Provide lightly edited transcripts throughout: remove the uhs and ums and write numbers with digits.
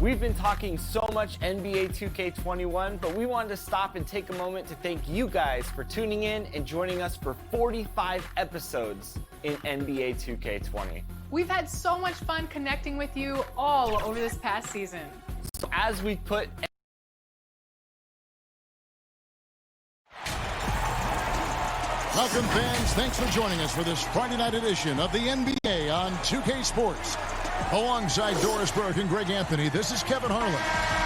We've been talking so much NBA 2K21, but we wanted to stop and take a moment to thank you guys for tuning in and joining us for 45 episodes in NBA 2K20. We've had so much fun connecting with you all over this past season. So as we put Welcome, fans. Thanks for joining us for this Friday night edition of the NBA on 2K Sports. Alongside Doris Burke and Greg Anthony, this is Kevin Harlan.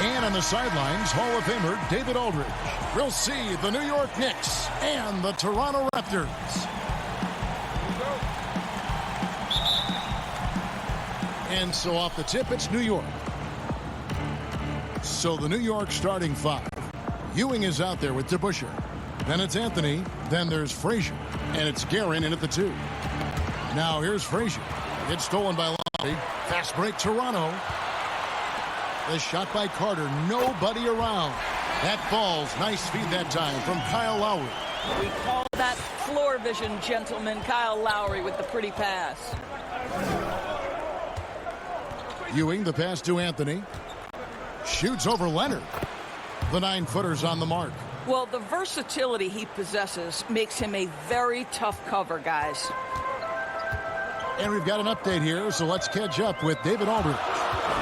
And on the sidelines, Hall of Famer David Aldridge. We'll see the New York Knicks and the Toronto Raptors. And so off the tip, it's New York. So the New York starting five. Ewing is out there with DeBusschere. Then it's Anthony. Then there's Frazier. And it's Guerin in at the 2. Now here's Frazier. It's stolen by Lowry. Fast break Toronto. The shot by Carter. Nobody around. That falls. Nice feed that time from Kyle Lowry. We call that floor vision, gentlemen. Kyle Lowry with the pretty pass. Ewing, the pass to Anthony. Shoots over Leonard. The 9-footer's on the mark. Well, the versatility he possesses makes him a very tough cover, guys. And we've got an update here, so let's catch up with David Aldridge.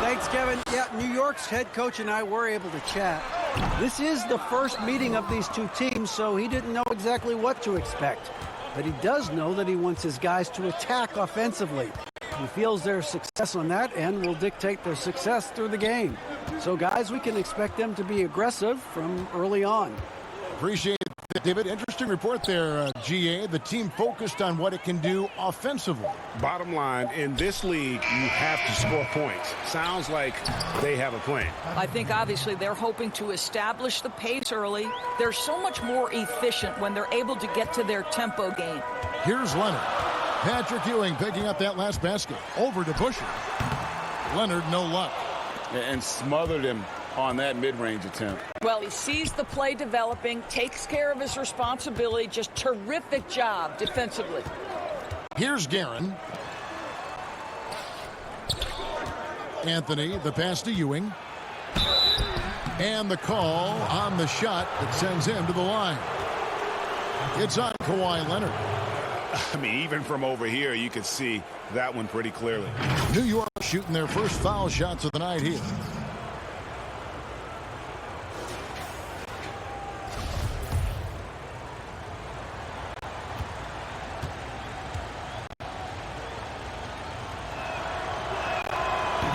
Thanks, Kevin. Yeah, New York's head coach and I were able to chat. This is the first meeting of these two teams, so he didn't know exactly what to expect. But he does know that he wants his guys to attack offensively. He feels their success on that and will dictate their success through the game. So, guys, we can expect them to be aggressive from early on. Appreciate that, David. Interesting report there, GA. The team focused on what it can do offensively. Bottom line, in this league, you have to score points. Sounds like they have a plan. I think, obviously, they're hoping to establish the pace early. They're so much more efficient when they're able to get to their tempo game. Here's Leonard. Patrick Ewing picking up that last basket. Over to DeBusschere. Leonard, no luck. And smothered him on that mid-range attempt. Well, he sees the play developing, takes care of his responsibility. Just terrific job defensively. Here's Guerin. Anthony, the pass to Ewing. And the call on the shot that sends him to the line. It's on Kawhi Leonard. I mean, even from over here, you could see that one pretty clearly. New York shooting their first foul shots of the night here.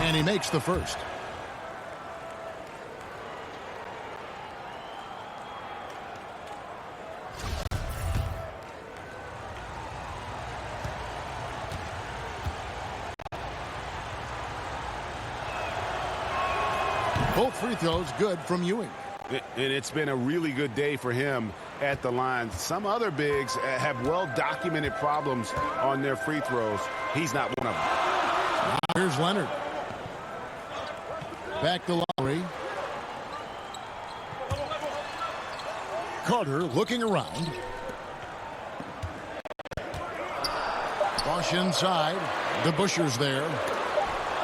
And he makes the first. Both free throws good from Ewing. And it's been a really good day for him at the line. Some other bigs have well-documented problems on their free throws. He's not one of them. Here's Leonard. Back to Lowry. Carter looking around. Bosch inside. DeBusschere's there.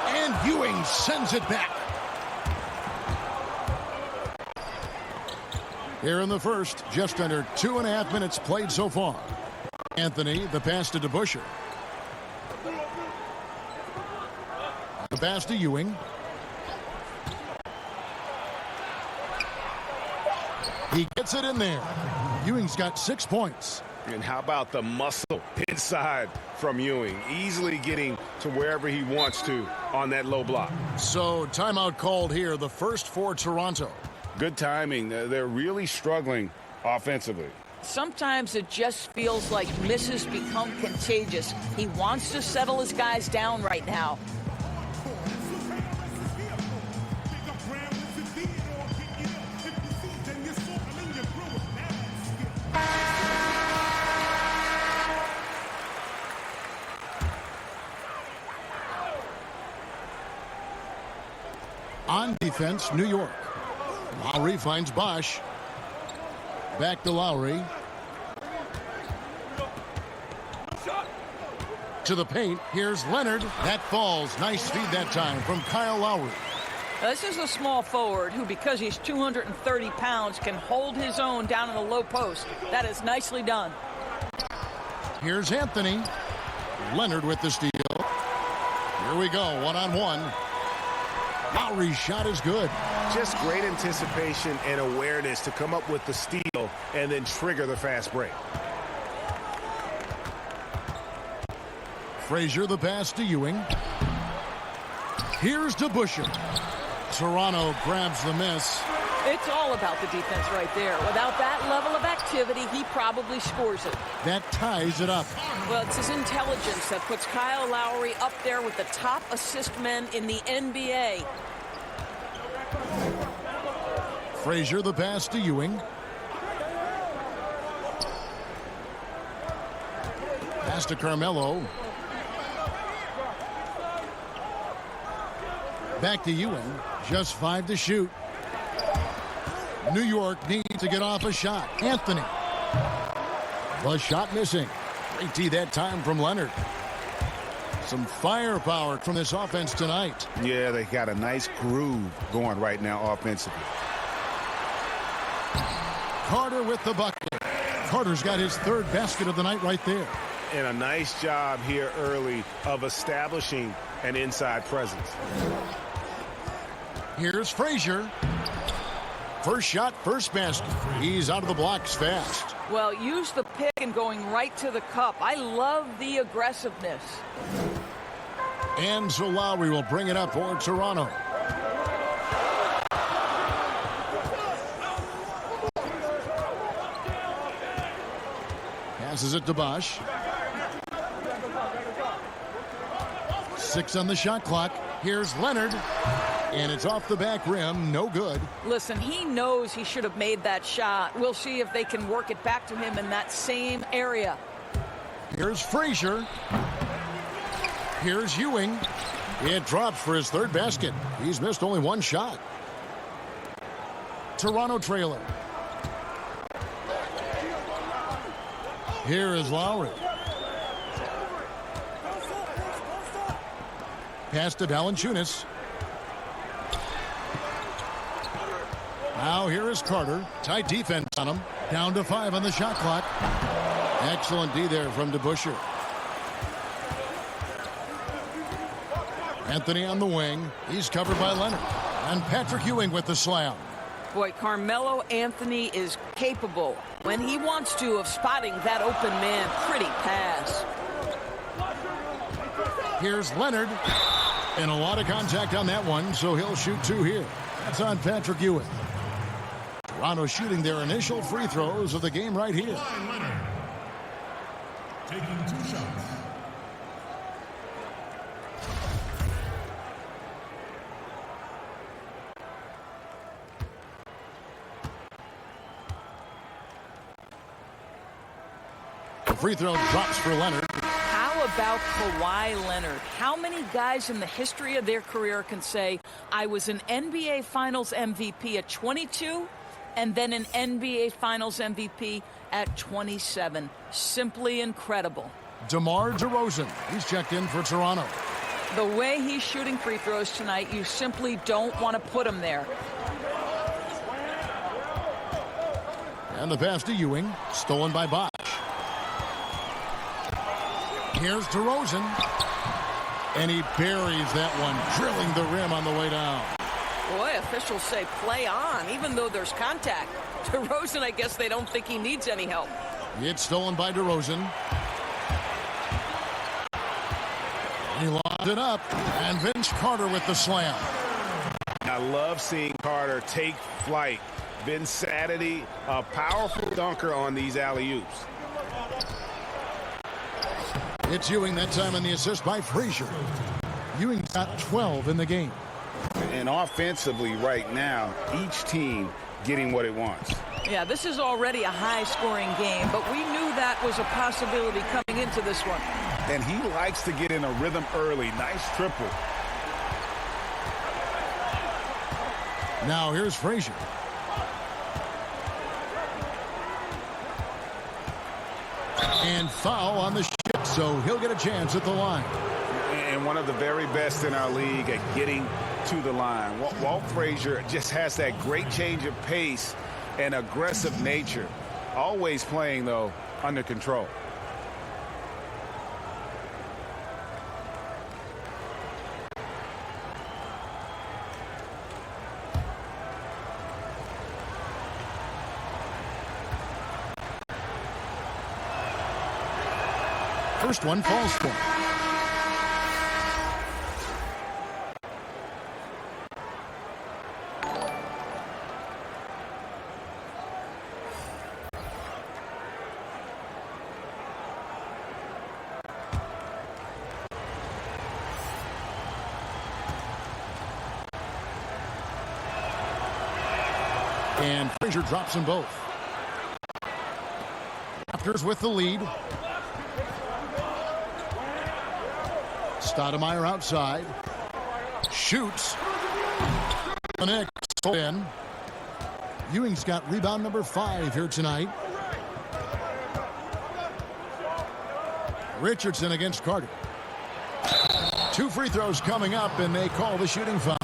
And Ewing sends it back. Here in the first, just under 2.5 minutes played so far. Anthony, the pass to DeBusschere. The pass to Ewing. He gets it in there. Ewing's got 6 points. And how about the muscle inside from Ewing? Easily getting to wherever he wants to on that low block. So timeout called here, the first for Toronto. Good timing. They're really struggling offensively. Sometimes it just feels like misses become contagious. He wants to settle his guys down right now. On defense, New York. Lowry finds Bosch. Back to Lowry. To the paint. Here's Leonard. That falls. Nice feed that time from Kyle Lowry. Now, this is a small forward who, because he's 230 pounds, can hold his own down in the low post. That is nicely done. Here's Anthony. Leonard with the steal. Here we go, one-on-one. Lowry's shot is good. Just great anticipation and awareness to come up with the steal and then trigger the fast break. Frazier the pass to Ewing. Here's to Busher. Toronto grabs the miss. It's all about the defense right there. Without that level of activity, he probably scores it. That ties it up. Well, it's his intelligence that puts Kyle Lowry up there with the top assist men in the NBA. Frazier the pass to Ewing. Pass to Carmelo. Back to Ewing. Just 5 to shoot. New York needs to get off a shot. Anthony. The shot missing. Great tee that time from Leonard. Some firepower from this offense tonight. Yeah, they got a nice groove going right now offensively. Carter with the bucket. Carter's got his 3rd basket of the night right there. And a nice job here early of establishing an inside presence. Here's Frazier. First shot, first basket. He's out of the blocks fast. Well, use the pick and going right to the cup. I love the aggressiveness. And so Lowry will bring it up for Toronto. Passes it to Bosch. 6 on the shot clock. Here's Leonard. And it's off the back rim. No good. Listen, he knows he should have made that shot. We'll see if they can work it back to him in that same area. Here's Frazier. Here's Ewing. It drops for his 3rd basket. He's missed only 1 shot. Toronto trailer. Here is Lowry. Pass to Valanciunas. Now here is Carter. Tight defense on him. Down to 5 on the shot clock. Excellent D there from DeBusschere. Anthony on the wing. He's covered by Leonard. And Patrick Ewing with the slam. Boy, Carmelo Anthony is capable, when he wants to, of spotting that open man. Pretty pass. Here's Leonard. And a lot of contact on that one, so he'll shoot 2 here. That's on Patrick Ewing. Toronto shooting their initial free throws of the game right here. Leonard taking 2 shots. The free throw drops for Leonard. How about Kawhi Leonard? How many guys in the history of their career can say, I was an NBA Finals MVP at 22 and then an NBA Finals MVP at 27? Simply incredible. DeMar DeRozan. He's checked in for Toronto. The way he's shooting free throws tonight, you simply don't want to put him there. And the pass to Ewing. Stolen by Bosch. Here's DeRozan. And he buries that one, drilling the rim on the way down. Boy, officials say play on, even though there's contact. DeRozan, I guess they don't think he needs any help. It's stolen by DeRozan. He locked it up. And Vince Carter with the slam. I love seeing Carter take flight. Vinsanity, a powerful dunker on these alley-oops. It's Ewing that time on the assist by Frazier. Ewing got 12 in the game. And offensively right now, each team getting what it wants. Yeah, this is already a high-scoring game, but we knew that was a possibility coming into this one. And he likes to get in a rhythm early. Nice triple. Now here's Frazier. And foul on the shot, so he'll get a chance at the line. And one of the very best in our league at getting to the line. Walt Frazier just has that great change of pace and aggressive nature. Always playing, though, under control. First one falls for him. And Frazier drops them both. Raptors with the lead. Stoudemire outside. Shoots. The Knicks in. Ewing's got rebound number 5 here tonight. Richardson against Carter. 2 free throws coming up, and they call the shooting foul.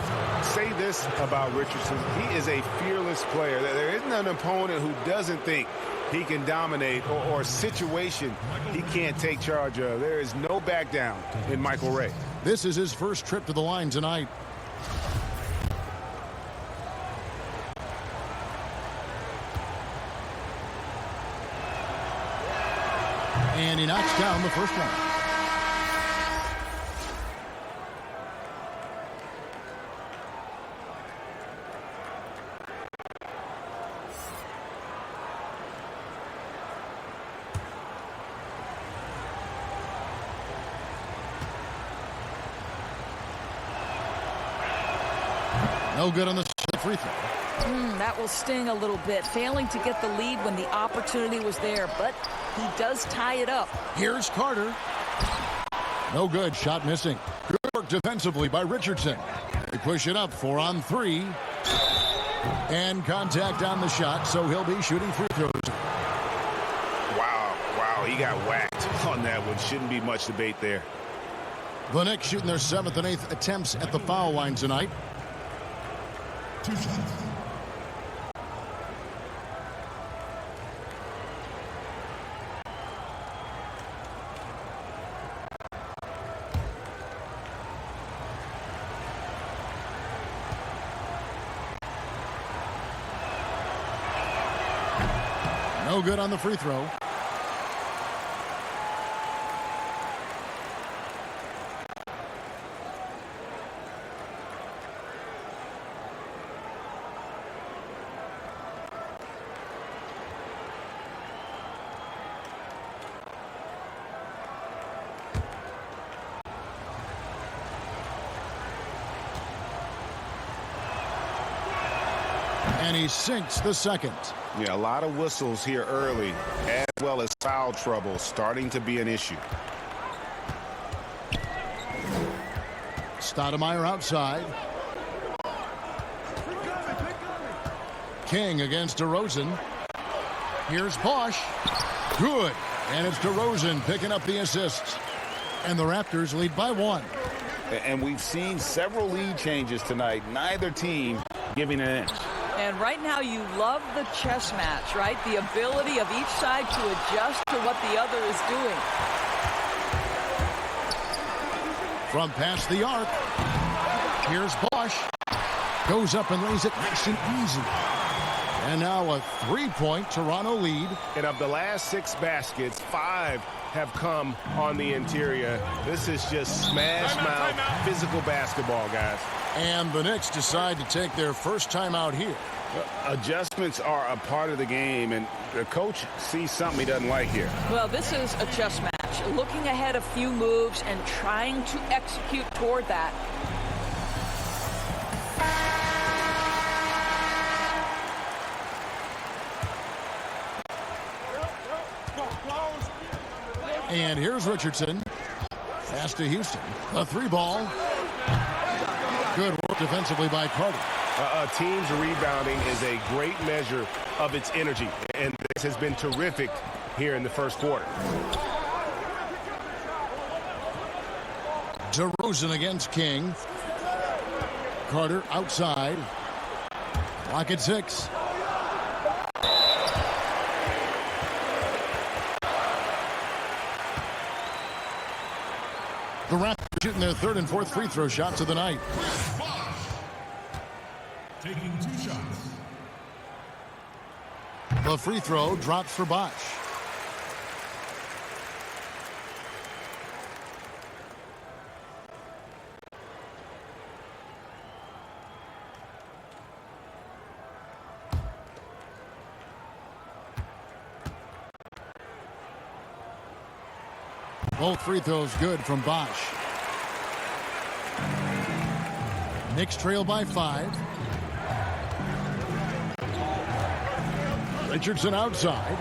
Say this about Richardson. He is a fearless player. There isn't an opponent who doesn't think he can dominate or a situation he can't take charge of. There is no back down in Michael Ray. This is his first trip to the line tonight. And he knocks down the first one. No good on the free throw. That will sting a little bit. Failing to get the lead when the opportunity was there, but he does tie it up. Here's Carter. No good. Shot missing. Good work defensively by Richardson. They push it up 4 on 3. And contact on the shot, so he'll be shooting free throws. Wow, he got whacked on that one. Shouldn't be much debate there. The Knicks shooting their 7th and 8th attempts at the foul line tonight. 2 shots. No good on the free throw. And he sinks the second. Yeah, a lot of whistles here early, as well as foul trouble starting to be an issue. Stoudemire outside. King against DeRozan. Here's Bosch. Good. And it's DeRozan picking up the assists. And the Raptors lead by 1. And we've seen several lead changes tonight. Neither team giving an inch. And right now you love the chess match, right? The ability of each side to adjust to what the other is doing. From past the arc. Here's Bosch. Goes up and lays it nice and easy. And now a 3-point Toronto lead. And of the last 6 baskets, 5 have come on the interior. This is just smash mouth physical basketball, guys. And the Knicks decide to take their first time out here. Adjustments are a part of the game, and the coach sees something he doesn't like here. Well, this is a chess match. Looking ahead a few moves and trying to execute toward that. And here's Richardson. Pass to Houston. A 3-ball. Good work defensively by Carter. A team's rebounding is a great measure of its energy, and this has been terrific here in the first quarter. DeRozan against King. Carter outside. Clock at 6. The Raptors shooting their third and fourth free throw shots of the night. Taking 2 shots. The free throw drops for Bosch. Both free throws good from Bosch. Knicks trail by 5. Richardson outside.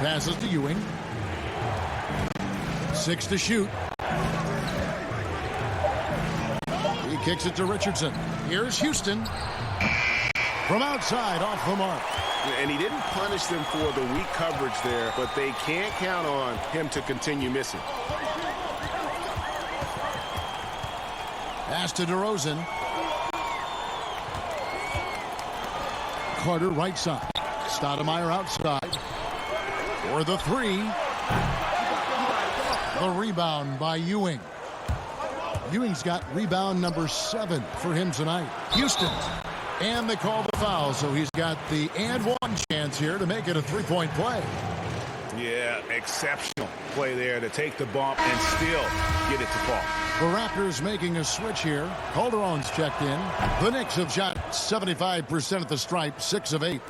Passes to Ewing. 6 to shoot. He kicks it to Richardson. Here's Houston. From outside, off the mark. And he didn't punish them for the weak coverage there, but they can't count on him to continue missing. Pass to DeRozan. Carter right side. Stoudemire outside. For the 3. The rebound by Ewing. Ewing's got rebound number 7 for him tonight. Houston. And they call the foul, so he's got the and one chance here to make it a three-point play. Yeah, exceptional play there to take the bump and still get it to fall. The Raptors making a switch here. Calderon's checked in. The Knicks have shot 75% at the stripe, 6 of 8.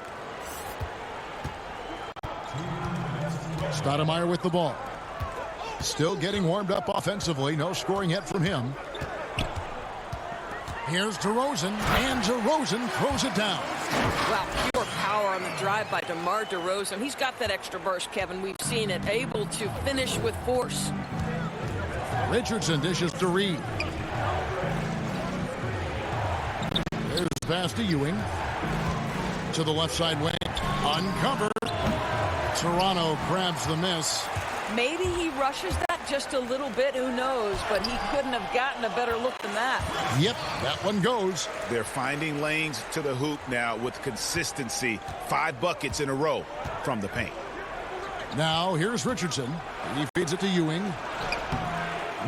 Stoudemire with the ball. Still getting warmed up offensively. No scoring yet from him. Here's DeRozan, and DeRozan throws it down. Wow, pure power on the drive by DeMar DeRozan. He's got that extra burst, Kevin. We've seen it. Able to finish with force. Richardson dishes to Reed. There's the pass to Ewing. To the left side wing. Uncovered. Toronto grabs the miss. Maybe he rushes that just a little bit. Who knows? But he couldn't have gotten a better look than that. Yep, that one goes. They're finding lanes to the hoop now with consistency. 5 buckets in a row from the paint. Now here's Richardson. He feeds it to Ewing.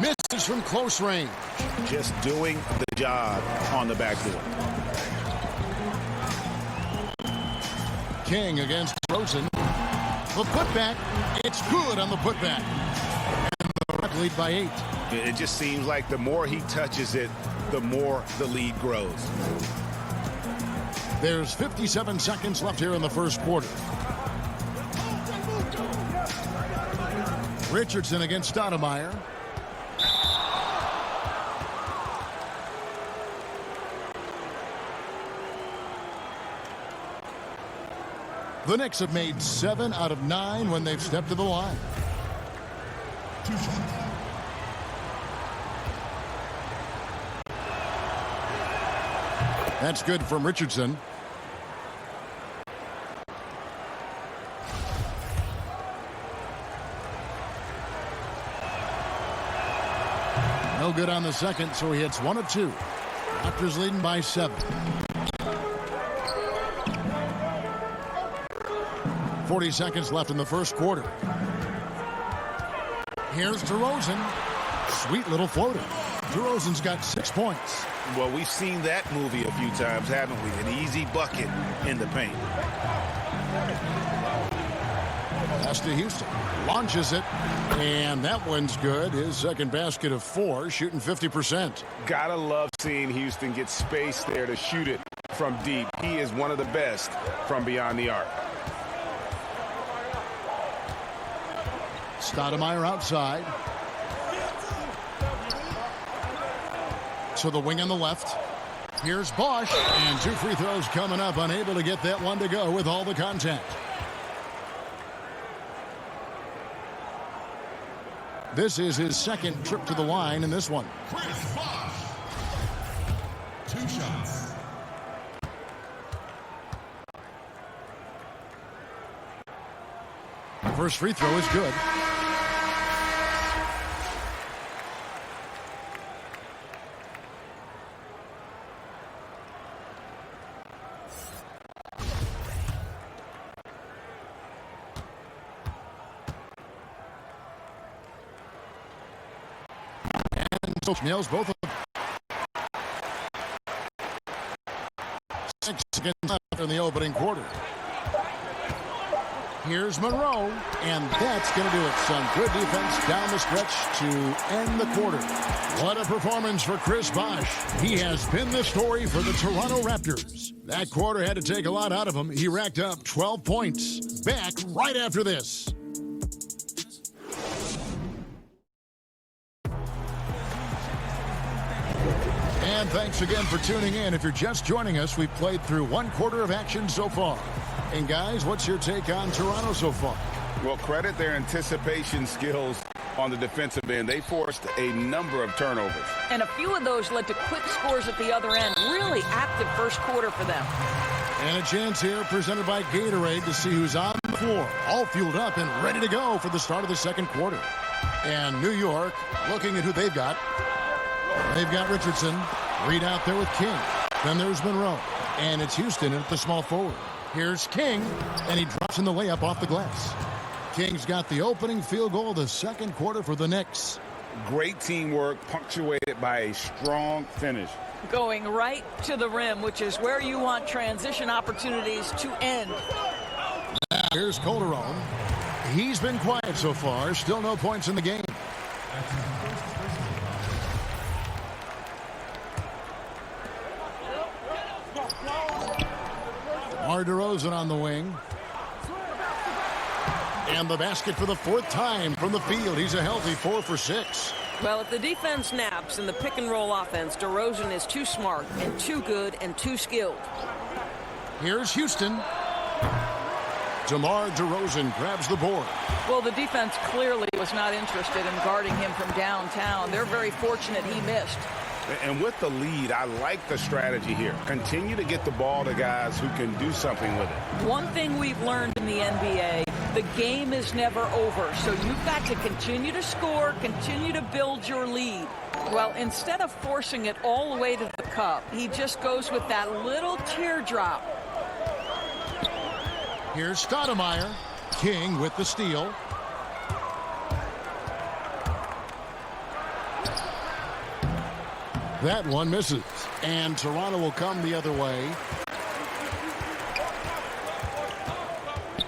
Misses from close range. Just doing the job on the backboard. King against Rosen. The putback, it's good on the putback. And the Raptors lead by 8. It just seems like the more he touches it, the more the lead grows. There's 57 seconds left here in the first quarter. Richardson against Stoudemire. The Knicks have made 7 out of 9 when they've stepped to the line. That's good from Richardson. No good on the second, so he hits 1 of 2. Raptors leading by 7. 40 seconds left in the first quarter. Here's DeRozan. Sweet little floater. DeRozan's got 6 points. Well, we've seen that movie a few times, haven't we? An easy bucket in the paint. Pass to Houston. Launches it. And that one's good. His second basket of 4, shooting 50%. Gotta love seeing Houston get space there to shoot it from deep. He is one of the best from beyond the arc. Stoudemire outside. To the wing on the left. Here's Bosch. And 2 free throws coming up. Unable to get that one to go with all the contact. This is his second trip to the line in this one. 2 shots. First free throw is good. nails both of them. 6 seconds left in the opening quarter. Here's Monroe, and that's going to do it. Some good defense down the stretch to end the quarter. What a performance for Chris Bosh. He has been the story for the Toronto Raptors. That quarter had to take a lot out of him. He racked up 12 points. Back right after this. And thanks again for tuning in. If you're just joining us, we've played through one quarter of action so far. And guys, what's your take on Toronto so far? Well, credit their anticipation skills on the defensive end. They forced a number of turnovers. And a few of those led to quick scores at the other end. Really active first quarter for them. And a chance here presented by Gatorade to see who's on the floor. All fueled up and ready to go for the start of the second quarter. And New York looking at who they've got. They've got Richardson. Reed out there with King. Then there's Monroe. And it's Houston at the small forward. Here's King, and he drops in the layup off the glass. King's got the opening field goal of the second quarter for the Knicks. Great teamwork, punctuated by a strong finish. Going right to the rim, which is where you want transition opportunities to end. Now here's Calderon. He's been quiet so far. Still no points in the game. DeRozan on the wing. And the basket for the fourth time from the field. He's a healthy 4 for 6. Well, if the defense naps in the pick-and-roll offense, DeRozan is too smart and too good and too skilled. Here's Houston. DeMar DeRozan grabs the board. Well, the defense clearly was not interested in guarding him from downtown. They're very fortunate he missed. And with the lead, I like the strategy here. Continue to get the ball to guys who can do something with it. One thing we've learned in the NBA, the game is never over. So you've got to continue to score, continue to build your lead. Well, instead of forcing it all the way to the cup, he just goes with that little teardrop. Here's Stoudemire. King with the steal. That one misses. And Toronto will come the other way.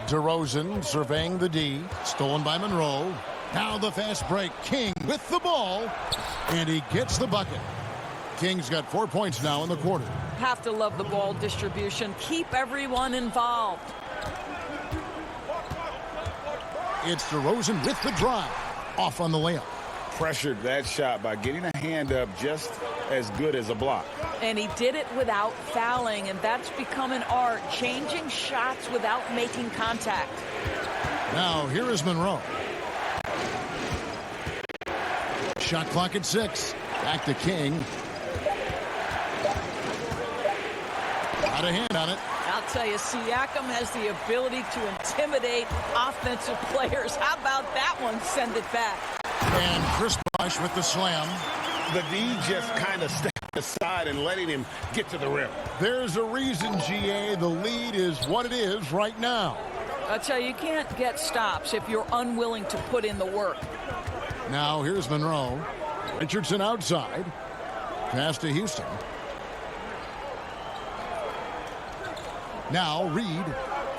DeRozan surveying the D. Stolen by Monroe. Now the fast break. King with the ball. And he gets the bucket. King's got 4 points now in the quarter. Have to love the ball distribution. Keep everyone involved. It's DeRozan with the drive. Off on the layup. Pressured that shot by getting a hand up just as good as a block. And he did it without fouling, and that's become an art, changing shots without making contact. Now here is Monroe. Shot clock at 6. Back to King. Got a hand on it. I'll tell you, Siakam has the ability to intimidate offensive players. How about that one? Send it back. And Chris Bosh with the slam. The D just kind of stepped aside and letting him get to the rim. There's a reason, GA. The lead is what it is right now. I'll tell you can't get stops if you're unwilling to put in the work. Now here's Monroe. Richardson outside. Pass to Houston. Now Reed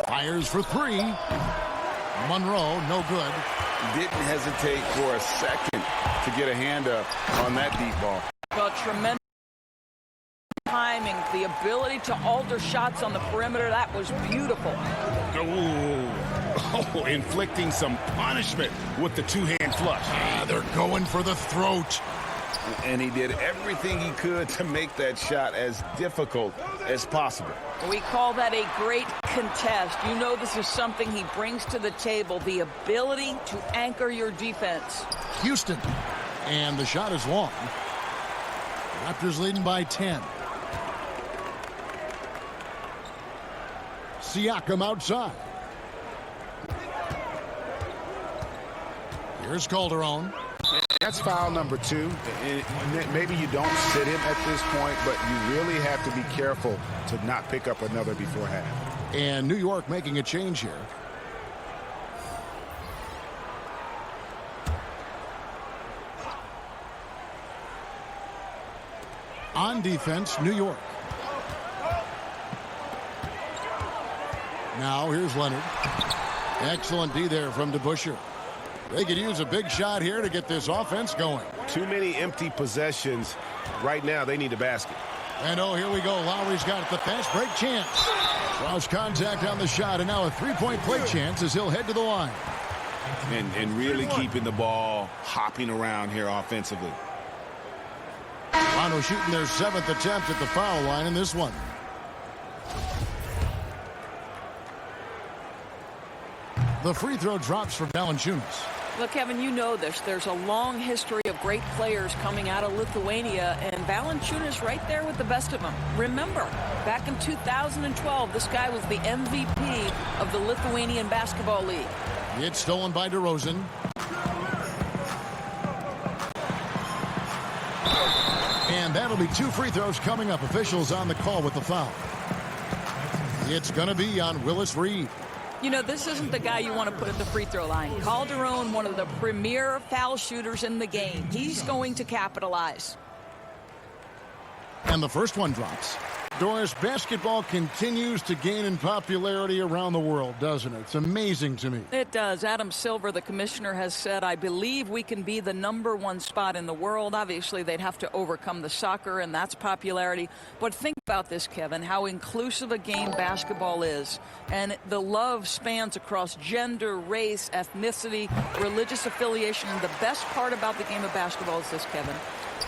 fires for 3. Monroe, no good. Didn't hesitate for a second to get a hand up on that deep ball. Well, tremendous timing, the ability to alter shots on the perimeter, that was beautiful. Oh, inflicting some punishment with the two-hand flush. They're going for the throat. And he did everything he could to make that shot as difficult as possible. We call that a great contest. You know this is something he brings to the table, the ability to anchor your defense. Houston. And the shot is long. Raptors leading by 10. Siakam outside. Here's Calderon. That's foul number 2. Maybe you don't sit him at this point, but you really have to be careful to not pick up another before half. And New York making a change here. On defense, New York. Now here's Leonard. Excellent D there from DeBusschere. They could use a big shot here to get this offense going. Too many empty possessions. Right now, they need a basket. And oh, here we go. Lowry's got the fast break chance. Cross contact on the shot, and now a three-point play chance as he'll head to the line. And really keeping the ball hopping around here offensively. Toronto shooting their 7th attempt at the foul line in this one. The free throw drops for Valanciunas. Look, Kevin, you know this. There's a long history of great players coming out of Lithuania, and Valanciunas right there with the best of them. Remember, back in 2012, this guy was the MVP of the Lithuanian Basketball League. It's stolen by DeRozan. And that'll be 2 free throws coming up. Officials on the call with the foul. It's going to be on Willis Reed. You know, this isn't the guy you want to put at the free throw line. Calderon, one of the premier foul shooters in the game. He's going to capitalize. And the first one drops. Doris, basketball continues to gain in popularity around the world, doesn't it? It's amazing to me. It does. Adam Silver, the commissioner, has said, I believe we can be the #1 spot in the world. Obviously, they'd have to overcome the soccer, and that's popularity. But think about this, Kevin, how inclusive a game basketball is. And the love spans across gender, race, ethnicity, religious affiliation. And the best part about the game of basketball is this, Kevin.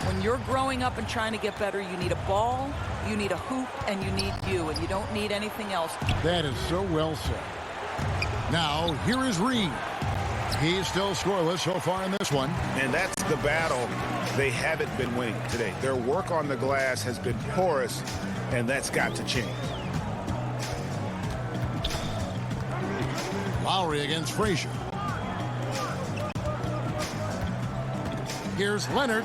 When you're growing up and trying to get better, you need a ball, you need a hoop, and you need you, and you don't need anything else. That is so well said. Now, here is Reed. He's still scoreless so far in this one. And that's the battle they haven't been winning today. Their work on the glass has been porous, and that's got to change. Lowry against Frazier. Here's Leonard.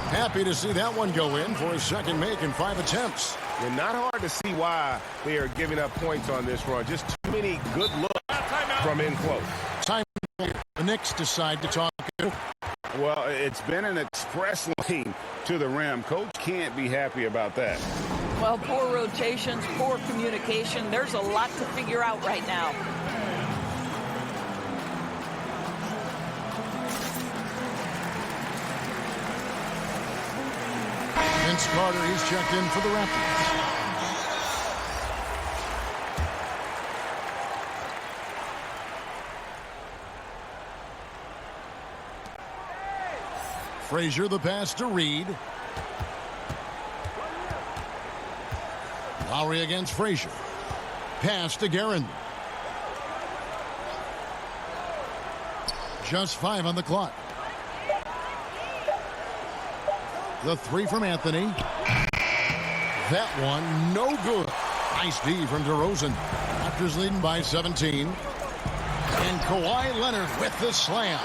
Happy to see that one go in for his second make in 5 attempts. And not hard to see why they are giving up points on this run. Just too many good looks from in close. Time the Knicks decide to talk. Well, it's been an express lane to the rim. Coach can't be happy about that. Well, poor rotations, poor communication. There's a lot to figure out right now. Vince Carter, he's checked in for the Raptors. Frazier, the pass to Reed. Lowry against Frazier. Pass to Guerin. Just 5 on the clock. The 3 from Anthony. That one, no good. Nice D from DeRozan. Raptors leading by 17. And Kawhi Leonard with the slam.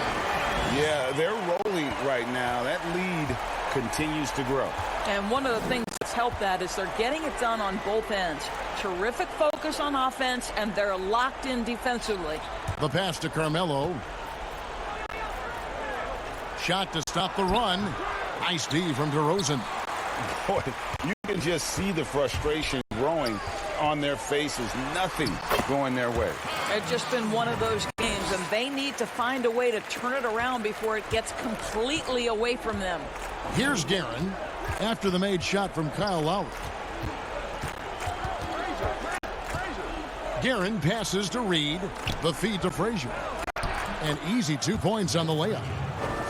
Yeah, they're rolling right now. That lead continues to grow. And one of the things that's helped that is they're getting it done on both ends. Terrific focus on offense, and they're locked in defensively. The pass to Carmelo. Shot to stop the run. Nice D from DeRozan. Boy, you can just see the frustration growing on their faces. Nothing going their way. It's just been one of those games, and they need to find a way to turn it around before it gets completely away from them. Here's Guerin after the made shot from Kyle Lowry. Guerin passes to Reed. The feed to Frazier. An easy 2 points on the layup.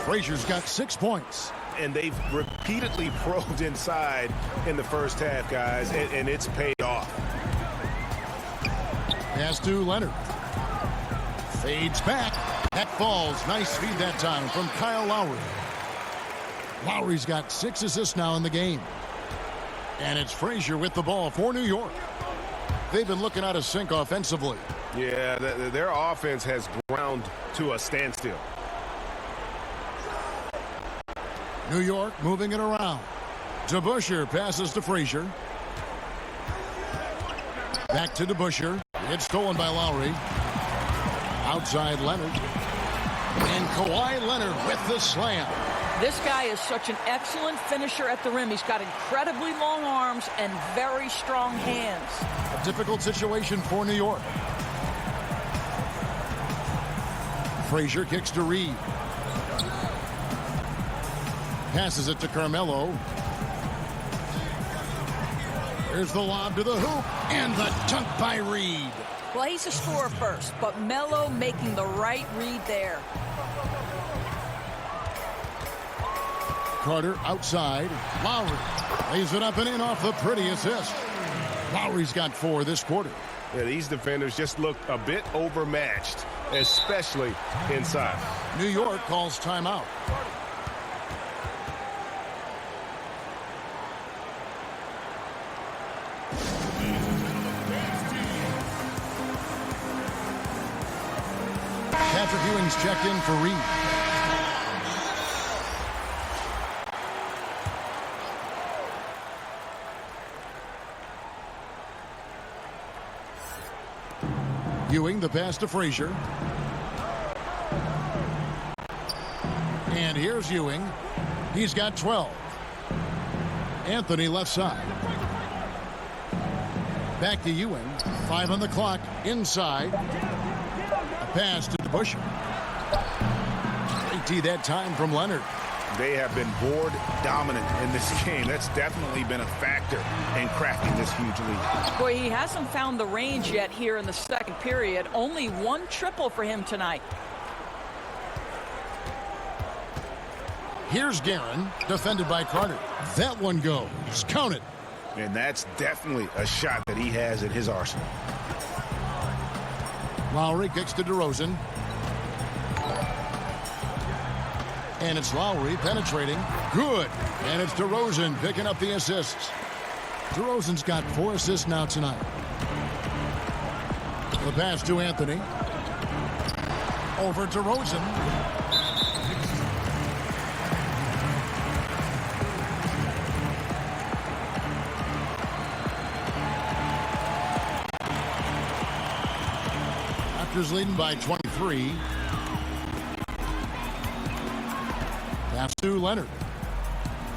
Frazier's got 6 points. And they've repeatedly probed inside in the first half, guys, and it's paid off. Pass to Leonard. Fades back. That falls. Nice feed that time from Kyle Lowry. Lowry's got 6 assists now in the game. And it's Frazier with the ball for New York. They've been looking out of sync offensively. Yeah, their offense has ground to a standstill. New York moving it around. DeBusschere passes to Frazier. Back to DeBusschere. It's stolen by Lowry. Outside Leonard. And Kawhi Leonard with the slam. This guy is such an excellent finisher at the rim. He's got incredibly long arms and very strong hands. A difficult situation for New York. Frazier kicks to Reed. Passes it to Carmelo. Here's the lob to the hoop, and the dunk by Reed. Well, he's a scorer first, but Melo making the right read there. Carter outside. Lowry lays it up and in off the pretty assist. Lowry's got 4 this quarter. Yeah, these defenders just look a bit overmatched, especially inside. New York calls timeout. Patrick Ewing's checked in for Reed. Ewing, the pass to Frazier. And here's Ewing. He's got 12. Anthony left side. Back to Ewing. 5 on the clock. Inside. A pass to DeBusschere. Great D that time from Leonard. They have been board dominant in this game. That's definitely been a factor in crafting this huge lead. Boy, he hasn't found the range yet here in the second period. Only 1 triple for him tonight. Here's Guerin, defended by Carter. That one goes. Count it. And that's definitely a shot that he has in his arsenal. Lowry kicks to DeRozan. And it's Lowry penetrating. Good. And it's DeRozan picking up the assists. DeRozan's got 4 assists now tonight. The pass to Anthony. Over DeRozan. Raptors leading by 23. Pass to Leonard.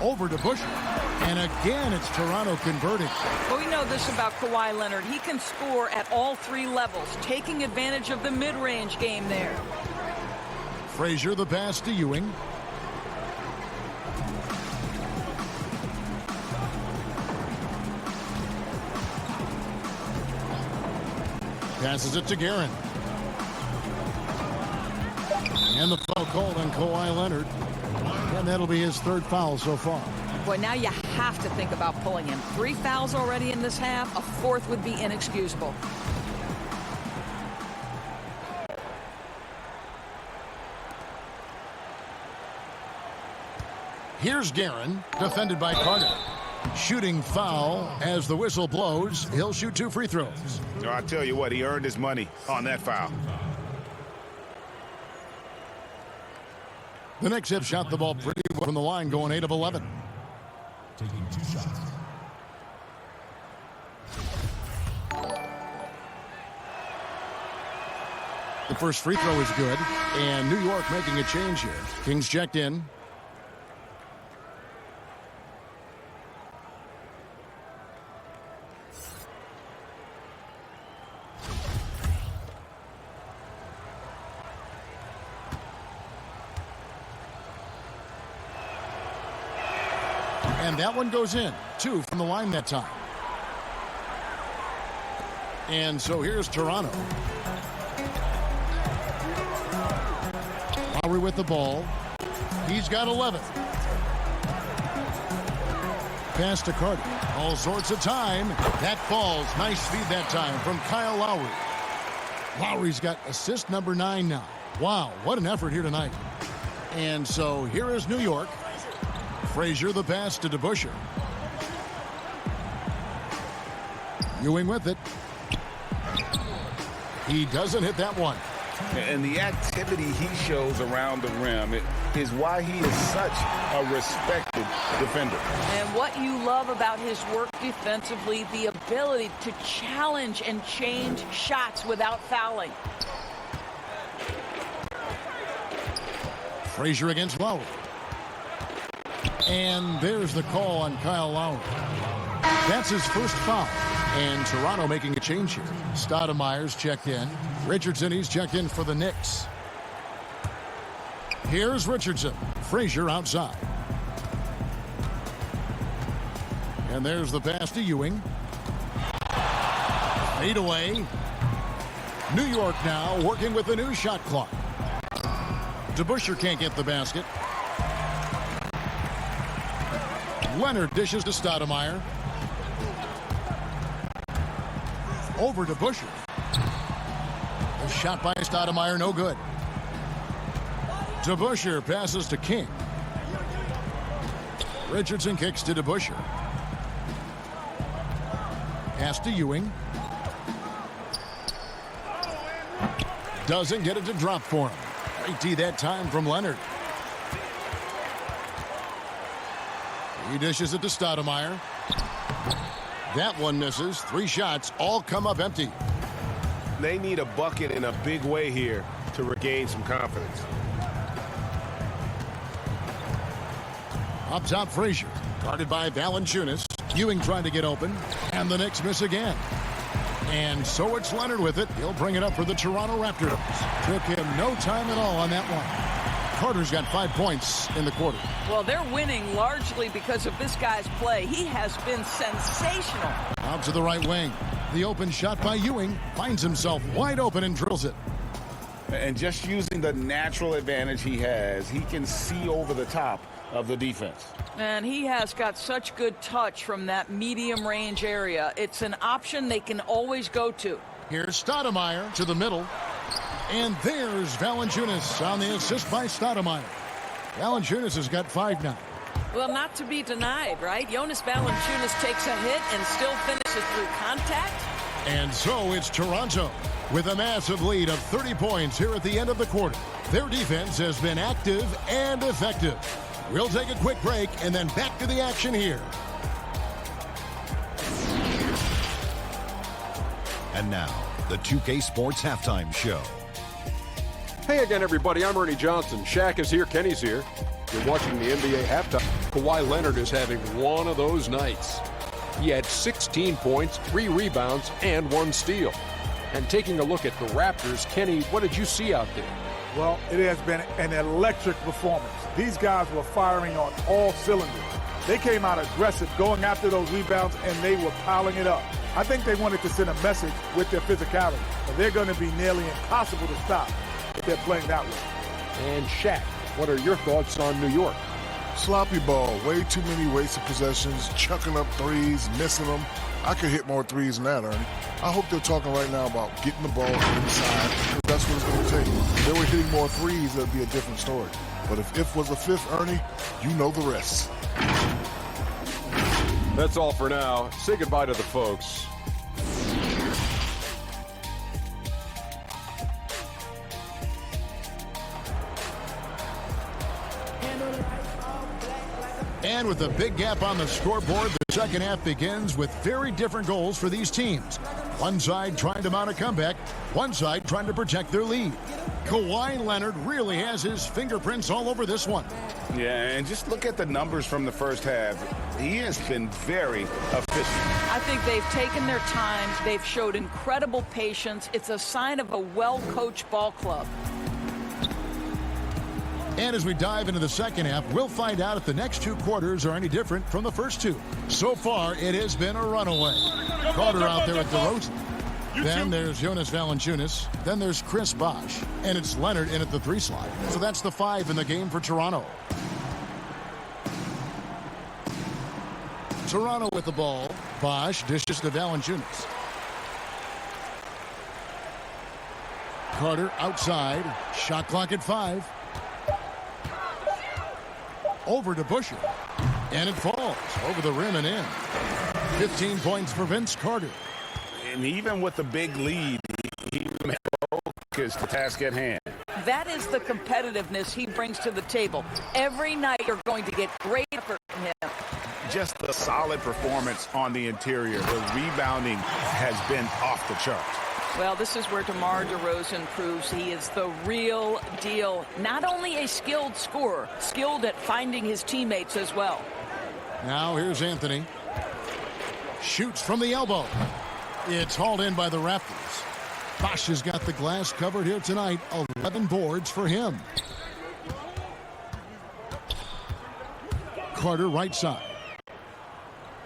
Over to Busher. And again, it's Toronto converting. Well, we know this about Kawhi Leonard. He can score at all 3 levels, taking advantage of the mid-range game there. Frazier, the pass to Ewing. Passes it to Guerin. And the foul called on Kawhi Leonard. And that'll be his 3rd foul so far. Boy, now you have to think about pulling him. 3 fouls already in this half. A 4th would be inexcusable. Here's Guerin, defended by Carter. Shooting foul as the whistle blows. He'll shoot 2 free throws. So I tell you what, he earned his money on that foul. The Knicks have shot the ball pretty well from the line, going 8 of 11. Taking 2 shots. The first free throw is good, and New York making a change here. Kings checked in. And that one goes in. 2 from the line that time. And so here's Toronto. Lowry with the ball. He's got 11. Pass to Carter. All sorts of time. That falls. Nice feed that time from Kyle Lowry. Lowry's got assist number 9 now. Wow, what an effort here tonight. And so here is New York. Frazier, the pass to DeBusschere. Ewing with it. He doesn't hit that one. And the activity he shows around the rim is why he is such a respected defender. And what you love about his work defensively, the ability to challenge and change shots without fouling. Frazier against Lowry. And there's the call on Kyle Lowry. That's his first foul. And Toronto making a change here. Stoudemire's checked in. Richardson, he's checked in for the Knicks. Here's Richardson. Frazier outside. And there's the pass to Ewing. Fade away. New York now working with the new shot clock. DeBusschere can't get the basket. Leonard dishes to Stoudemire. Over to DeBusschere. The shot by Stoudemire, no good. DeBusschere passes to King. Richardson kicks to DeBusschere. Pass to Ewing. Doesn't get it to drop for him. Great D that time from Leonard. He dishes it to Stoudemire. That one misses. 3 shots, all come up empty. They need a bucket in a big way here to regain some confidence. Up top, Frazier. Guarded by Valanciunas. Ewing trying to get open. And the Knicks miss again. And so it's Leonard with it. He'll bring it up for the Toronto Raptors. Took him no time at all on that one. Carter's got 5 points in the quarter. Well, they're winning largely because of this guy's play. He has been sensational. Out to the right wing. The open shot by Ewing. Finds himself wide open and drills it. And just using the natural advantage he has, he can see over the top of the defense. And he has got such good touch from that medium range area. It's an option they can always go to. Here's Stoudemire to the middle. And there's Valanciunas on the assist by Stoudemire. Valanciunas has got 5 now. Well, not to be denied, right? Jonas Valanciunas takes a hit and still finishes through contact. And so it's Toronto with a massive lead of 30 points here at the end of the quarter. Their defense has been active and effective. We'll take a quick break and then back to the action here. And now, the 2K Sports Halftime Show. Hey again, everybody. I'm Ernie Johnson. Shaq is here. Kenny's here. You're watching the NBA halftime. Kawhi Leonard is having one of those nights. He had 16 points, 3 rebounds, and 1 steal. And taking a look at the Raptors, Kenny, what did you see out there? Well, it has been an electric performance. These guys were firing on all cylinders. They came out aggressive, going after those rebounds, and they were piling it up. I think they wanted to send a message with their physicality, but they're going to be nearly impossible to stop if they're playing that way. And Shaq, what are your thoughts on New York? Sloppy ball, way too many wasted possessions, chucking up threes, missing them. I could hit more threes than that, Ernie. I hope they're talking right now about getting the ball inside, because that's what it's going to take. If they were hitting more threes, that would be a different story. But if was a fifth, Ernie, you know the rest. That's all for now. Say goodbye to the folks. And with a big gap on the scoreboard, the second half begins with very different goals for these teams. One side trying to mount a comeback, one side trying to protect their lead. Kawhi Leonard really has his fingerprints all over this one. Yeah, and just look at the numbers from the first half. He has been very efficient. I think they've taken their time. They've showed incredible patience. It's a sign of a well-coached ball club. And as we dive into the second half, we'll find out if the next 2 quarters are any different from the first 2. So far, it has been a runaway. Carter out there at DeRozan. Then there's Jonas Valanciunas. Then there's Chris Bosh. And it's Leonard in at the 3 slot. So that's the 5 in the game for Toronto. Toronto with the ball. Bosh dishes to Valanciunas. Carter outside. Shot clock at 5. Over to DeBusschere. And it falls over the rim and in. 15 points for Vince Carter. And even with the big lead, he remains focused the task at hand. That is the competitiveness he brings to the table. Every night you're going to get great effort from him. Just a solid performance on the interior. The rebounding has been off the charts. Well, this is where DeMar DeRozan proves he is the real deal. Not only a skilled scorer, skilled at finding his teammates as well. Now here's Anthony. Shoots from the elbow. It's hauled in by the Raptors. Bosch has got the glass covered here tonight. 11 boards for him. Carter right side.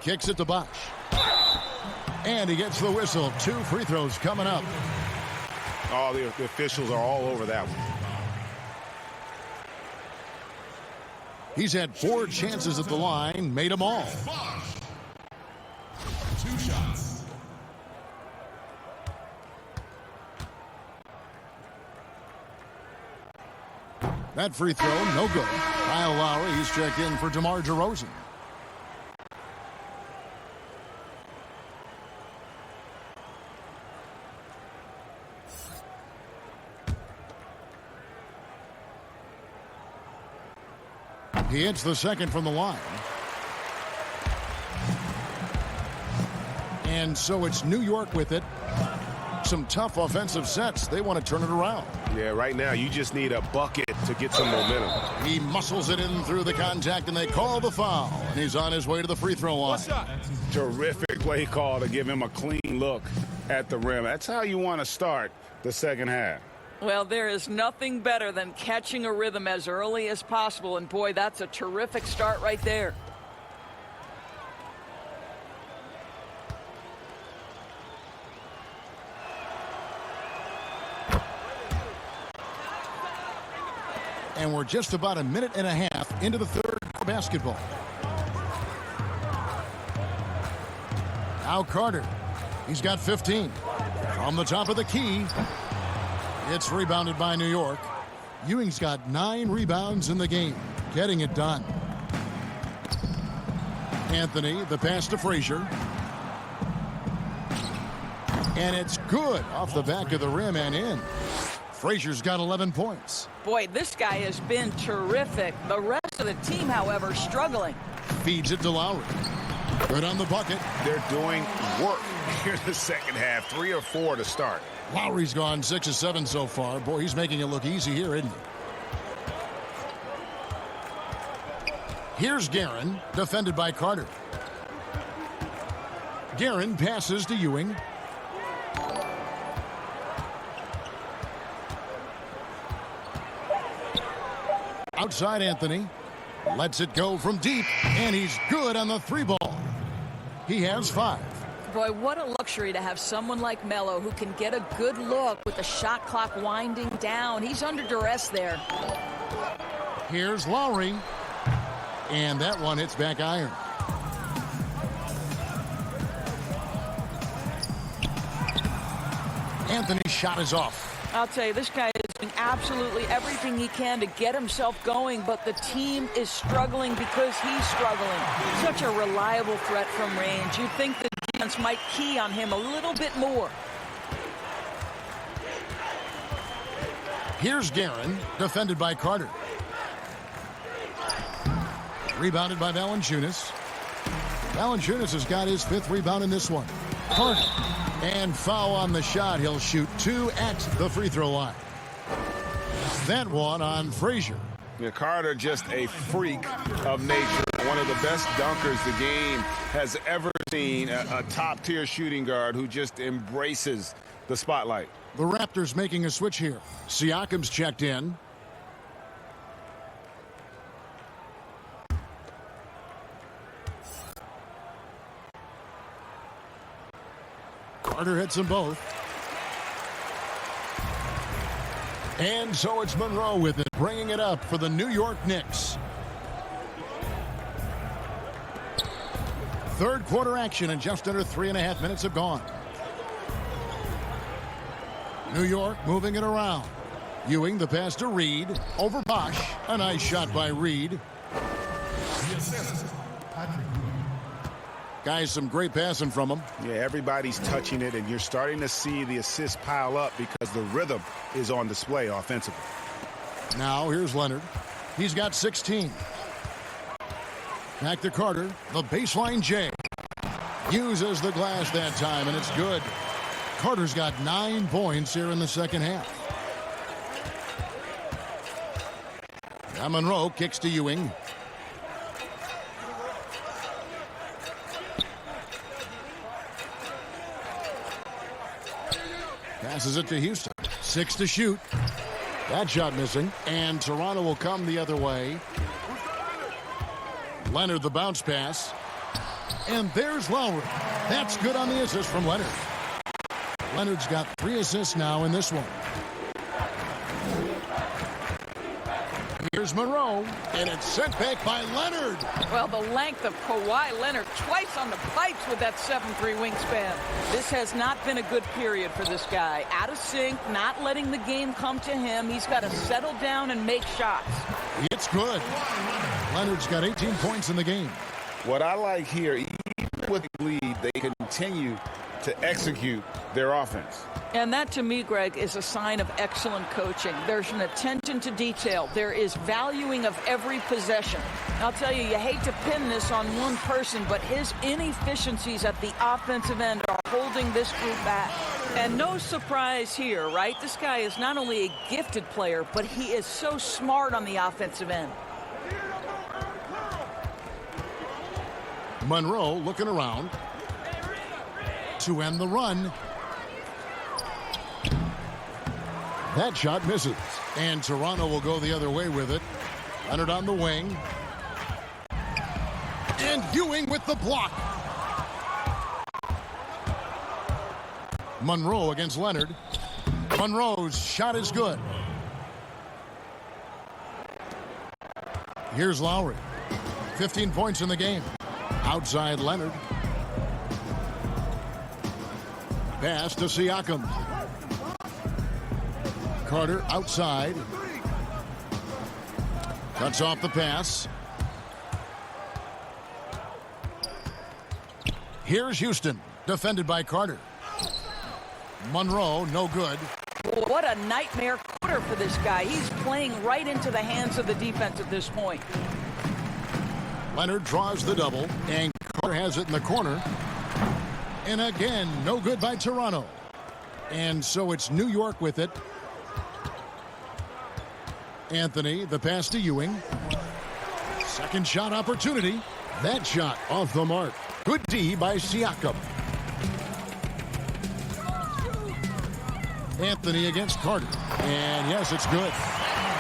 Kicks it to Bosch. And he gets the whistle. 2 free throws coming up. Oh, the officials are all over that one. He's had 4 chances at the line, made them all. 2 shots. That free throw, no good. Kyle Lowry, he's checked in for DeMar DeRozan. He hits the second from the line. And so it's New York with it. Some tough offensive sets. They want to turn it around. Yeah, right now you just need a bucket to get some momentum. He muscles it in through the contact, and they call the foul. And he's on his way to the free throw line. Terrific play call to give him a clean look at the rim. That's how you want to start the second half. Well, there is nothing better than catching a rhythm as early as possible. And, boy, that's a terrific start right there. And we're just about a minute and a half into the third basketball. Now Carter. He's got 15. From the top of the key. It's rebounded by New York. Ewing's got 9 rebounds in the game. Getting it done. Anthony, the pass to Frazier. And it's good off the back of the rim and in. Frazier's got 11 points. Boy, this guy has been terrific. The rest of the team, however, struggling. Feeds it to Lowry. Good on the bucket. They're doing work here in the second half. 3 or 4 to start. Lowry's gone 6 of 7 so far. Boy, he's making it look easy here, isn't he? Here's Guerin, defended by Carter. Guerin passes to Ewing. Outside Anthony. Lets it go from deep, and he's good on the 3 ball. He has 5. Boy, what a luxury to have someone like Melo who can get a good look with the shot clock winding down. He's under duress there. Here's Lowry. And that one hits back iron. Anthony's shot is off. I'll tell you, this guy is doing absolutely everything he can to get himself going, but the team is struggling because he's struggling. Such a reliable threat from range. You'd think the defense might key on him a little bit more. Here's Guerin, defended by Carter. Rebounded by Valanciunas. Valanciunas has got his 5th rebound in this one. Carter. And foul on the shot. He'll shoot 2 at the free throw line. That one on Frazier. Yeah, Carter, just a freak of nature. One of the best dunkers the game has ever seen. A top-tier shooting guard who just embraces the spotlight. The Raptors making a switch here. Siakam's checked in. Carter hits them both. And so it's Monroe with it, bringing it up for the New York Knicks. Third quarter action, and just under 3.5 minutes have gone. New York moving it around. Ewing, the pass to Reed. Over Bosch. A nice shot by Reed. Guys, some great passing from him. Yeah, everybody's touching it, and you're starting to see the assists pile up because the rhythm is on display offensively. Now, here's Leonard. He's got 16. Back to Carter. The baseline J. Uses the glass that time, and it's good. Carter's got 9 points here in the second half. Now Monroe kicks to Ewing. Passes it to Houston. 6 to shoot. That shot missing. And Toronto will come the other way. Leonard the bounce pass. And there's Lowry. That's good on the assist from Leonard. Leonard's got 3 assists now in this one. Here's Monroe, and it's sent back by Leonard. Well, the length of Kawhi Leonard twice on the pipes with that 7'3" wingspan. This has not been a good period for this guy. Out of sync, not letting the game come to him. He's got to settle down and make shots. It's good. Leonard's got 18 points in the game. What I like here, even with the lead, they continue to execute their offense. And that, to me, Greg, is a sign of excellent coaching. There's an attention to detail. There is valuing of every possession. I'll tell you, you hate to pin this on one person, but his inefficiencies at the offensive end are holding this group back. And no surprise here, right? This guy is not only a gifted player, but he is so smart on the offensive end. Monroe looking around to end the run. That shot misses. And Toronto will go the other way with it. Leonard on the wing. And Ewing with the block. Monroe against Leonard. Monroe's shot is good. Here's Lowry. 15 points in the game. Outside Leonard. Pass to Siakam. Carter outside. Cuts off the pass. Here's Houston, defended by Carter. Monroe, no good. What a nightmare quarter for this guy. He's playing right into the hands of the defense at this point. Leonard draws the double, and Carter has it in the corner. And again, no good by Toronto. And so it's New York with it. Anthony, the pass to Ewing. Second shot opportunity. That shot off the mark. Good D by Siakam. Anthony against Carter. And yes, it's good.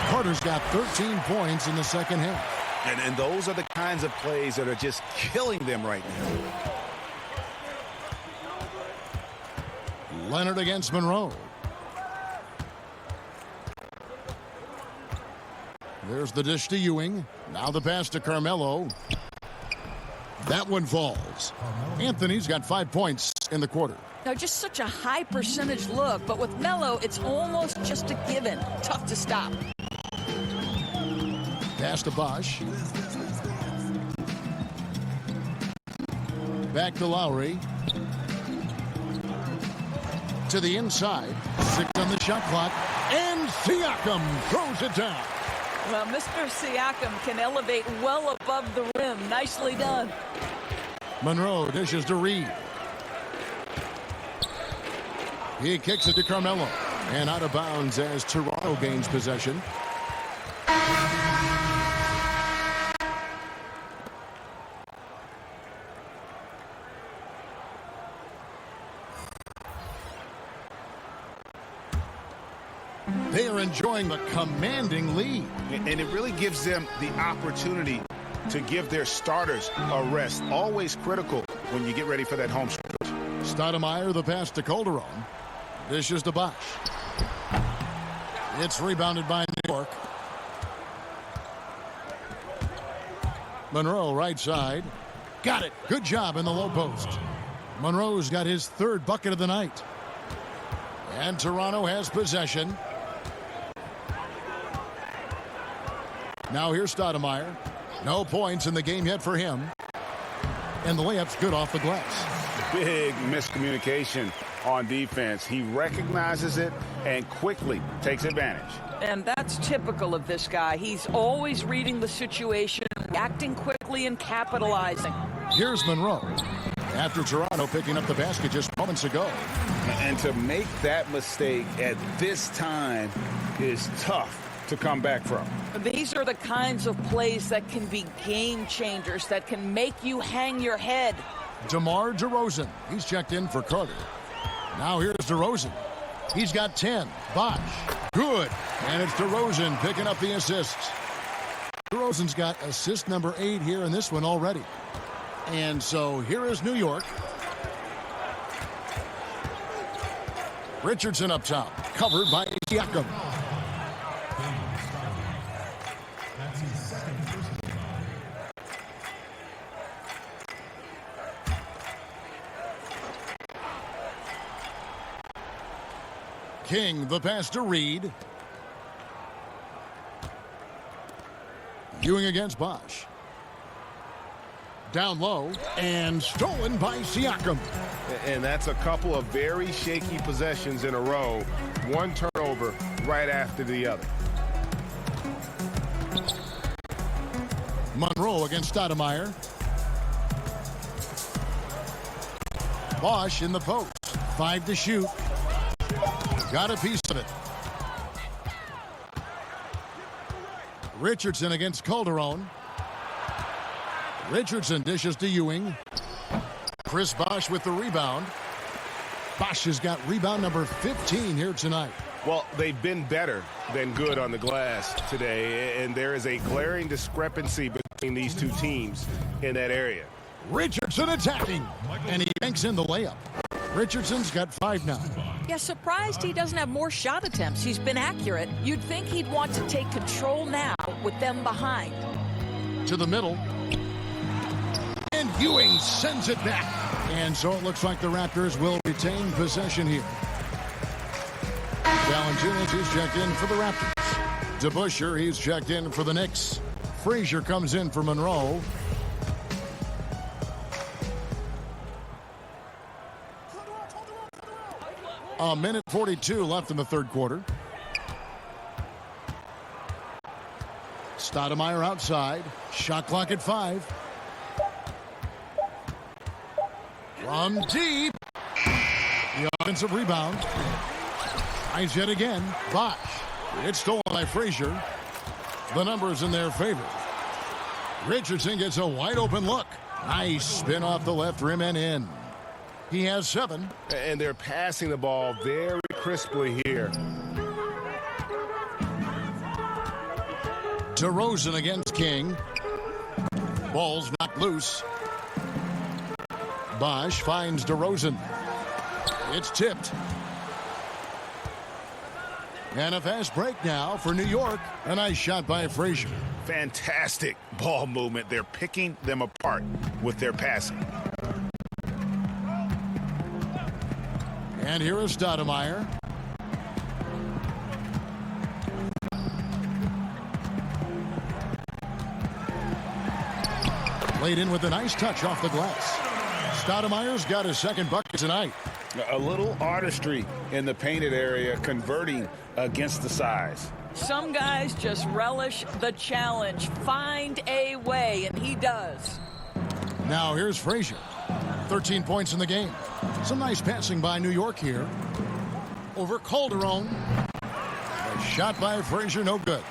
Carter's got 13 points in the second half. And those are the kinds of plays that are just killing them right now. Leonard against Monroe. There's the dish to Ewing. Now the pass to Carmelo. That one falls. Anthony's got 5 points in the quarter. Now, just such a high percentage look, but with Melo, it's almost just a given. Tough to stop. Pass to Bosch. Back to Lowry. To the inside. 6 on the shot clock. And Siakam throws it down. Well, Mr. Siakam can elevate well above the rim. Nicely done. Monroe dishes to Reed. He kicks it to Carmelo. And out of bounds as Toronto gains possession. They are enjoying the commanding lead. And it really gives them the opportunity to give their starters a rest. Always critical when you get ready for that home stretch. Stoudemire, the pass to Calderon. Dishes to Bosch. It's rebounded by New York. Monroe, right side. Got it. Good job in the low post. Monroe's got his 3rd bucket of the night. And Toronto has possession. Now here's Stoudemire. No points in the game yet for him. And the layup's good off the glass. Big miscommunication on defense. He recognizes it and quickly takes advantage. And that's typical of this guy. He's always reading the situation, reacting quickly and capitalizing. Here's Monroe. After Toronto picking up the basket just moments ago. And to make that mistake at this time is tough to come back from. These are the kinds of plays that can be game changers, that can make you hang your head. DeMar DeRozan. He's checked in for Carter. Now here's DeRozan. He's got 10. Bosh. Good. And it's DeRozan picking up the assists. DeRozan's got assist number 8 here in this one already. And so here is New York. Richardson up top. Covered by Siakam. King, the pass to Reed. Ewing against Bosh. Down low and stolen by Siakam. And that's a couple of very shaky possessions in a row. One turnover right after the other. Monroe against Stoudemire. Bosh in the post. 5 to shoot. Got a piece of it. Richardson against Calderon. Richardson dishes to Ewing. Chris Bosh with the rebound. Bosh has got rebound number 15 here tonight. Well, they've been better than good on the glass today, and there is a glaring discrepancy between these two teams in that area. Richardson attacking, and he yanks in the layup. Richardson's got 5 now. Yeah, surprised he doesn't have more shot attempts. He's been accurate. You'd think he'd want to take control now with them behind. To the middle. And Ewing sends it back. And so it looks like the Raptors will retain possession here. Valanciunas, he's checked in for the Raptors. DeBusschere, he's checked in for the Knicks. Frazier comes in for Monroe. A minute 42 left in the third quarter. Stoudemire outside. Shot clock at 5. From deep. The offensive rebound. Tries yet again. Bosh. It's stolen by Frazier. The numbers in their favor. Richardson gets a wide open look. Nice spin off the left rim and in. He has 7. And they're passing the ball very crisply here. DeRozan against King. Ball's knocked loose. Bosh finds DeRozan. It's tipped. And a fast break now for New York. A nice shot by Frazier. Fantastic ball movement. They're picking them apart with their passing. And here is Stoudemire. Laid in with a nice touch off the glass. Stoudemire's got his second bucket tonight. A little artistry in the painted area, converting against the size. Some guys just relish the challenge. Find a way, and he does. Now here's Frazier. 13 points in the game. Some nice passing by New York here. Over Calderon. A shot by Frazier, no good.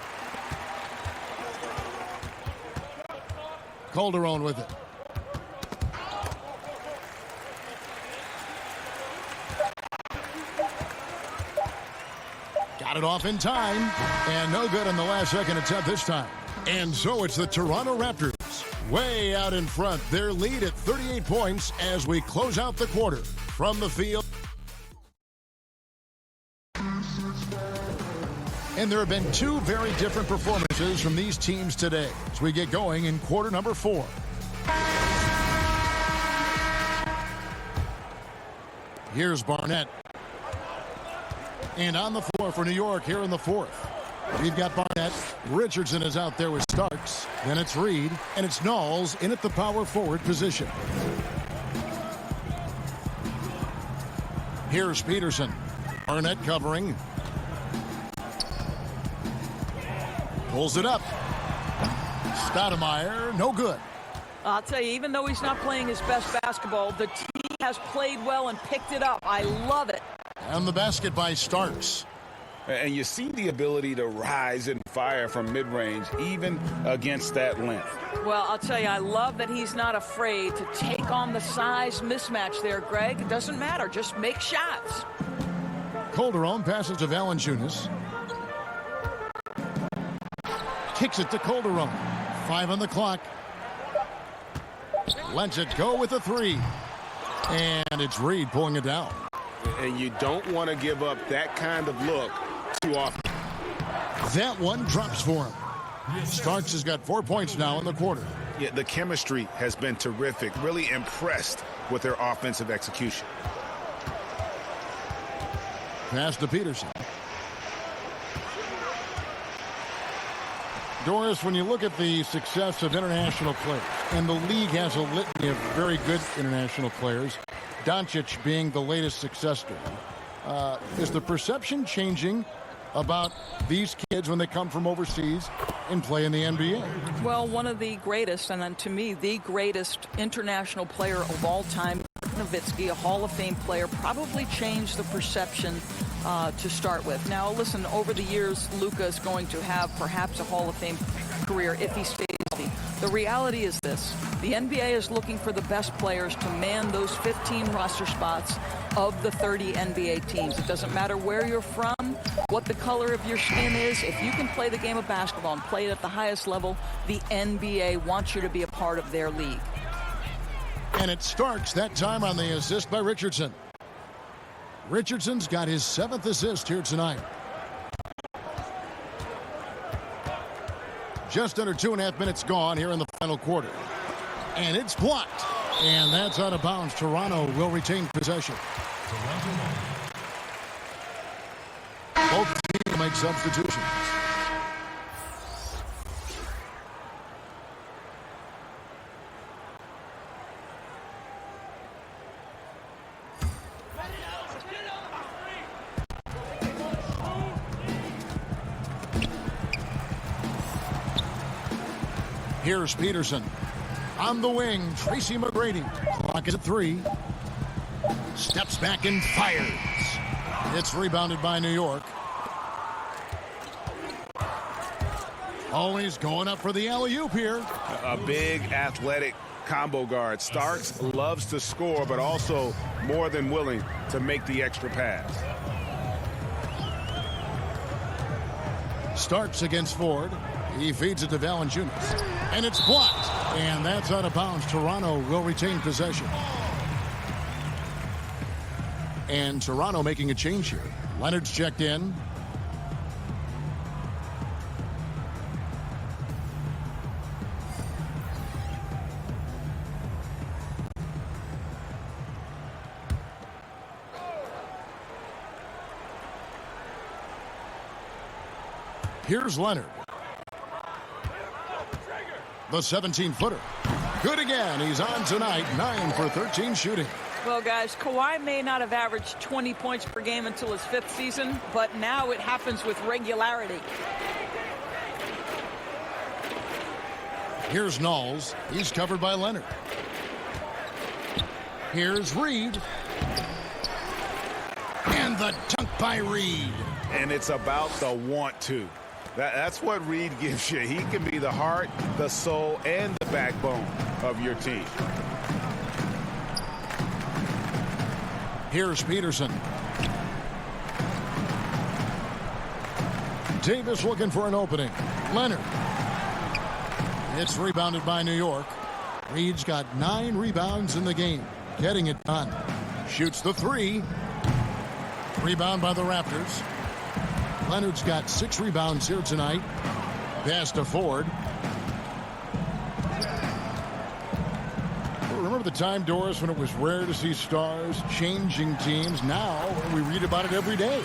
Calderon with it. Got it off in time. And no good on the last second attempt this time. And so it's the Toronto Raptors way out in front. Their lead at 38 points as we close out the quarter. From the field. And there have been 2 very different performances from these teams today as we get going in quarter number 4. Here's Barnett. And on the floor for New York here in the 4th. We've got Barnett. Richardson is out there with Starks. Then it's Reed. And it's Knowles in at the power forward position. Here's Peterson. Barnett covering. Pulls it up. Stoudemire, no good. I'll tell you, even though he's not playing his best basketball, the team has played well and picked it up. I love it. And the basket by Starks. And you see the ability to rise and fire from mid-range, even against that length. Well, I'll tell you, I love that he's not afraid to take on the size mismatch there, Greg. It doesn't matter. Just make shots. Calderon passes to Valanciunas. Kicks it to Calderon. 5 on the clock. Lets it go with a 3. And it's Reed pulling it down. And you don't want to give up that kind of look too often. That one drops for him. Starks has got 4 points now in the quarter. Yeah, the chemistry has been terrific. Really impressed with their offensive execution. Pass to Peterson. Doris, when you look at the success of international players, and the league has a litany of very good international players, Doncic being the latest success story, is the perception changing about these kids when they come from overseas and play in the NBA? Well, one of the greatest, and then to me, the greatest international player of all time, Nowitzki, a Hall of Fame player, probably changed the perception to start with. Now, listen, over the years, Luka is going to have perhaps a Hall of Fame career if he stays healthy. The reality is this. The NBA is looking for the best players to man those 15 roster spots of the 30 NBA teams. It doesn't matter where you're from, what the color of your skin is. If you can play the game of basketball and play it at the highest level, the NBA wants you to be a part of their league. And it Starks that time on the assist by Richardson. Richardson's got his 7th assist here tonight. Just under 2.5 minutes gone here in the final quarter. And it's blocked. And that's out of bounds. Toronto will retain possession. Both teams make substitutions. Here's Peterson. On the wing, Tracy McGrady. Clock is at 3. Steps back and fires. It's rebounded by New York. Always going up for the alley-oop here. A big athletic combo guard. Starks loves to score, but also more than willing to make the extra pass. Starks against Ford. He feeds it to Valanciunas. And it's blocked. And that's out of bounds. Toronto will retain possession. And Toronto making a change here. Leonard's checked in. Here's Leonard. The 17-footer. Good again. He's on tonight. 9 for 13 shooting. Well, guys, Kawhi may not have averaged 20 points per game until his 5th season, but now it happens with regularity. Here's Knowles. He's covered by Leonard. Here's Reed. And the dunk by Reed. And it's about the want to. That's what Reed gives you. He can be the heart, the soul, and the backbone of your team. Here's Peterson. Davis looking for an opening. Leonard. It's rebounded by New York. Reed's got 9 rebounds in the game. Getting it done. Shoots the 3. Rebound by the Raptors. Leonard's got 6 rebounds here tonight. Pass to Ford. Remember the time, Doris, when it was rare to see stars changing teams? Now we read about it every day.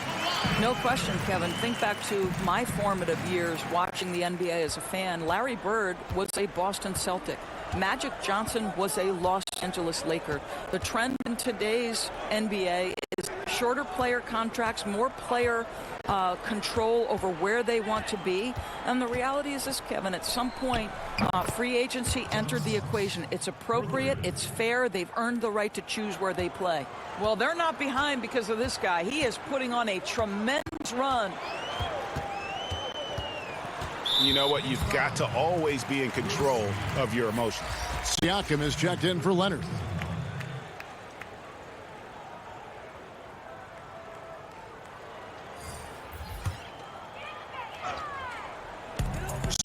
No question, Kevin. Think back to my formative years watching the NBA as a fan. Larry Bird was a Boston Celtic. Magic Johnson was a Los Angeles Laker. The trend in today's NBA is shorter player contracts, more player control over where they want to be. And the reality is this, Kevin, at some point, free agency entered the equation. It's appropriate, it's fair, they've earned the right to choose where they play. Well, they're not behind because of this guy. He is putting on a tremendous run. You know what? You've got to always be in control of your emotions. Siakam is checked in for Leonard.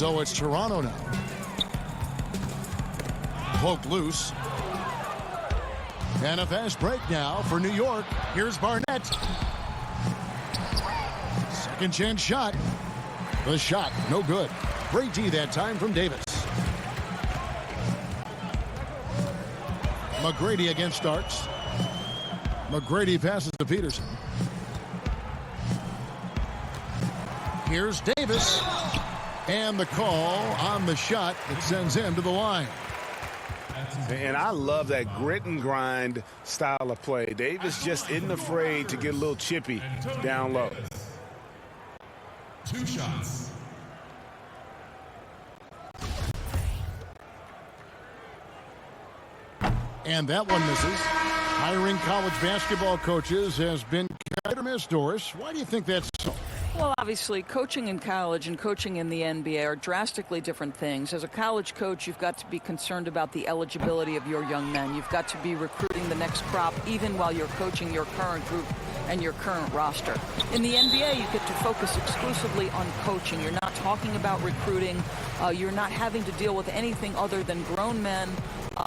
So it's Toronto now. Poked loose. And a fast break now for New York. Here's Barnett. Second chance shot. The shot, no good. Great D that time from Davis. McGrady against Starks. McGrady passes to Peterson. Here's Davis. And the call on the shot that sends him to the line. And I love that grit and grind style of play. Davis just isn't afraid to get a little chippy down low. 2 shots. And that one misses. Hiring college basketball coaches has been hit or miss, Doris. Why do you think that's so? Well, obviously, coaching in college and coaching in the NBA are drastically different things. As a college coach, you've got to be concerned about the eligibility of your young men. You've got to be recruiting the next crop, even while you're coaching your current group and your current roster. In the NBA, you get to focus exclusively on coaching. You're not talking about recruiting. You're not having to deal with anything other than grown men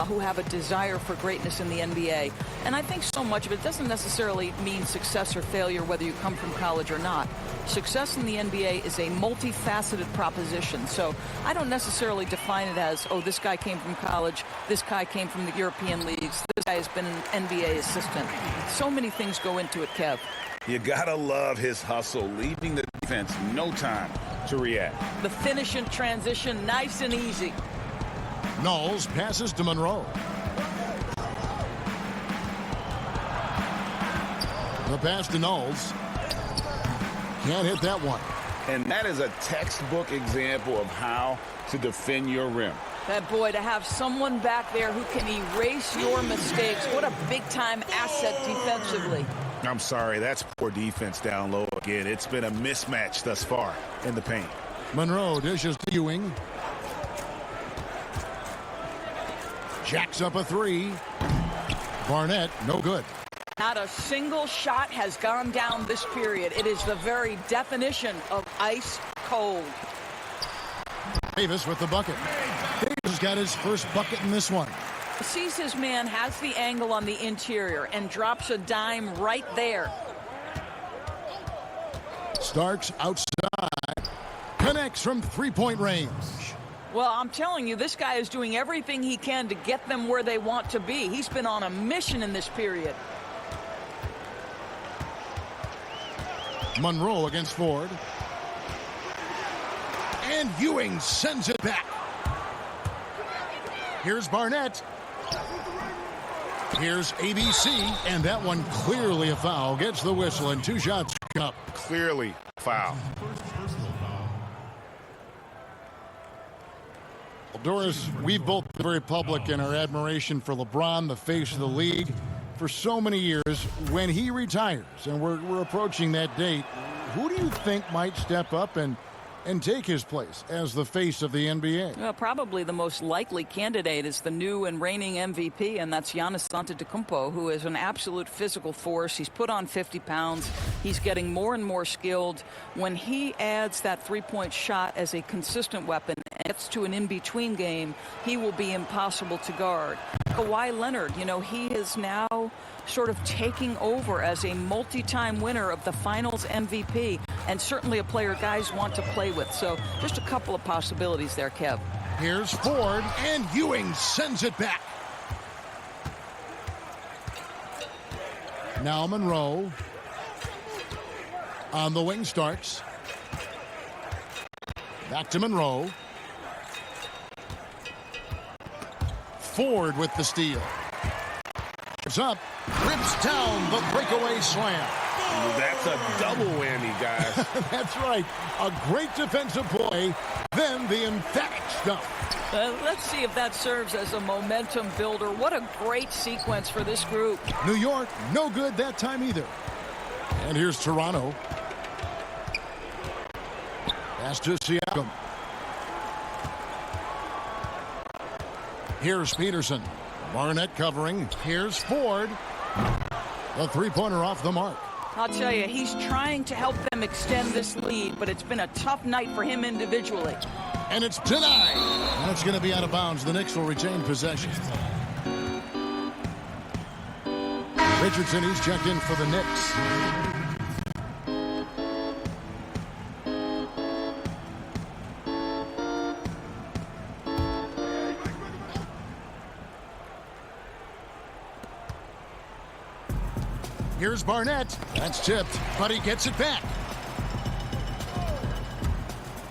who have a desire for greatness in the NBA. And I think so much of it doesn't necessarily mean success or failure, whether you come from college or not. Success in the NBA is a multifaceted proposition. So I don't necessarily define it as, oh, this guy came from college, this guy came from the European leagues, this guy has been an NBA assistant. So many things go into it, Kev. You gotta love his hustle, leaving the defense no time to react. The finish in transition, nice and easy. Knowles passes to Monroe. The pass to Knowles. Can't hit that one. And that is a textbook example of how to defend your rim. That boy, to have someone back there who can erase your mistakes, what a big-time asset defensively. I'm sorry, that's poor defense down low again. It's been a mismatch thus far in the paint. Monroe dishes to Ewing. Jacks up a three. Barnett, no good. Not a single shot has gone down this period. It is the very definition of ice cold. Davis with the bucket. Davis got his first bucket in this one. Sees his man, has the angle on the interior, and drops a dime right there. Starks outside. Connects from three-point range. Well, I'm telling you, this guy is doing everything he can to get them where they want to be. He's been on a mission in this period. Monroe against Ford. And Ewing sends it back. Here's Barnett. Here's ABC, and that one clearly a foul. Gets the whistle, and 2 shots up. Clearly foul. Well, Doris, we've both been very public in our admiration for LeBron, the face of the league, for so many years. When he retires, and we're approaching that date, who do you think might step up and take his place as the face of the NBA? Well, probably the most likely candidate is the new and reigning MVP, and that's Giannis Antetokounmpo, who is an absolute physical force. He's put on 50 pounds. He's getting more and more skilled. When he adds that three-point shot as a consistent weapon and gets to an in-between game, he will be impossible to guard. Kawhi Leonard, you know, he is now sort of taking over as a multi-time winner of the Finals MVP, and certainly a player guys want to play with. So just a couple of possibilities there, Kev. Here's Ford, and Ewing sends it back. Now Monroe on the wing. Starks. Back to Monroe. Ford with the steal. It's up. Rips down the breakaway slam. That's a double whammy, guys. That's right. A great defensive play, then the emphatic stuff. Let's see if that serves as a momentum builder. What a great sequence for this group. New York, no good that time either. And here's Toronto. Pass to Siakam. Here's Peterson. Barnett covering. Here's Ford. The three-pointer off the mark. I'll tell you, he's trying to help them extend this lead, but it's been a tough night for him individually. And it's denied. And it's going to be out of bounds. The Knicks will retain possession. Richardson, he's checked in for the Knicks. Here's Barnett. That's tipped, but he gets it back.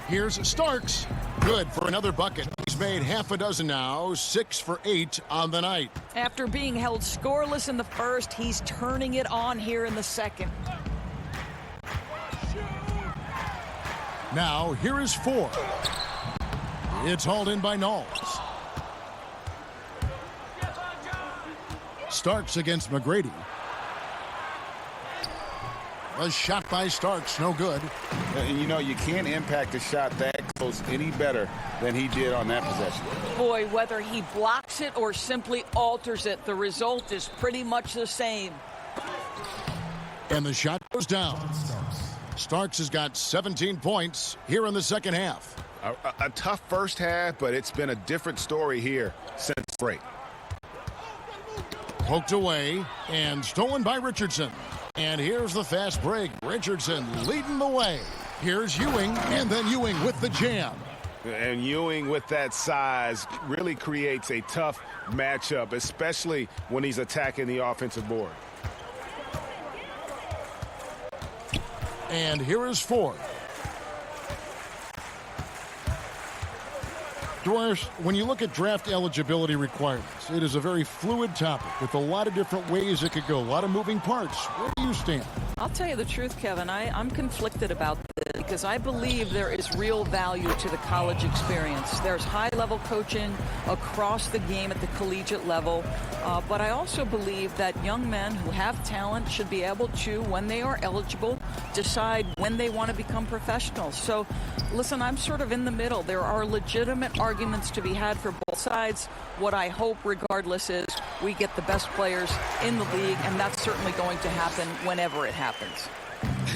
Here's Starks. Good for another bucket. He's made half a dozen now, 6 for 8 on the night. After being held scoreless in the first, he's turning it on here in the second. Now, here is Ford. It's hauled in by Knowles. Starks against McGrady. A shot by Starks, no good. And you know, you can't impact a shot that close any better than he did on that possession. Boy, whether he blocks it or simply alters it, the result is pretty much the same. And the shot goes down. Starks has got 17 points here in the second half. A tough first half, but it's been a different story here since break. Poked away and stolen by Richardson. And here's the fast break. Richardson leading the way. Here's Ewing, and then Ewing with the jam. And Ewing with that size really creates a tough matchup, especially when he's attacking the offensive board. And here is Ford. Doris, when you look at draft eligibility requirements, it is a very fluid topic with a lot of different ways it could go, a lot of moving parts. Where do you stand? I'll tell you the truth, Kevin. I'm conflicted about this because I believe there is real value to the college experience. There's high-level coaching across the game at the collegiate level, but I also believe that young men who have talent should be able to, when they are eligible, decide when they want to become professionals. So, listen, I'm sort of in the middle. There are legitimate arguments to be had for both sides. What I hope, regardless, is we get the best players in the league, and that's certainly going to happen whenever it happens.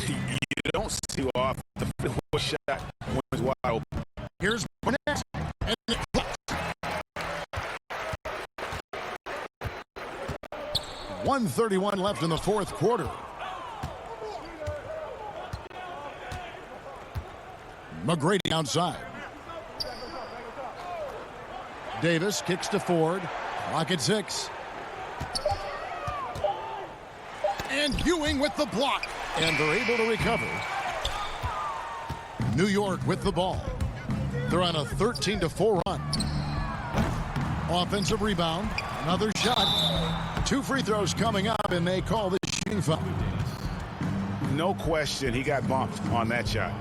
You don't see too often the shot when it's wide open. Here's Barnett. And it clocks. 1:31 left in the fourth quarter. McGrady outside. Davis kicks to Ford. Clock at 6. And Ewing with the block. And they're able to recover. New York with the ball. They're on a 13-4 run. Offensive rebound. Another shot. 2 free throws coming up, and they call the shooting foul. No question, he got bumped on that shot.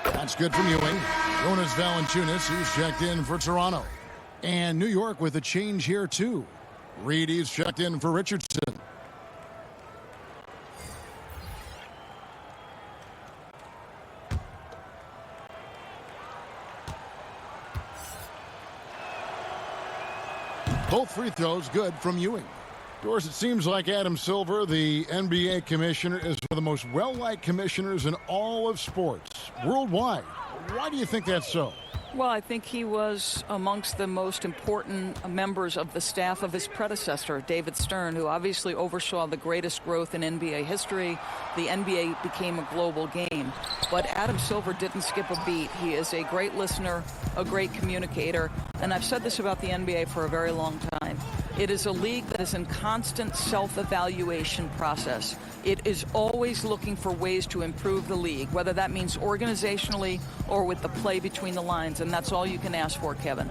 That's good from Ewing. Jonas Valanciunas, who's checked in for Toronto. And New York with a change here, too. Reed, he's checked in for Richardson. Both free throws good from Ewing. Doris, it seems like Adam Silver, the NBA commissioner, is one of the most well-liked commissioners in all of sports, worldwide. Why do you think that's so? Well, I think he was amongst the most important members of the staff of his predecessor, David Stern, who obviously oversaw the greatest growth in NBA history. The NBA became a global game. But Adam Silver didn't skip a beat. He is a great listener, a great communicator. And I've said this about the NBA for a very long time. It is a league that is in constant self-evaluation process. It is always looking for ways to improve the league, whether that means organizationally or with the play between the lines, and that's all you can ask for, Kevin.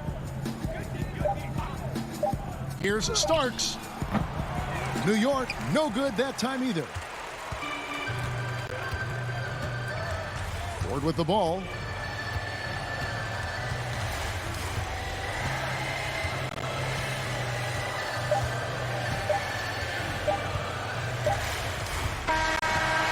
Here's Starks. New York, no good that time either. Ford with the ball.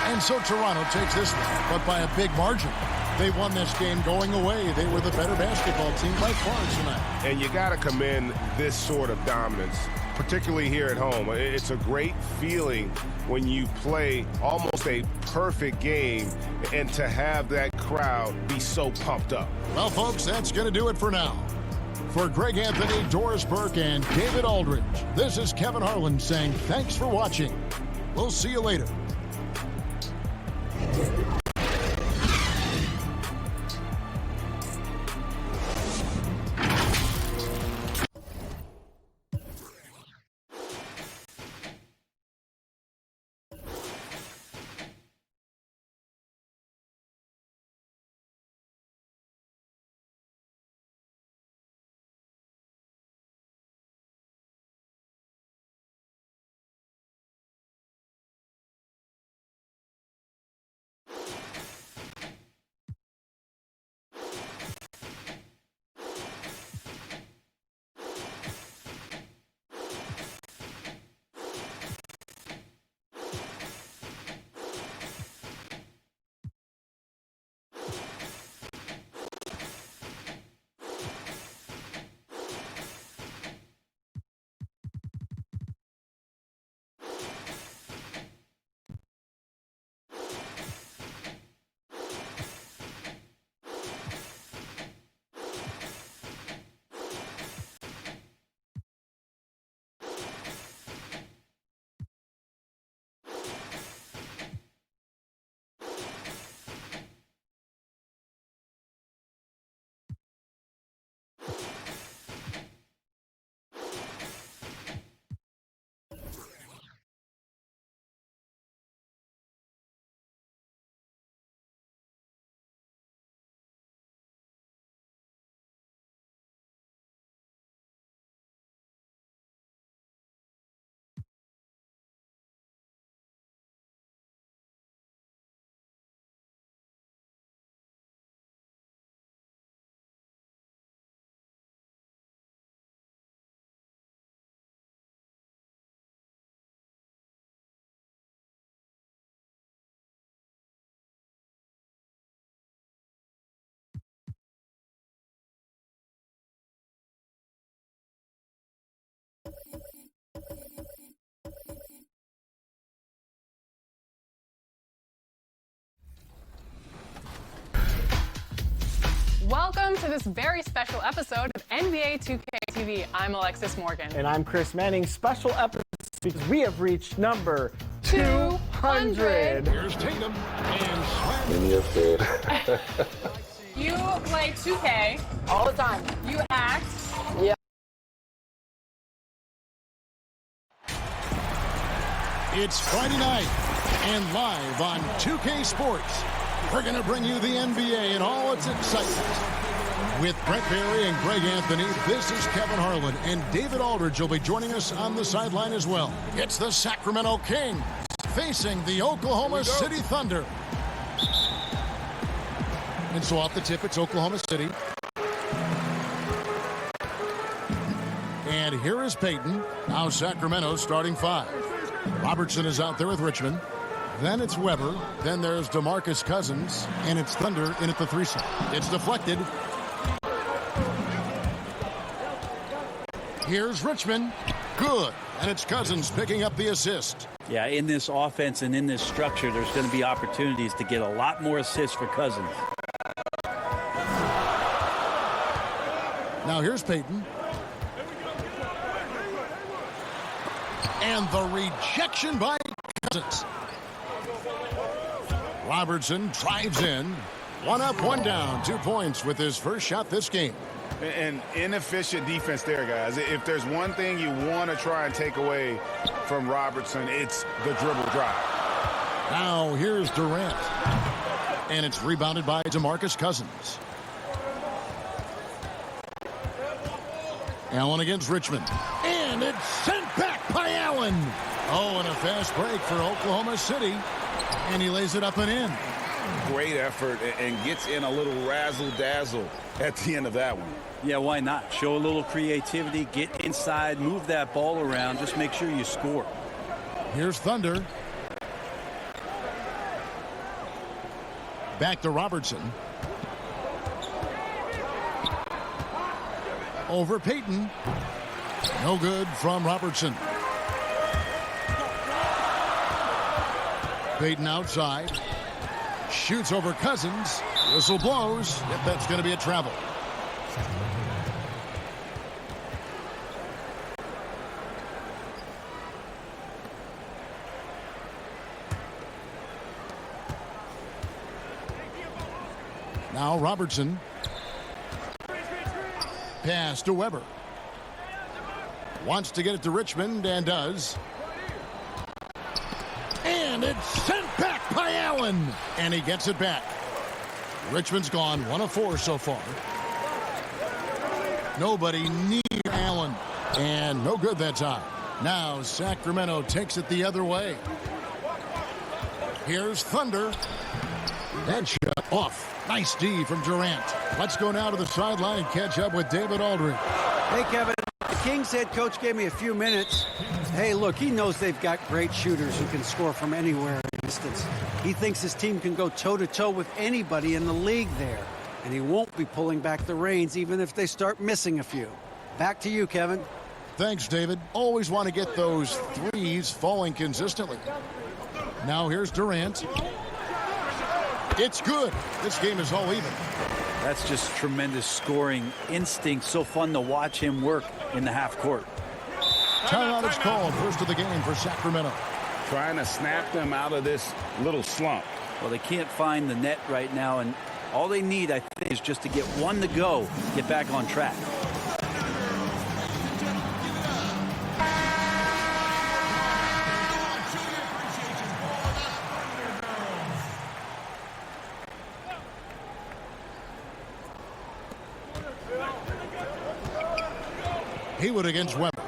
And so Toronto takes this one, but by a big margin. They won this game going away. They were the better basketball team by far tonight. And you got to commend this sort of dominance, particularly here at home. It's a great feeling when you play almost a perfect game and to have that crowd be so pumped up. Well, folks, that's going to do it for now. For Greg Anthony, Doris Burke, and David Aldridge, this is Kevin Harlan saying thanks for watching. We'll see you later. Welcome to this very special episode of NBA 2K TV. I'm Alexis Morgan. And I'm Chris Manning. Special episode because we have reached number 200. Here's Tatum and Slam. In your face. You play 2K All the time. You act. Yeah. It's Friday night and live on 2K Sports. We're going to bring you the NBA and all its excitement. With Brent Barry and Greg Anthony, this is Kevin Harlan, and David Aldridge will be joining us on the sideline as well. It's the Sacramento Kings facing the Oklahoma City Thunder. And so off the tip, it's Oklahoma City. And here is Peyton. Now Sacramento starting five. Robertson is out there with Richmond. Then it's Weber. Then there's DeMarcus Cousins. And it's Thunder in at the 3 slot. It's deflected. Here's Richmond. Good. And it's Cousins picking up the assist. Yeah, in this offense and in this structure, there's going to be opportunities to get a lot more assists for Cousins. Now here's Peyton. And the rejection by Cousins. Robertson drives in. One up, one down. 2 points with his first shot this game. An inefficient defense there, guys. If there's one thing you want to try and take away from Robertson, it's the dribble drive. Now here's Durant. And it's rebounded by DeMarcus Cousins. Allen against Richmond. And it's sent back by Allen. Oh, and a fast break for Oklahoma City. And he lays it up and in. Great effort and gets in a little razzle-dazzle at the end of that one. Yeah, why not? Show a little creativity, get inside, move that ball around, just make sure you score. Here's Thunder. Back to Robertson. Over Payton. No good from Robertson. Payton outside. Shoots over Cousins. Whistle blows. Yep, that's going to be a travel. Now Robertson. Pass to Weber. Wants to get it to Richmond and does. And it's sent back by Allen. And he gets it back. Richmond's gone 1 of 4 so far. Nobody near Allen. And no good that time. Now Sacramento takes it the other way. Here's Thunder. That shot off. Nice D from Durant. Let's go now to the sideline and catch up with David Aldridge. Hey, Kevin. The Kings head coach gave me a few minutes. Hey, look, he knows they've got great shooters who can score from anywhere at a distance. He thinks his team can go toe-to-toe with anybody in the league there. And he won't be pulling back the reins even if they start missing a few. Back to you, Kevin. Thanks, David. Always want to get those threes falling consistently. Now here's Durant. It's good. This game is all even. That's just tremendous scoring instinct. So fun to watch him work in the half court. Timeout is called. First of the game for Sacramento. Trying to snap them out of this little slump. Well, they can't find the net right now, and all they need, I think, is just to get one to go, get back on track. Haywood against Weber.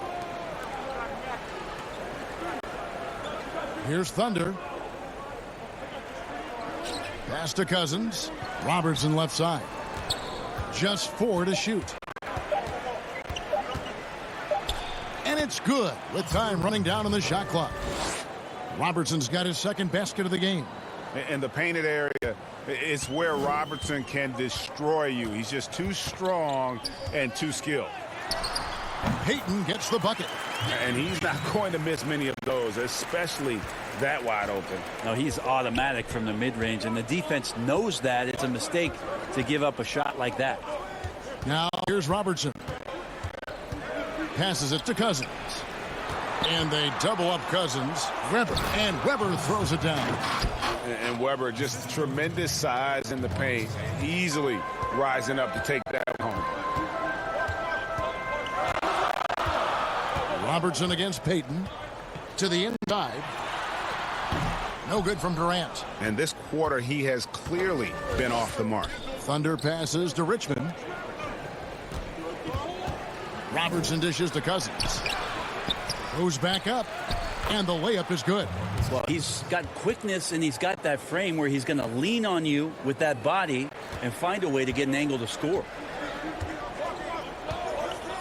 Here's Thunder. Pass to Cousins. Robertson left side. Just 4 to shoot. And it's good with time running down on the shot clock. Robertson's got his second basket of the game. In the painted area, it's where Robertson can destroy you. He's just too strong and too skilled. Payton gets the bucket. And he's not going to miss many of those, especially that wide open. No, he's automatic from the mid-range, and the defense knows that it's a mistake to give up a shot like that. Now here's Robertson. Passes it to Cousins. And they double up Cousins. Weber. And Weber throws it down. And Weber, just tremendous size in the paint. Easily rising up to take that home. Robertson against Payton. To the inside. No good from Durant. And this quarter, he has clearly been off the mark. Thunder passes to Richmond. Robertson dishes to Cousins. Goes back up. And the layup is good. Well, he's got quickness and he's got that frame where he's going to lean on you with that body and find a way to get an angle to score.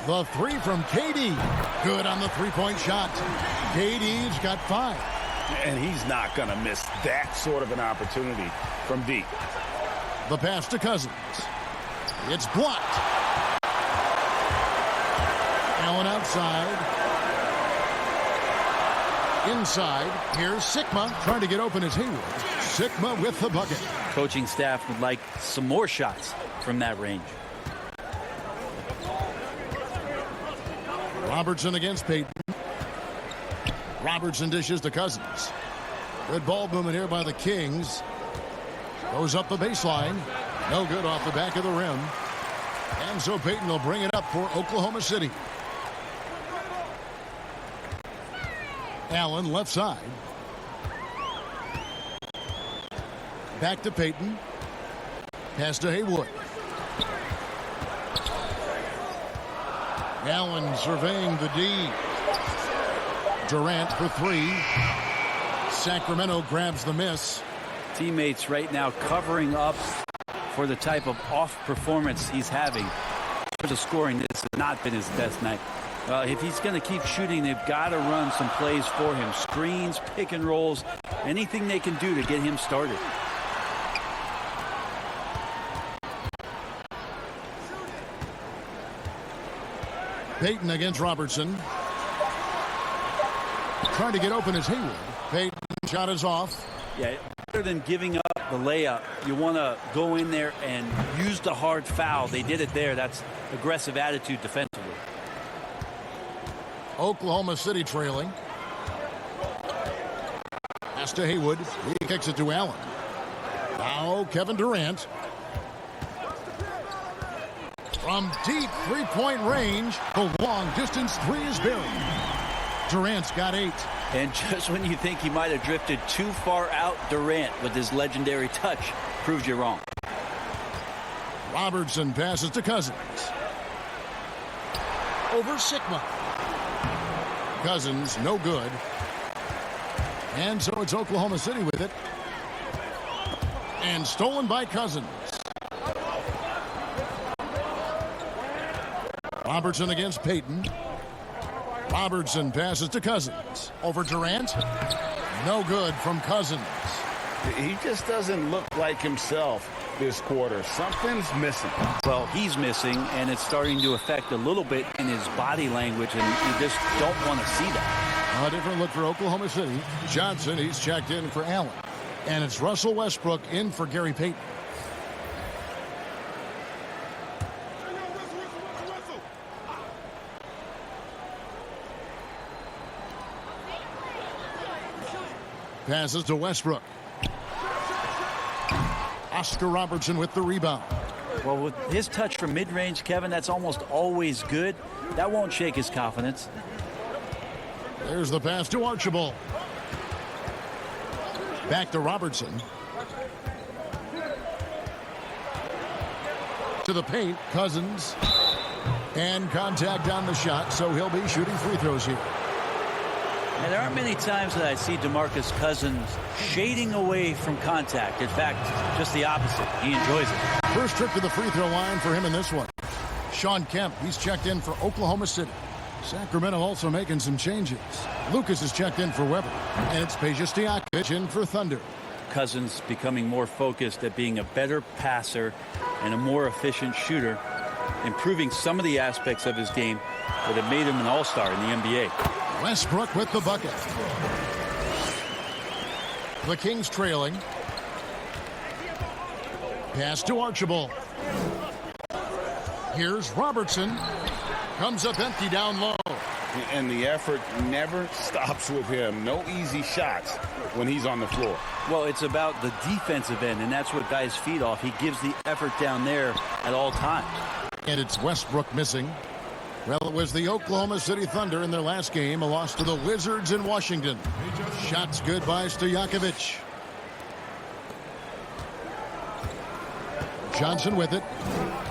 The three from KD. Good on the three-point shot. KD's got 5. And he's not going to miss that sort of an opportunity from deep. The pass to Cousins. It's blocked. Allen outside. Inside. Here's Sikma trying to get open as Haywood. Sikma with the bucket. Coaching staff would like some more shots from that range. Robertson against Payton. Robertson dishes to Cousins. Good ball movement here by the Kings. Goes up the baseline. No good off the back of the rim. And so Payton will bring it up for Oklahoma City. Allen left side. Back to Payton. Pass to Haywood. Allen surveying the D. Durant for three. Sacramento grabs the miss. Teammates right now covering up for the type of off performance he's having. For the scoring, this has not been his best night. If he's going to keep shooting, they've got to run some plays for him. Screens, pick and rolls, anything they can do to get him started. Payton against Robertson. Trying to get open is Haywood. Payton shot is off. Yeah, better than giving up the layup, you want to go in there and use the hard foul. They did it there. That's aggressive attitude defensively. Oklahoma City trailing. Pass to Haywood. He kicks it to Allen. Now Kevin Durant. From deep three-point range, the long-distance three is buried. Durant's got 8. And just when you think he might have drifted too far out, Durant, with his legendary touch, proves you wrong. Robertson passes to Cousins. Over Sigma. Cousins, no good. And so it's Oklahoma City with it. And stolen by Cousins. Robertson against Payton. Robertson passes to Cousins. Over Durant. No good from Cousins. He just doesn't look like himself this quarter. Something's missing. Well, he's missing, and it's starting to affect a little bit in his body language, and you just don't want to see that. A different look for Oklahoma City. Johnson, he's checked in for Allen. And it's Russell Westbrook in for Gary Payton. Passes to Westbrook. Oscar Robertson with the rebound. Well, with his touch from mid-range, Kevin, that's almost always good. That won't shake his confidence. There's the pass to Archibald. Back to Robertson. To the paint, Cousins. And contact on the shot, so he'll be shooting free throws here. And there aren't many times that I see DeMarcus Cousins shading away from contact. In fact, just the opposite. He enjoys it. First trip to the free throw line for him in this one. Sean Kemp, he's checked in for Oklahoma City. Sacramento also making some changes. Lucas is checked in for Weber. And it's Peja Stojakovic in for Thunder. Cousins becoming more focused at being a better passer and a more efficient shooter, improving some of the aspects of his game that have made him an all-star in the NBA. Westbrook with the bucket. The Kings trailing. Pass to Archibald. Here's Robertson. Comes up empty down low. And the effort never stops with him. No easy shots when he's on the floor. Well, it's about the defensive end, and that's what guys feed off. He gives the effort down there at all times. And it's Westbrook missing. Well, it was the Oklahoma City Thunder in their last game, a loss to the Wizards in Washington. Shots good by Stojakovic. Johnson with it.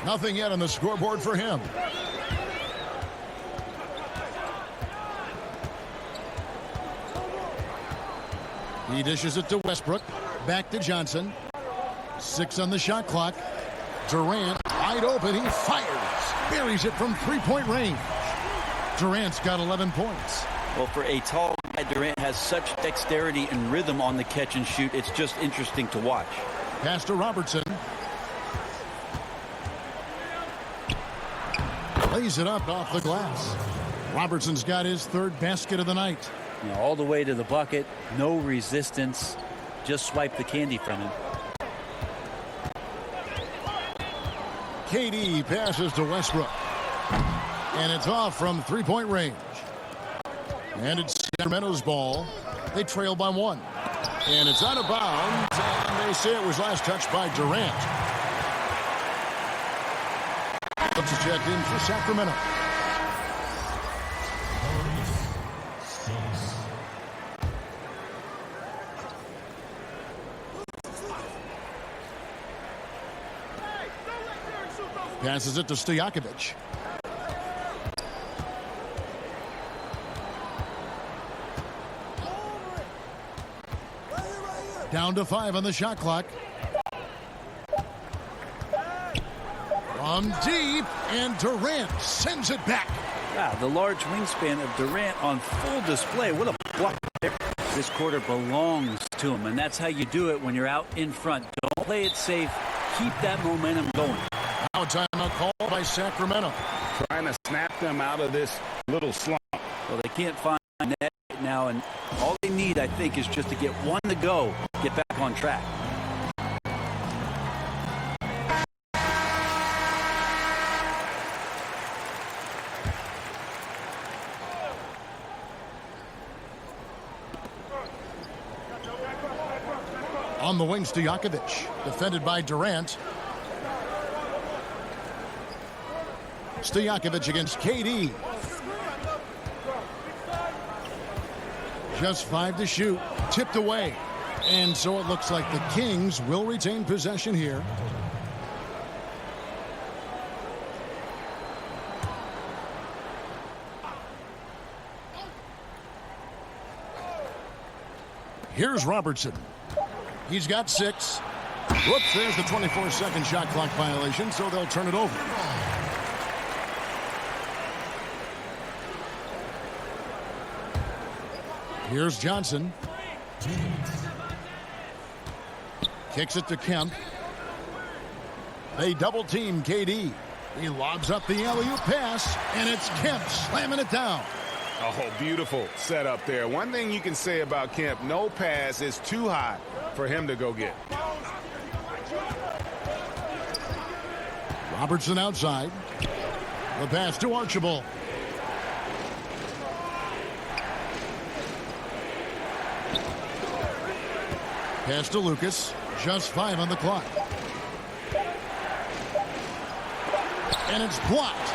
Nothing yet on the scoreboard for him. He dishes it to Westbrook. Back to Johnson. 6 on the shot clock. Durant wide open. He fires. Buries it from three-point range. Durant's got 11 points. Well, for a tall guy, Durant has such dexterity and rhythm on the catch and shoot. It's just interesting to watch. Pass to Robertson. Lays it up off the glass. Robertson's got his third basket of the night. You know, all the way to the bucket, no resistance. Just swipe the candy from him. KD passes to Westbrook. And it's off from three-point range. And it's Sacramento's ball. They trail by 1. And it's out of bounds. And they say it was last touched by Durant. Let's check in for Sacramento. Passes it to Stojakovic. Down to 5 on the shot clock. From deep, and Durant sends it back. Wow, the large wingspan of Durant on full display. What a block there. This quarter belongs to him, and that's how you do it when you're out in front. Don't play it safe. Keep that momentum going. Now a timeout call by Sacramento. Trying to snap them out of this little slump. Well, they can't find net right now, and all they need, I think, is just to get one to go, get back on track. On the wing, Stojakovic, defended by Durant. Stojakovic against KD. Just 5 to shoot, tipped away. And so it looks like the Kings will retain possession here. Here's Robertson. He's got 6. Whoops, there's the 24-second shot clock violation, so they'll turn it over. Here's Johnson. Kicks it to Kemp. They double-team KD. He lobs up the alley-oop pass, and it's Kemp slamming it down. Oh, beautiful setup there. One thing you can say about Kemp, no pass is too high for him to go get. Robertson outside. The pass to Archibald. Pass to Lucas. Just 5 on the clock. And it's blocked.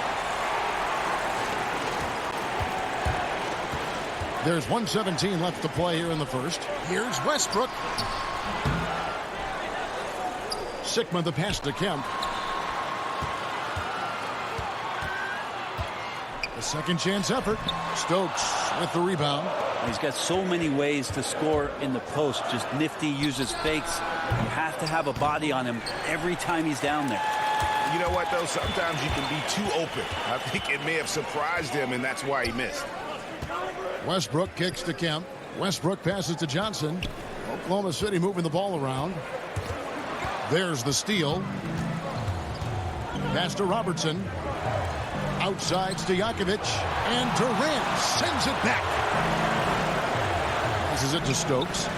There's 1:17 left to play here in the first. Here's Westbrook. Sigma the pass to Kemp. A second chance effort. Stokes with the rebound. He's got so many ways to score in the post. Just nifty, uses fakes. You have to have a body on him every time he's down there. You know what, though? Sometimes you can be too open. I think it may have surprised him, and that's why he missed. Westbrook kicks to Kemp. Westbrook passes to Johnson. Oklahoma City moving the ball around. There's the steal. Pass to Robertson. Outside Stojakovic. And Durant sends it back. Passes it to Stokes.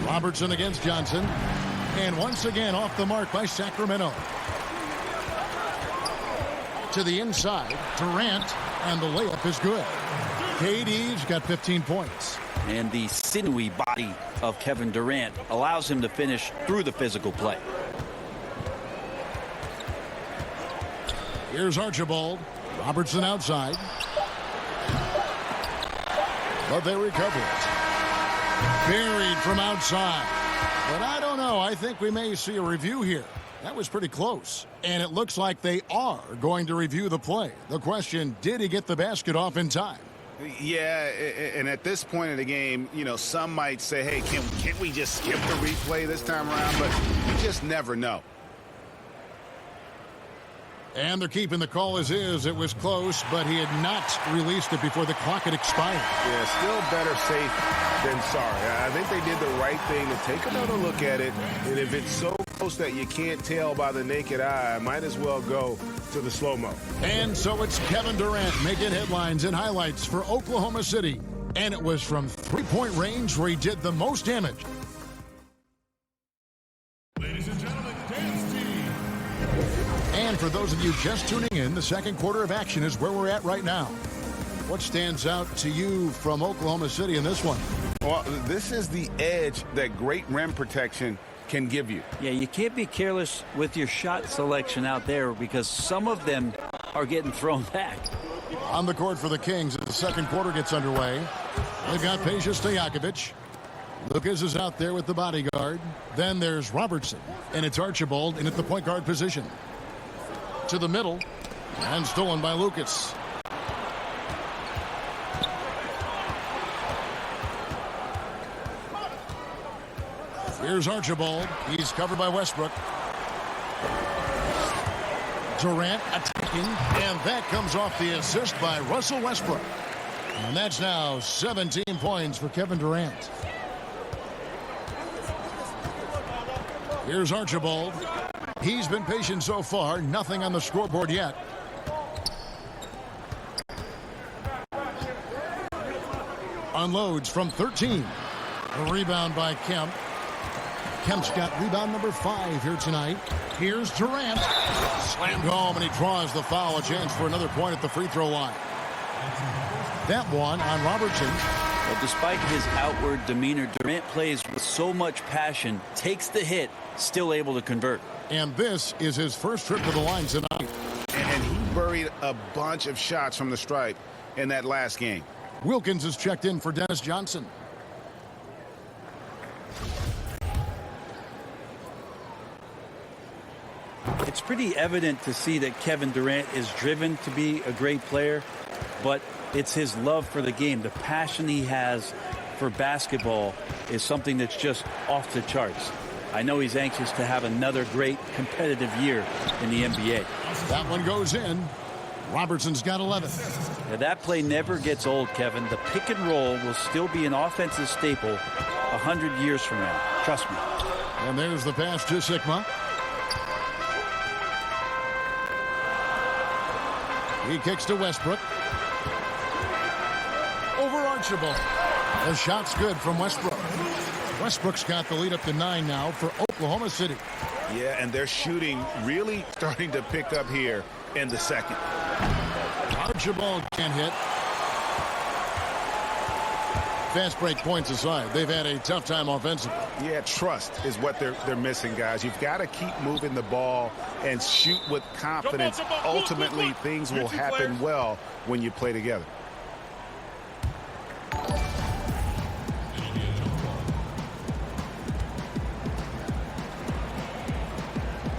Robertson against Johnson. And once again off the mark by Sacramento. To the inside, Durant, and the layup is good. KD's got 15 points. And the sinewy body of Kevin Durant allows him to finish through the physical play. Here's Archibald. Robertson outside. But they recover it. Buried from outside. But I don't know. I think we may see a review here. That was pretty close. And it looks like they are going to review the play. The question, did he get the basket off in time? Yeah, and at this point in the game, you know, some might say, hey, can't we just skip the replay this time around? But you just never know. And they're keeping the call as is. It was close, but he had not released it before the clock had expired. Yeah, still better safe than sorry. I think they did the right thing to take another look at it. And if it's so close that you can't tell by the naked eye, might as well go to the slow-mo. And so it's Kevin Durant making headlines and highlights for Oklahoma City. And it was from three-point range where he did the most damage. Ladies and gentlemen, dance team. And for those of you just tuning in, the second quarter of action is where we're at right now. What stands out to you from Oklahoma City in this one? Well, this is the edge that great rim protection can give you. Yeah, you can't be careless with your shot selection out there because some of them are getting thrown back. On the court for the Kings as the second quarter gets underway. They've got Peja Stojakovic. Lucas is out there with the bodyguard. Then there's Robertson. And it's Archibald in at the point guard position. To the middle. And stolen by Lucas. Here's Archibald. He's covered by Westbrook. Durant attacking, and that comes off the assist by Russell Westbrook. And that's now 17 points for Kevin Durant. Here's Archibald. He's been patient so far. Nothing on the scoreboard yet. Unloads from 13. A rebound by Kemp. Kemp's got rebound number 5 here tonight. Here's Durant. Slammed home, and he draws the foul. A chance for another point at the free throw line. That one on Robertson. Well, despite his outward demeanor, Durant plays with so much passion, takes the hit, still able to convert. And this is his first trip to the line tonight. And he buried a bunch of shots from the stripe in that last game. Wilkins is checked in for Dennis Johnson. It's pretty evident to see that Kevin Durant is driven to be a great player, but it's his love for the game. The passion he has for basketball is something that's just off the charts. I know he's anxious to have another great competitive year in the NBA. That one goes in. Robertson's got 11. Now, that play never gets old, Kevin. The pick and roll will still be an offensive staple 100 years from now. Trust me. And there's the pass to Sigma. He kicks to Westbrook. Over Archibald. The shot's good from Westbrook. Westbrook's got the lead up to 9 now for Oklahoma City. Yeah, and their shooting really starting to pick up here in the second. Archibald can't hit. Fast break points aside, they've had a tough time offensively. Yeah, trust is what they're missing, guys. You've got to keep moving the ball and shoot with confidence. Ultimately, things will happen well when you play together.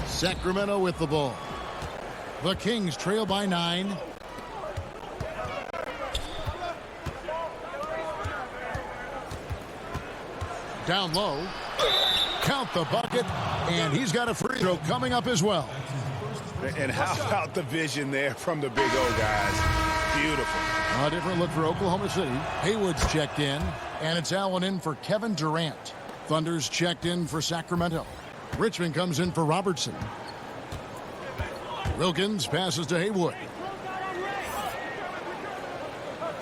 Sacramento with the ball. The Kings trail by 9. Down low. Count the bucket. And he's got a free throw coming up as well. And how about the vision there from the Big O, guys? Beautiful. A different look for Oklahoma City. Haywood's checked in. And it's Allen in for Kevin Durant. Thunder's checked in for Sacramento. Richmond comes in for Robertson. Wilkins passes to Haywood.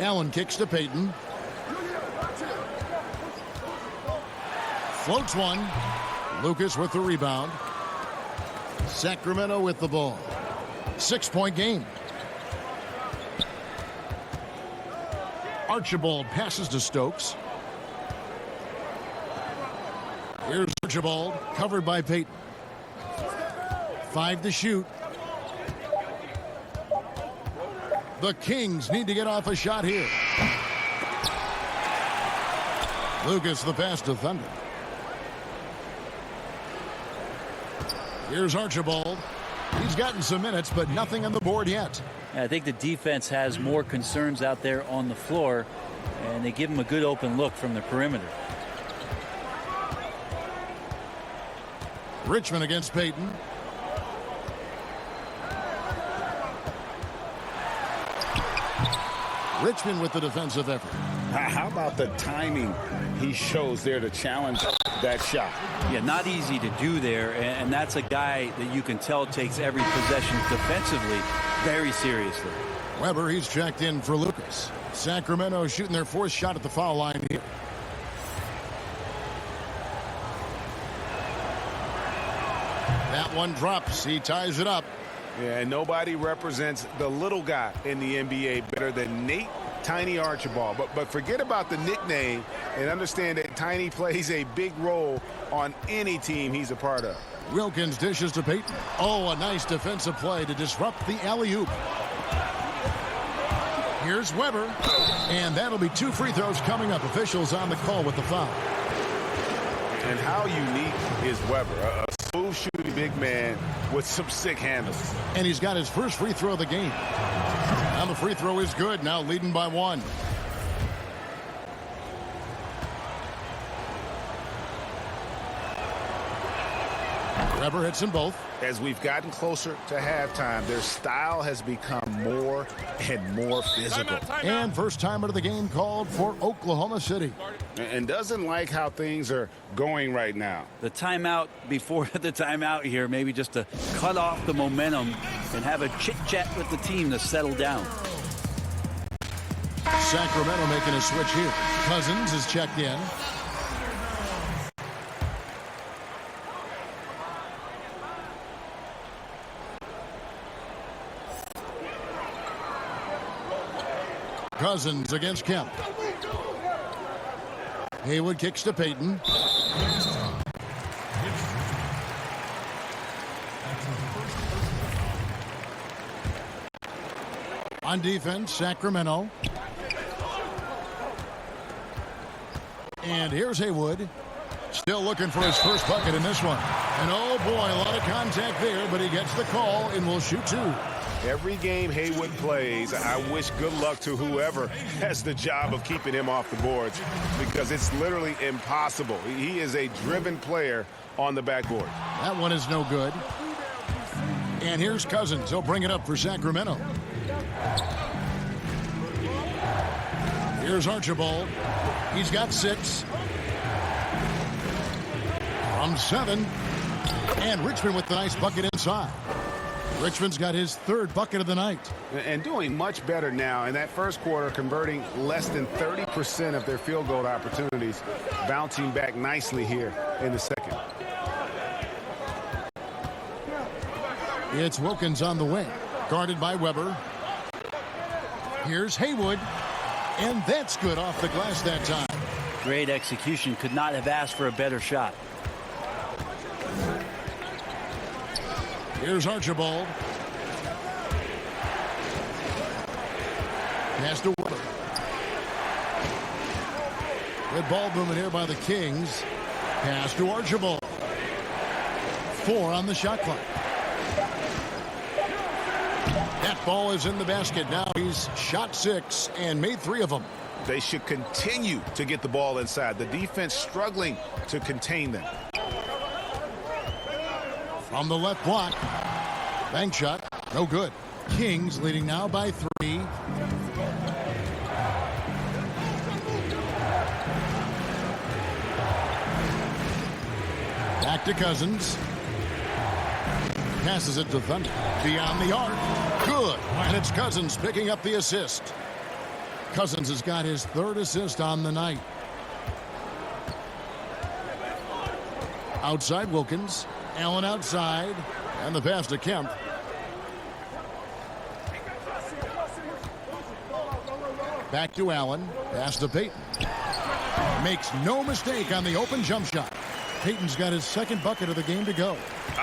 Allen kicks to Payton. Floats one. Lucas with the rebound. Sacramento with the ball. 6-point game. Archibald passes to Stokes. Here's Archibald, covered by Payton. 5 to shoot. The Kings need to get off a shot here. Lucas the pass to Thunder. Here's Archibald. He's gotten some minutes, but nothing on the board yet. I think the defense has more concerns out there on the floor, and they give him a good open look from the perimeter. Richmond against Payton. Richmond with the defensive effort. How about the timing he shows there to challenge that shot? Yeah, not easy to do there, and that's a guy that you can tell takes every possession defensively very seriously. Weber, he's checked in for Lucas. Sacramento shooting their 4th shot at the foul line here. That one drops. He ties it up. Yeah, and nobody represents the little guy in the NBA better than Nate Tiny Archibald. But forget about the nickname and understand that Tiny plays a big role on any team he's a part of. Wilkins dishes to Payton. Oh, a nice defensive play to disrupt the alley-oop. Here's Weber, and that'll be 2 free throws coming up. Officials on the call with the foul. And how unique is Weber? A smooth shooting big man with some sick handles. And he's got his first free throw of the game. Now the free throw is good, now leading by 1. Weber hits them both. As we've gotten closer to halftime, their style has become more and more physical. And first timer of the game called for Oklahoma City. And doesn't like how things are going right now. The timeout before the timeout here, maybe just to cut off the momentum and have a chit-chat with the team to settle down. Sacramento making a switch here. Cousins is checked in. Cousins against Kemp. Haywood kicks to Payton. On defense, Sacramento. And here's Haywood. Still looking for his first bucket in this one. And oh boy, a lot of contact there, but he gets the call and will shoot 2. Every game Haywood plays, I wish good luck to whoever has the job of keeping him off the boards, because it's literally impossible. He is a driven player on the backboard. That one is no good. And here's Cousins. He'll bring it up for Sacramento. Here's Archibald. He's got 6. From 7. And Richmond with the nice bucket inside. Richmond's got his 3rd bucket of the night. And doing much better now in that first quarter, converting less than 30% of their field goal opportunities, bouncing back nicely here in the second. It's Wilkins on the wing, guarded by Weber. Here's Haywood, and that's good off the glass that time. Great execution. Could not have asked for a better shot. Here's Archibald. Pass to Weber. Good ball movement here by the Kings. Pass to Archibald. 4 on the shot clock. That ball is in the basket. Now he's shot 6 and made 3 of them. They should continue to get the ball inside. The defense struggling to contain them. From the left block. Bank shot. No good. Kings leading now by 3. Back to Cousins. Passes it to Thunder. Beyond the arc. Good. And it's Cousins picking up the assist. Cousins has got his 3rd assist on the night. Outside Wilkins. Allen outside. And the pass to Kemp. Back to Allen. Pass to Payton. Makes no mistake on the open jump shot. Payton's got his 2nd bucket of the game to go.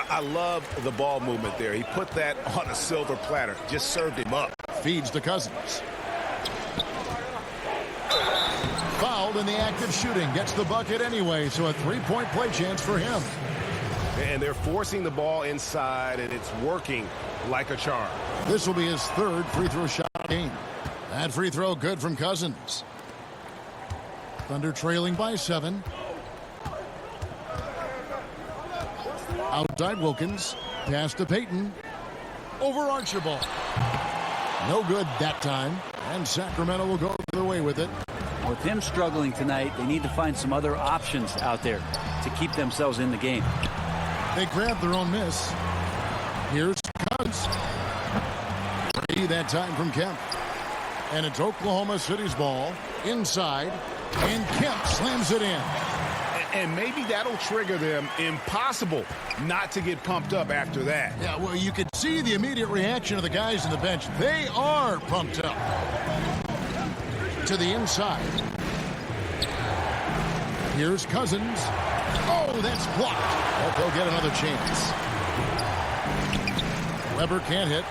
I love the ball movement there. He put that on a silver platter. Just served him up. Feeds to Cousins. Fouled in the act of shooting. Gets the bucket anyway, so a 3-point play chance for him. And they're forcing the ball inside, and it's working like a charm. This will be his 3rd free throw shot of the game. That free throw good from Cousins. Thunder trailing by 7. Outside Wilkins. Pass to Payton. Over Archibald. No good that time. And Sacramento will go the way with it. With him struggling tonight, they need to find some other options out there to keep themselves in the game. They grab their own miss. Here's Cousins. 3 that time from Kemp. And it's Oklahoma City's ball. Inside. And Kemp slams it in. And maybe that'll trigger them. Impossible not to get pumped up after that. Yeah, well, you could see the immediate reaction of the guys on the bench. They are pumped up. to the inside. Here's Cousins. Oh, that's blocked. But they'll get another chance. Weber can't hit.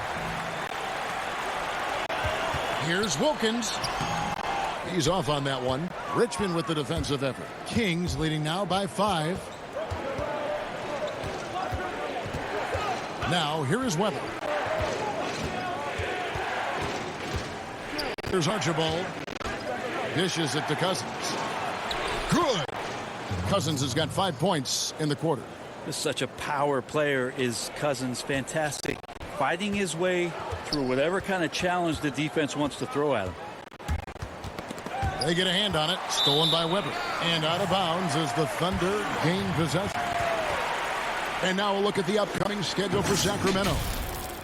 Here's Wilkins. He's off on that one. Richmond with the defensive effort. Kings leading now by 5. Now, here is Weber. Here's Archibald. Dishes it to Cousins. Good. Cousins has got 5 points in the quarter. Just such a power player is Cousins. Fantastic. Fighting his way through whatever kind of challenge the defense wants to throw at him. They get a hand on it. Stolen by Weber. And out of bounds as the Thunder gain possession. And now a look at the upcoming schedule for Sacramento.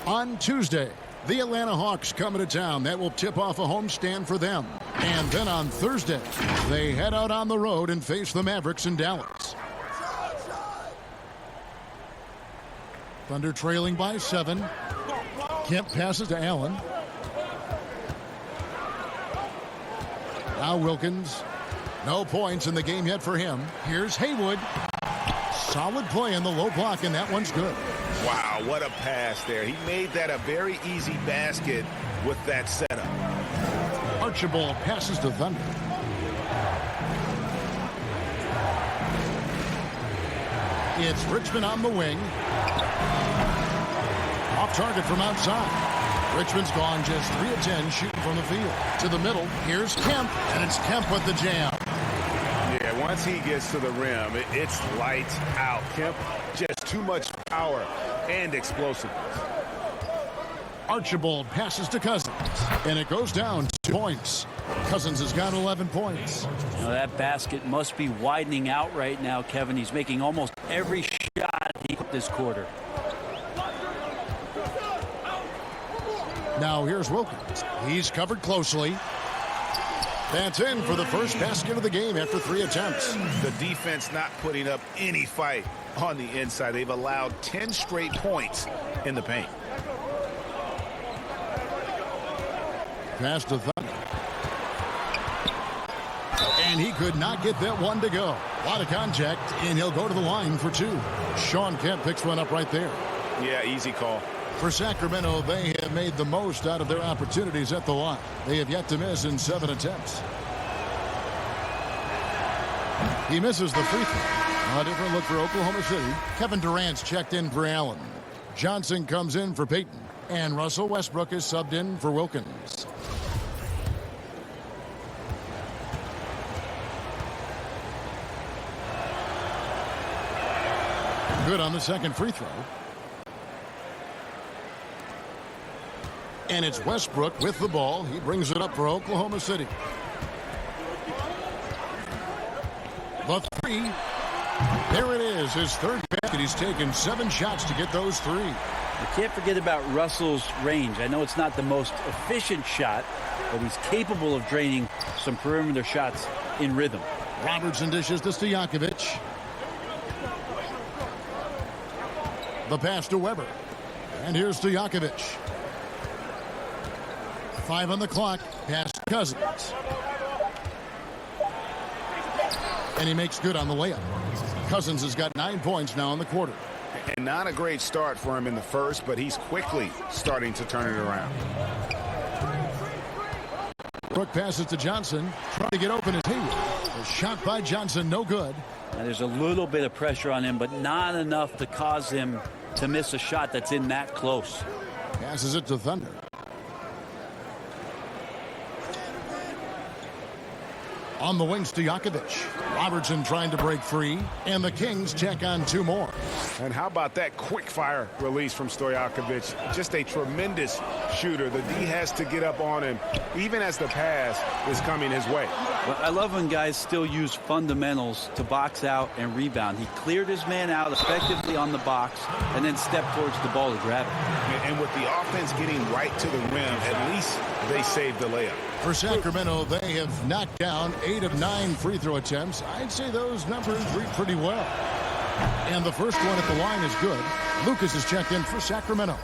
On Tuesday, the Atlanta Hawks come into town. That will tip off a homestand for them. And then on Thursday, they head out on the road and face the Mavericks in Dallas. Thunder trailing by 7. Kemp passes to Allen. Now Wilkins. No points in the game yet for him. Here's Haywood. Solid play in the low block, and that one's good. Wow, what a pass there. He made that a very easy basket with that setup. Archibald passes to Thunder. It's Richmond on the wing. Off target from outside. Richmond's gone just 3 of 10 shooting from the field. To the middle, here's Kemp, and it's Kemp with the jam. Yeah, once he gets to the rim, it's lights out. Kemp, just too much power and explosiveness. Archibald passes to Cousins, and it goes down 2 points. Cousins has got 11 points. You know, that basket must be widening out right now, Kevin. He's making almost every shot he put this quarter. Now here's Wilkins. He's covered closely. That's in for the first basket of the game after 3 attempts. The defense not putting up any fight on the inside. They've allowed 10 straight points in the paint. Pass to Thunder. And he could not get that one to go. A lot of contact, and he'll go to the line for 2. Sean Kemp picks one up right there. Yeah, easy call. For Sacramento, they have made the most out of their opportunities at the line. They have yet to miss in 7 attempts. He misses the free throw. A different look for Oklahoma City. Kevin Durant's checked in for Allen. Johnson comes in for Payton. And Russell Westbrook is subbed in for Wilkins. Good on the second free throw. And it's Westbrook with the ball. He brings it up for Oklahoma City. The 3. There it is, his third basket. He's taken 7 shots to get those 3. You can't forget about Russell's range. I know it's not the most efficient shot, but he's capable of draining some perimeter shots in rhythm. Robertson dishes to Stojakovic. The pass to Weber. And here's Stojakovic. 5 on the clock. Pass to Cousins. And he makes good on the layup. Cousins has got 9 points now in the quarter. And not a great start for him in the first, but he's quickly starting to turn it around. Brook passes to Johnson. Trying to get open is Haywood. A shot by Johnson, no good. Now, there's a little bit of pressure on him, but not enough to cause him to miss a shot that's in that close. Passes it to Thunder. On the wings to Stojakovic. Robertson trying to break free, and the Kings check on 2 more. And how about that quick fire release from Stojakovic? Just a tremendous shooter. The D has to get up on him, even as the pass is coming his way. Well, I love when guys still use fundamentals to box out and rebound. He cleared his man out effectively on the box and then stepped towards the ball to grab it. And with the offense getting right to the rim, at least they saved the layup. For Sacramento, they have knocked down 8 of 9 free throw attempts. I'd say those numbers read pretty well. And the first one at the line is good. Lucas is checked in for Sacramento.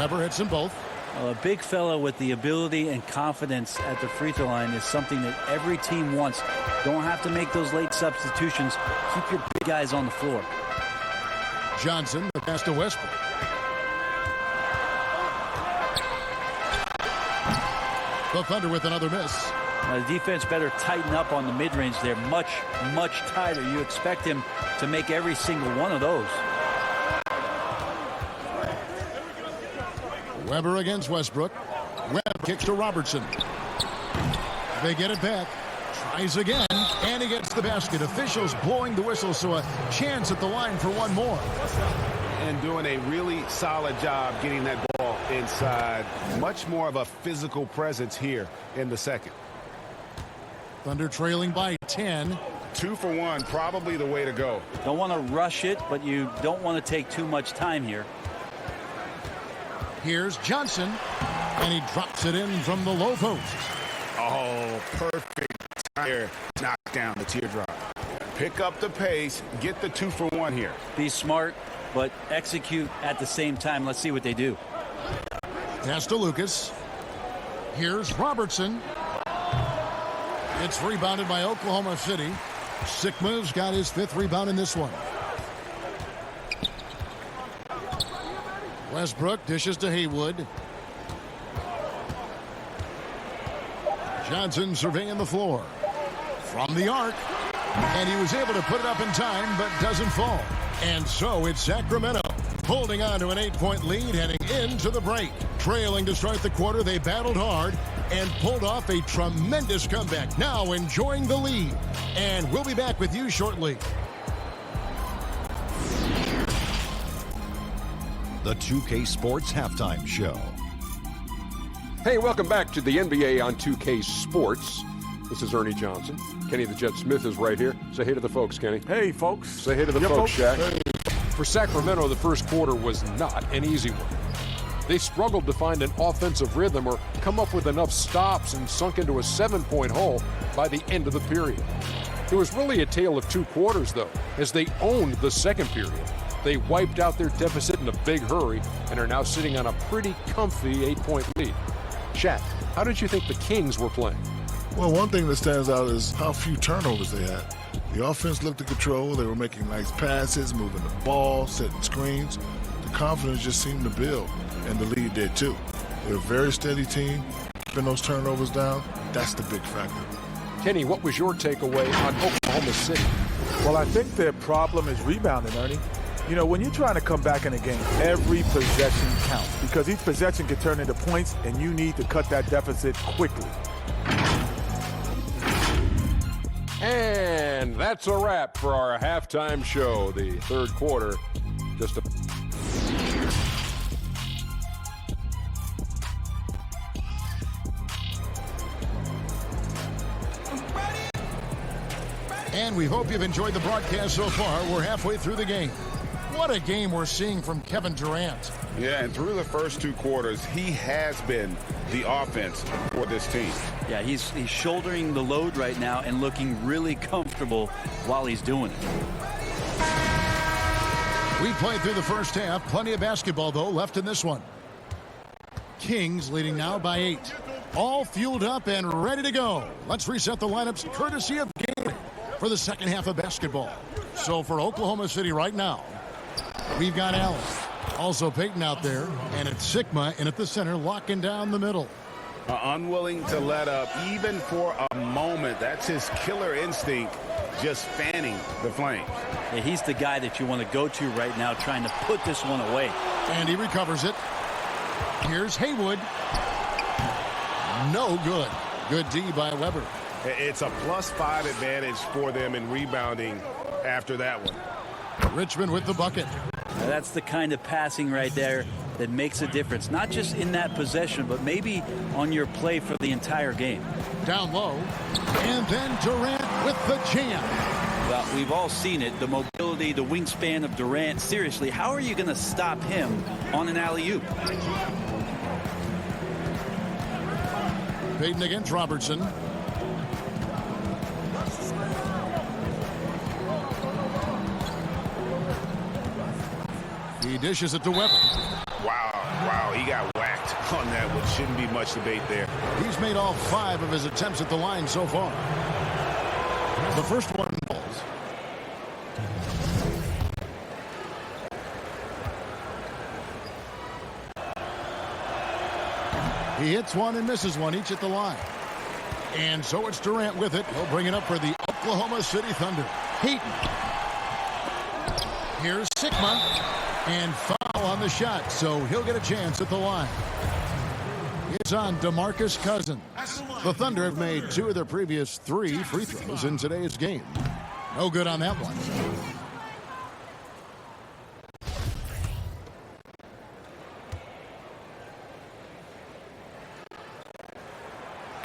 Weber hits them both. Well, a big fella with the ability and confidence at the free throw line is something that every team wants. Don't have to make those late substitutions. Keep your big guys on the floor. Johnson, the pass to Westbrook. The Thunder with another miss. Now, the defense better tighten up on the mid-range. They're much, much tighter. You expect him to make every single one of those. Weber against Westbrook. Webb kicks to Robertson. They get it back. Tries again, and he gets the basket. Officials blowing the whistle, so a chance at the line for one more. And doing a really solid job getting that ball inside. Much more of a physical presence here in the second. Thunder trailing by 10. 2 for 1, probably the way to go. Don't want to rush it, but you don't want to take too much time here. Here's Johnson, and he drops it in from the low post. Oh, perfect tire. Knock down the teardrop. Pick up the pace, get the 2 for 1 here. Be smart, but execute at the same time. Let's see what they do. Pass to Lucas. Here's Robertson. It's rebounded by Oklahoma City. Sikma's got his 5th rebound in this one. Westbrook dishes to Haywood. Johnson surveying the floor. From the arc. And he was able to put it up in time, but doesn't fall. And so it's Sacramento holding on to an 8-point lead heading into the break. Trailing to start the quarter, they battled hard and pulled off a tremendous comeback. Now enjoying the lead. And we'll be back with you shortly. The 2K Sports Halftime Show. Hey, welcome back to the NBA on 2K Sports. This is Ernie Johnson. Kenny the Jet Smith is right here. Say hey to the folks, Kenny. Hey, folks. Say hey to the folks, Shaq. Hey. For Sacramento, the first quarter was not an easy one. They struggled to find an offensive rhythm or come up with enough stops and sunk into a 7-point hole by the end of the period. It was really a tale of 2 quarters, though, as they owned the second period. They wiped out their deficit in a big hurry and are now sitting on a pretty comfy 8-point lead. Shaq, how did you think the Kings were playing? Well, one thing that stands out is how few turnovers they had. The offense looked in control. They were making nice passes, moving the ball, setting screens. The confidence just seemed to build, and the lead did too. They're a very steady team. Keeping those turnovers down, that's the big factor. Kenny, what was your takeaway on Oklahoma City? Well, I think their problem is rebounding, Ernie. You know, when you're trying to come back in a game, every possession counts because each possession can turn into points, and you need to cut that deficit quickly. And that's a wrap for our halftime show. The third quarter, just a... And we hope you've enjoyed the broadcast so far. We're halfway through the game. What a game we're seeing from Kevin Durant. Yeah, and through the first 2 quarters, he has been the offense for this team. Yeah, he's shouldering the load right now and looking really comfortable while he's doing it. We played through the first half. Plenty of basketball, though, left in this one. Kings leading now by 8. All fueled up and ready to go. Let's reset the lineups courtesy of Game for the second half of basketball. So for Oklahoma City right now, we've got Allen. Also Peyton out there, and it's Sigma in at the center, locking down the middle. Unwilling to let up even for a moment. That's his killer instinct, just fanning the flames. Yeah, he's the guy that you want to go to right now, trying to put this one away. And he recovers it. Here's Haywood. No good. Good D by Weber. It's a +5 advantage for them in rebounding after that one. Richmond with the bucket. Now that's the kind of passing right there that makes a difference, not just in that possession, but maybe on your play for the entire game. Down low, and then Durant with the jam. Well, we've all seen it, the mobility, the wingspan of Durant. Seriously, how are you going to stop him on an alley-oop? Peyton against Robertson. He dishes it to Weber. Wow, he got whacked on that, which shouldn't be much debate there. He's made all 5 of his attempts at the line so far. The first one falls. He hits one and misses one, each at the line. And so it's Durant with it. He'll bring it up for the Oklahoma City Thunder. Payton. Here's Sigma. And foul on the shot, so he'll get a chance at the line. It's on DeMarcus Cousins. The Thunder have made 2 of their previous 3 free throws in today's game. No good on that one.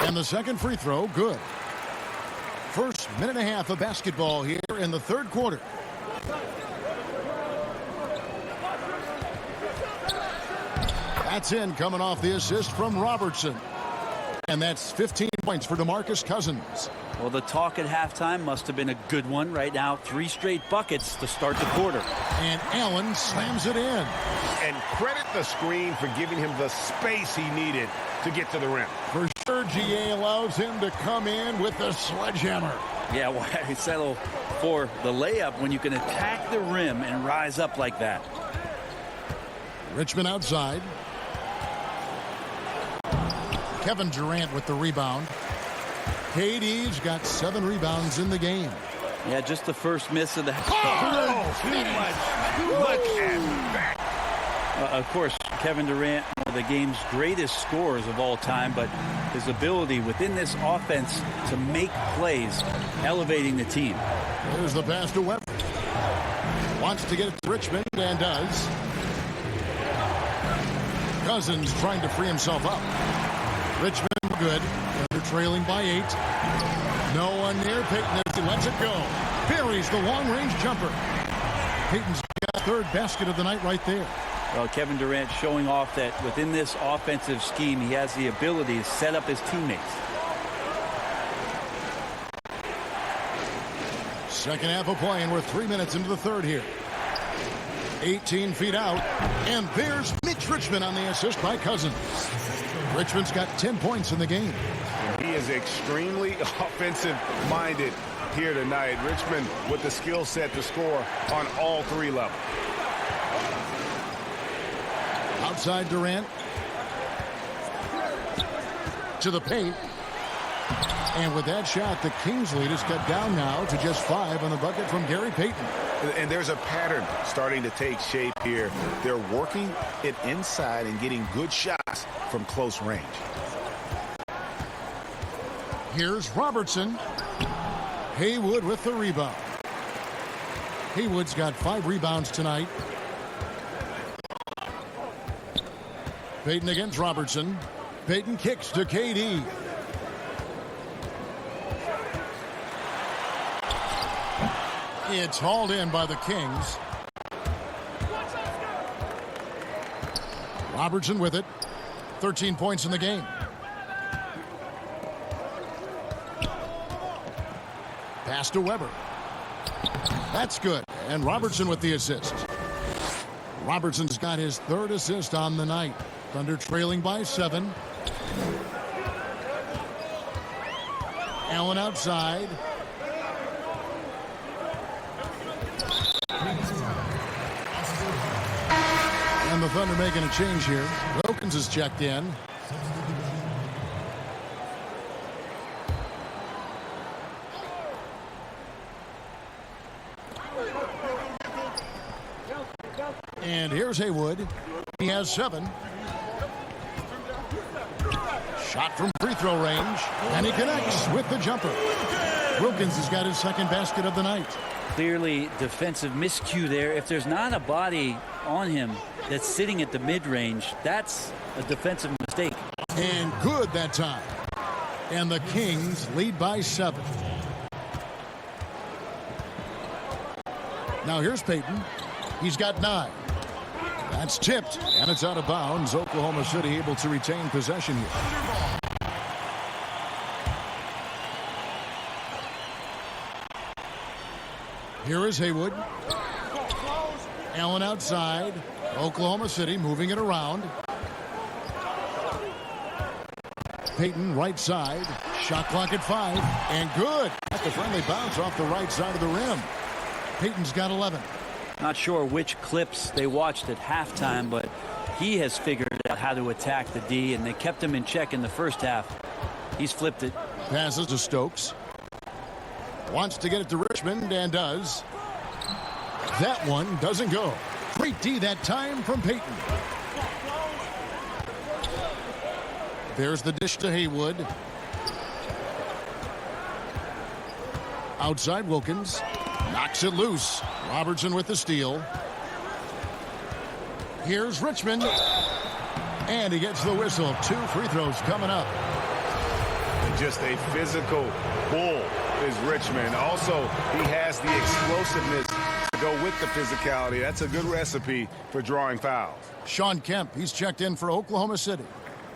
And the second free throw, good. First minute and a half of basketball here in the third quarter. That's in, coming off the assist from Robertson. And that's 15 points for DeMarcus Cousins. Well, the talk at halftime must have been a good one. Right now, 3 straight buckets to start the quarter. And Allen slams it in. And credit the screen for giving him the space he needed to get to the rim. For sure, GA allows him to come in with the sledgehammer. Yeah, why settle for the layup when you can attack the rim and rise up like that? Richmond outside. Kevin Durant with the rebound. KD's got 7 rebounds in the game. Yeah, just the first miss of the... Too much at that. Of course, Kevin Durant, one of the game's greatest scorers of all time, but his ability within this offense to make plays, elevating the team. There's the pass to Webber. Wants to get it to Richmond and does. Cousins trying to free himself up. Richmond good. They're trailing by 8. No one near Payton as he lets it go. Buries the long-range jumper. Payton's got 3rd basket of the night right there. Well, Kevin Durant showing off that within this offensive scheme, he has the ability to set up his teammates. Second half of play, and we're 3 minutes into the third here. 18 feet out, and there's Mitch Richmond on the assist by Cousins. Richmond's got 10 points in the game. He is extremely offensive-minded here tonight. Richmond with the skill set to score on all 3 levels. Outside Durant. To the paint. And with that shot, the Kings lead is cut down now to just 5 on the bucket from Gary Payton. And there's a pattern starting to take shape here. They're working it inside and getting good shots from close range. Here's Robertson. Haywood with the rebound. Haywood's got 5 rebounds tonight. Payton against Robertson. Payton kicks to KD. It's hauled in by the Kings. Robertson with it. 13 points in the game. Pass to Webber. That's good. And Robertson with the assist. Robertson's got his 3rd assist on the night. Thunder trailing by 7. Allen outside. And the Thunder making a change here. Wilkins is checked in. And here's Haywood. He has 7. Shot from free throw range. And he connects with the jumper. Wilkins has got his 2nd basket of the night. Clearly defensive miscue there. If there's not a body on him that's sitting at the mid-range, that's a defensive mistake. And good that time. And the Kings lead by 7. Now here's Payton. He's got 9. That's tipped, and it's out of bounds. Oklahoma City able to retain possession here. Here is Haywood. Allen outside. Oklahoma City moving it around. Payton right side. Shot clock at 5. And good. That's a friendly bounce off the right side of the rim. Payton's got 11. Not sure which clips they watched at halftime, but he has figured out how to attack the D, and they kept him in check in the first half. He's flipped it. Passes to Stokes. Wants to get it to Richmond and does. That one doesn't go. Great D that time from Payton. There's the dish to Haywood. Outside Wilkins. Knocks it loose. Robertson with the steal. Here's Richmond. And he gets the whistle. 2 free throws coming up. Just a physical bull is Richmond. Also, he has the explosiveness to go with the physicality. That's a good recipe for drawing fouls. Sean Kemp, he's checked in for Oklahoma City.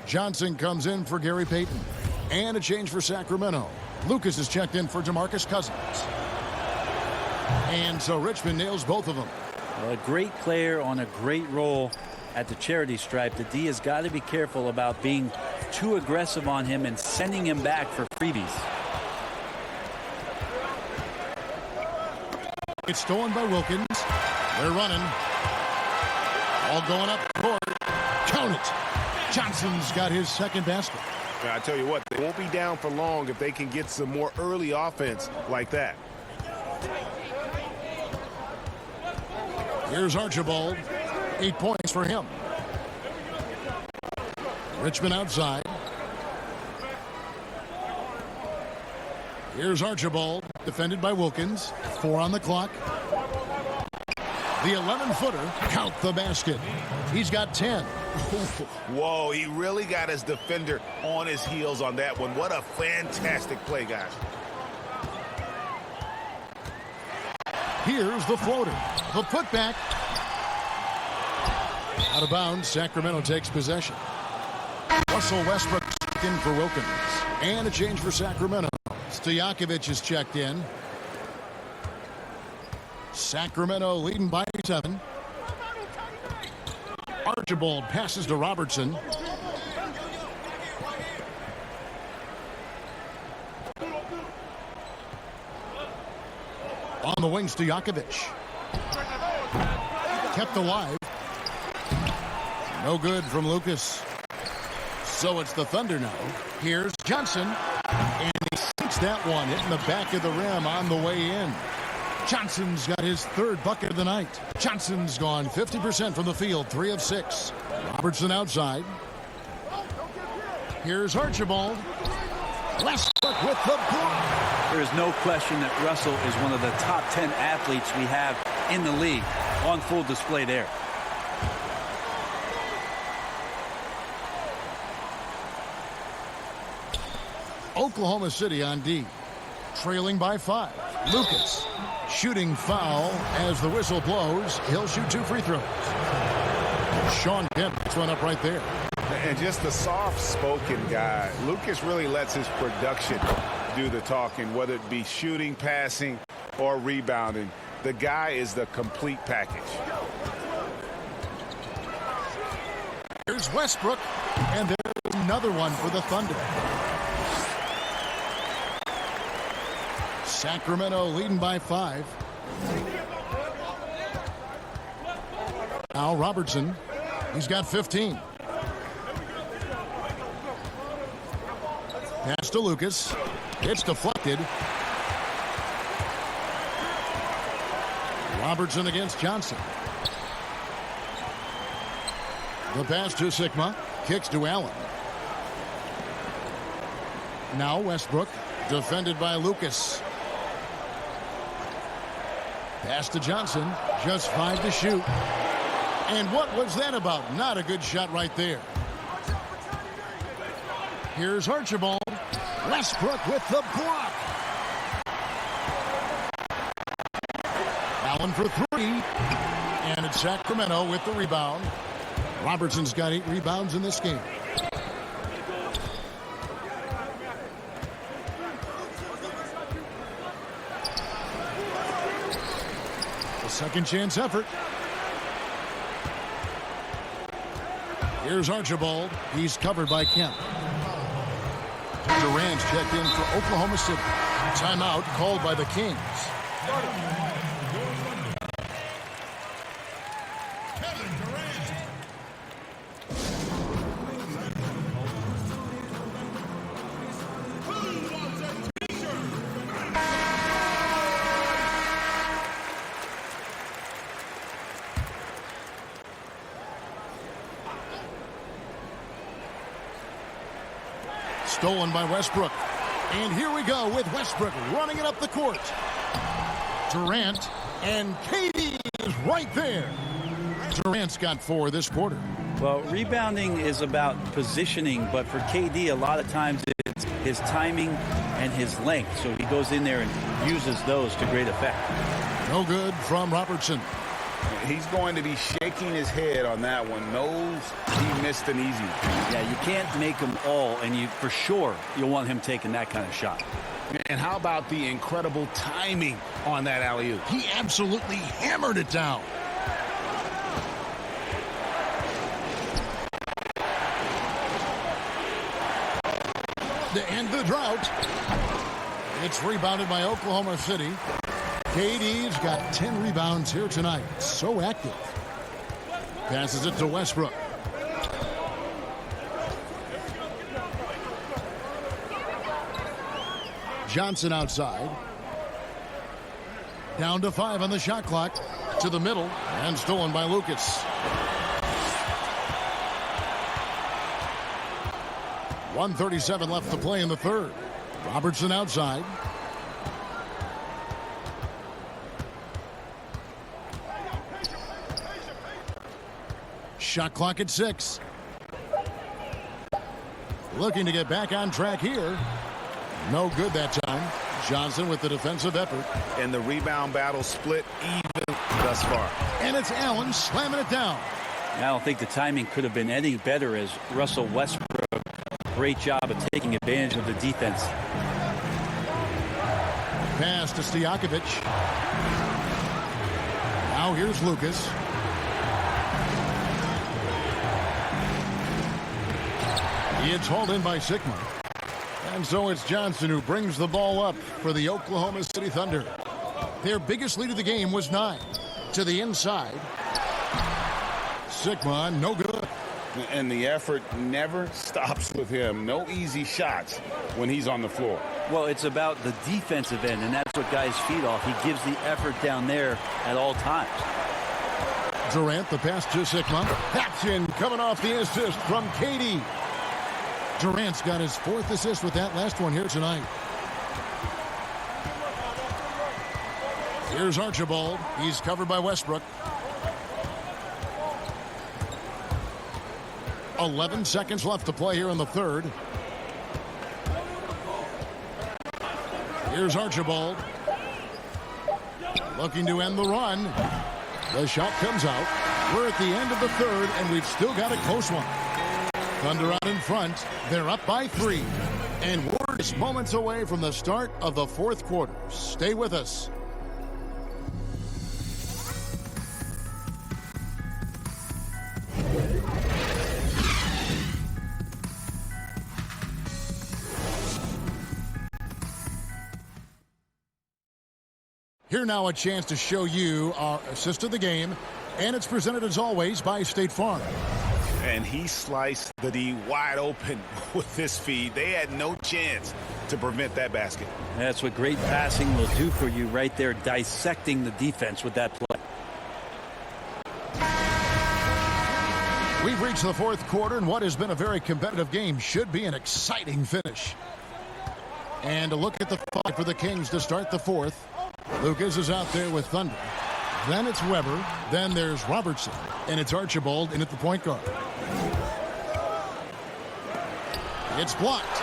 Johnson comes in for Gary Payton. And a change for Sacramento. Lucas is checked in for DeMarcus Cousins. And so Richmond nails both of them. A great player on a great role at the charity stripe. The D has got to be careful about being too aggressive on him and sending him back for freebies. It's stolen by Wilkins. They're running. All going up court. Count it. Johnson's got his second basket. I tell you what, they won't be down for long if they can get some more early offense like that. Here's Archibald. 8 points for him. Richmond outside. Here's Archibald, defended by Wilkins. 4 on the clock. The 11-footer, count the basket. He's got 10. Whoa, he really got his defender on his heels on that one. What a fantastic play, guys. Here's the floater. The putback. Out of bounds, Sacramento takes possession. Russell Westbrook in for Wilkins. And a change for Sacramento. Stojakovic is checked in. Sacramento leading by 7. Archibald passes to Robertson. On the wing, Stojakovic. Kept alive. No good from Lucas. So it's the Thunder now. Here's Johnson. And he sinks that one, hitting the back of the rim on the way in. Johnson's got his 3rd bucket of the night. Johnson's gone 50% from the field, 3 of 6. Robertson outside. Here's Archibald. Westbrook with the block. There is no question that Russell is one of the top 10 athletes we have in the league. On full display there. Oklahoma City on D. Trailing by 5. Lucas. Shooting foul as the whistle blows. He'll shoot 2 free throws. Sean Kemp puts one up right there. And just a soft-spoken guy. Lucas really lets his production do the talking, whether it be shooting, passing, or rebounding. The guy is the complete package. Here's Westbrook, and there's another one for the Thunder. Sacramento leading by 5. Now Robertson. He's got 15. Pass to Lucas. It's deflected. Robertson against Johnson. The pass to Sigma. Kicks to Allen. Now Westbrook. Defended by Lucas. Pass to Johnson. Just 5 to shoot. And what was that about? Not a good shot right there. Here's Archibald. Westbrook with the block. Allen for 3. And it's Sacramento with the rebound. Robertson's got 8 rebounds in this game. A second chance effort. Here's Archibald. He's covered by Kemp. Durant's checked in for Oklahoma City. Timeout called by the Kings. Stolen by Westbrook. And here we go with Westbrook running it up the court. Durant, and KD is right there. Durant's got 4 this quarter. Well, rebounding is about positioning, but for KD, a lot of times it's his timing and his length. So he goes in there and uses those to great effect. No good from Robertson. He's going to be shaking his head on that one. Knows he missed an easy one. Yeah, you can't make them all, and you for sure you'll want him taking that kind of shot. And how about the incredible timing on that alley-oop? He absolutely hammered it down. To end the drought, it's rebounded by Oklahoma City. KD's got 10 rebounds here tonight. So active. Passes it to Westbrook. Johnson outside. Down to 5 on the shot clock. To the middle. And stolen by Lucas. .137 left to play in the third. Robertson outside. Shot clock at 6. Looking to get back on track here. No good that time. Johnson with the defensive effort. And the rebound battle split even thus far. And it's Allen slamming it down. I don't think the timing could have been any better as Russell Westbrook. Great job of taking advantage of the defense. Pass to Stojakovic. Now here's Lucas. It's hauled in by Sigma. And so it's Johnson who brings the ball up for the Oklahoma City Thunder. Their biggest lead of the game was 9. To the inside. Sigma, no good. And the effort never stops with him. No easy shots when he's on the floor. Well, it's about the defensive end, and that's what guys feed off. He gives the effort down there at all times. Durant, the pass to Sigma. That's in, coming off the assist from KD. Durant's got his 4th assist with that last one here tonight. Here's Archibald. He's covered by Westbrook. 11 seconds left to play here in the third. Here's Archibald. Looking to end the run. The shot comes out. We're at the end of the third, and we've still got a close one. Thunder out in front. They're up by 3. And we're just moments away from the start of the 4th quarter. Stay with us. Here now a chance to show you our assist of the game. And it's presented as always by State Farm. And he sliced the D wide open with this feed. They had no chance to prevent that basket. That's what great passing will do for you right there, dissecting the defense with that play. We've reached the 4th quarter, and what has been a very competitive game should be an exciting finish. And a look at the fight for the Kings to start the 4th. Lucas is out there with Thunder. Then it's Weber. Then there's Robertson. And it's Archibald in at the point guard. It's blocked.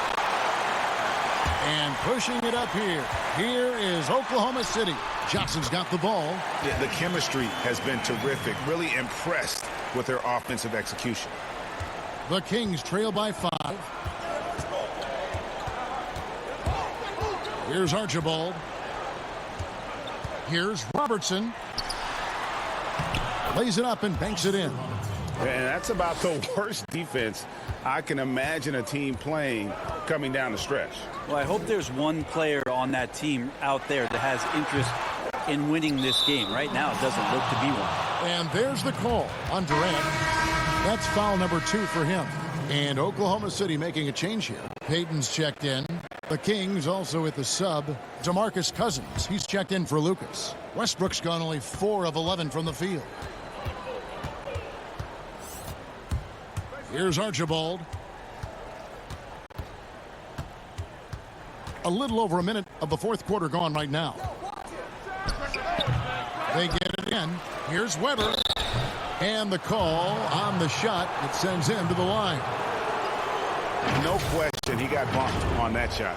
And pushing it up here. Here is Oklahoma City. Johnson's got the ball. The chemistry has been terrific. Really impressed with their offensive execution. The Kings trail by 5. Here's Archibald. Here's Robertson. Lays it up and banks it in. And that's about the worst defense I can imagine a team playing coming down the stretch. Well, I hope there's one player on that team out there that has interest in winning this game. Right now, it doesn't look to be one. And there's the call on Durant. That's foul number 2 for him. And Oklahoma City making a change here. Payton's checked in. The Kings also with the sub. DeMarcus Cousins, he's checked in for Lucas. Westbrook's gone only 4 of 11 from the field. Here's Archibald. A little over a minute of the fourth quarter gone right now. They get it in. Here's Weber. And the call on the shot that sends him to the line. No question, he got bumped on that shot.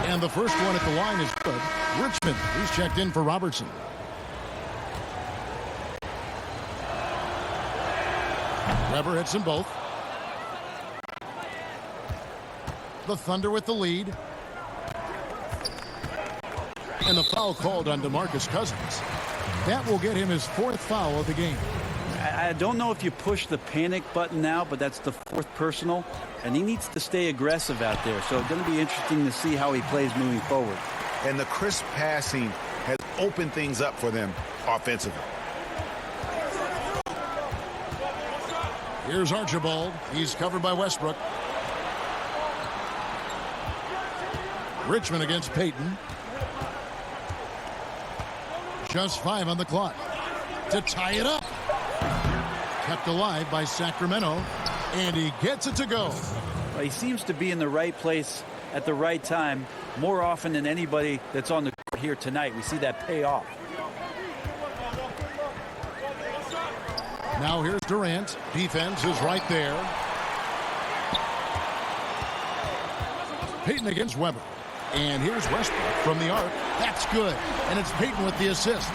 And the first one at the line is good. Richmond, he's checked in for Robertson. Weber hits them both. The Thunder with the lead. And the foul called on DeMarcus Cousins. That will get him his 4th foul of the game. I don't know if you push the panic button now, but that's the 4th personal, and he needs to stay aggressive out there. So it's going to be interesting to see how he plays moving forward. And the crisp passing has opened things up for them offensively. Here's Archibald. He's covered by Westbrook. Richmond against Payton. Just 5 on the clock to tie it up. Kept alive by Sacramento, and he gets it to go. Well, he seems to be in the right place at the right time more often than anybody that's on the court here tonight. We see that pay off. Now here's Durant. Defense is right there. Payton against Weber. And here's Westbrook from the arc. That's good. And it's Payton with the assist.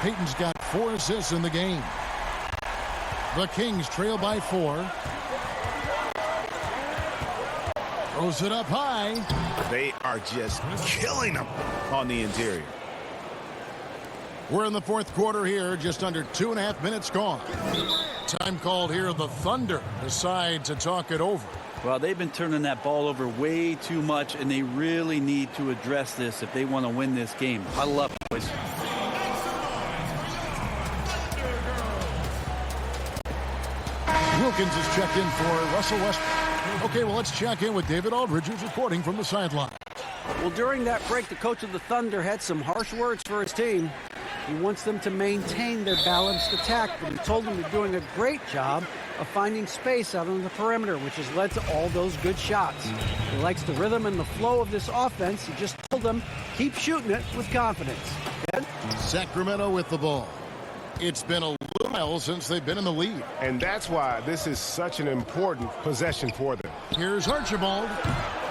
Payton's got 4 assists in the game. The Kings trail by 4. Throws it up high. They are just killing them on the interior. We're in the fourth quarter here, just under 2.5 minutes gone. Time called here. The Thunder decide to talk it over. Well, they've been turning that ball over way too much, and they really need to address this if they want to win this game. Huddle up, boys. Wilkins is checked in for Russell Westbrook. Okay, well, let's check in with David Aldridge, who's reporting from the sideline. Well, during that break, the coach of the Thunder had some harsh words for his team. He wants them to maintain their balanced attack, but he told them they're doing a great job of finding space out on the perimeter, which has led to all those good shots. He likes the rhythm and the flow of this offense. He just told them, keep shooting it with confidence. Ed? Sacramento with the ball. It's been a little while since they've been in the lead. And that's why this is such an important possession for them. Here's Archibald.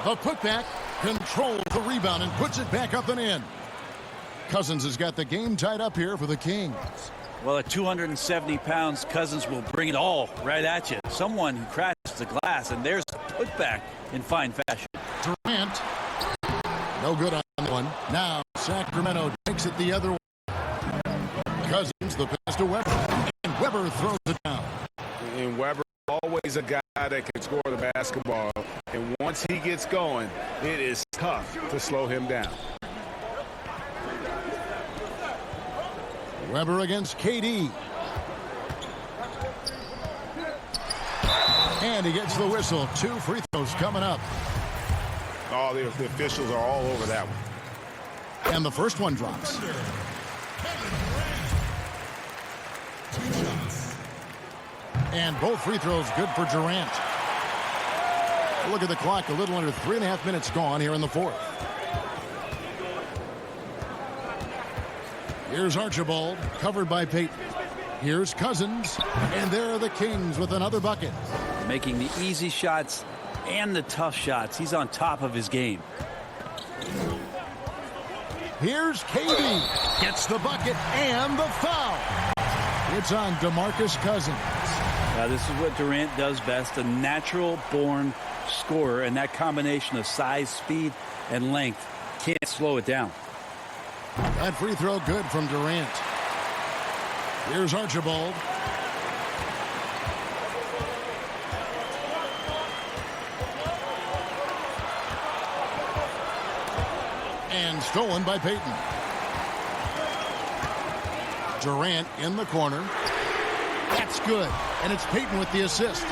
The putback controls the rebound and puts it back up and in. Cousins has got the game tied up here for the Kings. Well, at 270 pounds, Cousins will bring it all right at you. Someone who crashes the glass, and there's a putback in fine fashion. Durant. No good on that one. Now Sacramento takes it the other way. Cousins, the pass to Weber. And Weber throws it down. And Weber, always a guy that can score the basketball. And once he gets going, it is tough to slow him down. Weber against KD. And he gets the whistle. 2 free throws coming up. Oh, the officials are all over that one. And the first one drops. And both free throws good for Durant. Look at the clock. A little under 3.5 minutes gone here in the fourth. Here's Archibald, covered by Payton. Here's Cousins, and there are the Kings with another bucket. Making the easy shots and the tough shots. He's on top of his game. Here's KD, gets the bucket and the foul. It's on DeMarcus Cousins. This is what Durant does best, a natural-born scorer, and that combination of size, speed, and length can't slow it down. That free throw good from Durant. Here's Archibald. And stolen by Payton. Durant in the corner. That's good. And it's Payton with the assist.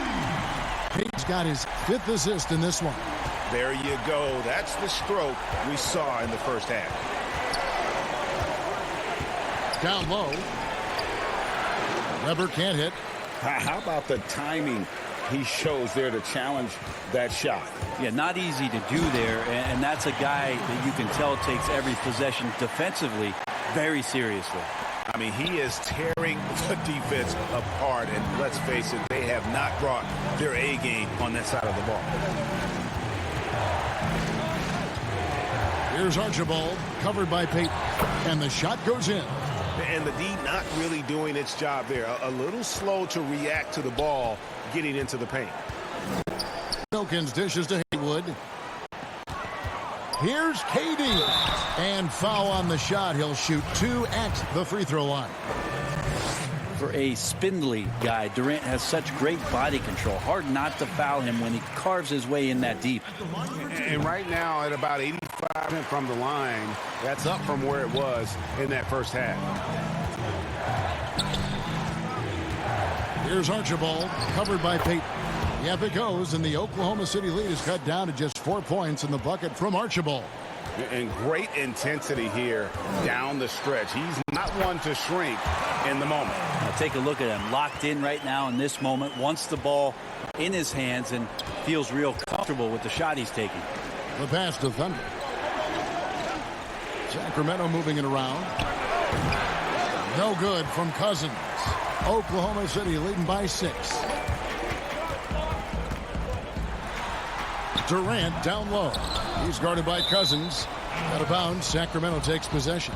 Payton's got his 5th assist in this one. There you go. That's the stroke we saw in the first half. Down low. Weber can't hit. How about the timing he shows there to challenge that shot? Yeah, not easy to do there, and that's a guy that you can tell takes every possession defensively very seriously. I mean, he is tearing the defense apart, and let's face it, they have not brought their A game on that side of the ball. Here's Archibald, covered by Payton, and the shot goes in. And the D not really doing its job there. A little slow to react to the ball getting into the paint. Wilkins dishes to Haywood. Here's KD. And foul on the shot. He'll shoot 2 at the free throw line. For a spindly guy, Durant has such great body control. Hard not to foul him when he carves his way in that deep. And right now at about 85% from the line, that's up from where it was in that first half. Here's Archibald, covered by Payton. Yep, it goes, and the Oklahoma City lead is cut down to just 4 points in the bucket from Archibald. And great intensity here down the stretch. He's not one to shrink in the moment. Now take a look at him, locked in right now in this moment, wants the ball in his hands and feels real comfortable with the shot he's taking. The pass to Thunder. Sacramento moving it around. No good from Cousins. Oklahoma City leading by 6. Durant down low. He's guarded by Cousins. Out of bounds. Sacramento takes possession.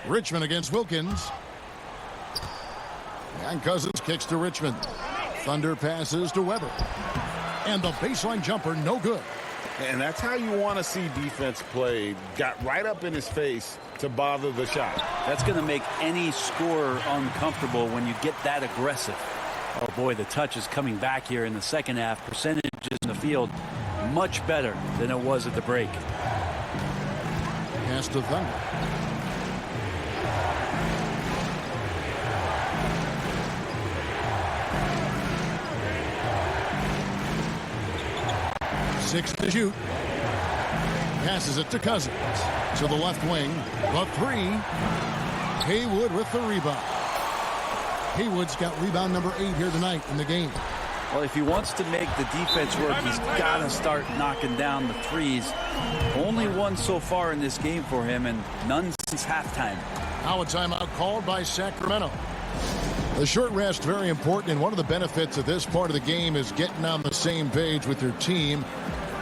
Richmond against Wilkins. And Cousins kicks to Richmond. Thunder passes to Weber. And the baseline jumper, no good. And that's how you want to see defense play. Got right up in his face to bother the shot. That's going to make any scorer uncomfortable when you get that aggressive. Oh boy, the touch is coming back here in the second half. Percentages in the field much better than it was at the break. Pass to Thunder. Six to shoot. Passes it to Cousins. To the left wing. The 3. Haywood with the rebound. Haywood's got rebound number 8 here tonight in the game. Well, if he wants to make the defense work, he's got to start knocking down the threes. Only one so far in this game for him, and none since halftime. Now a timeout called by Sacramento. The short rest, very important, and one of the benefits of this part of the game is getting on the same page with your team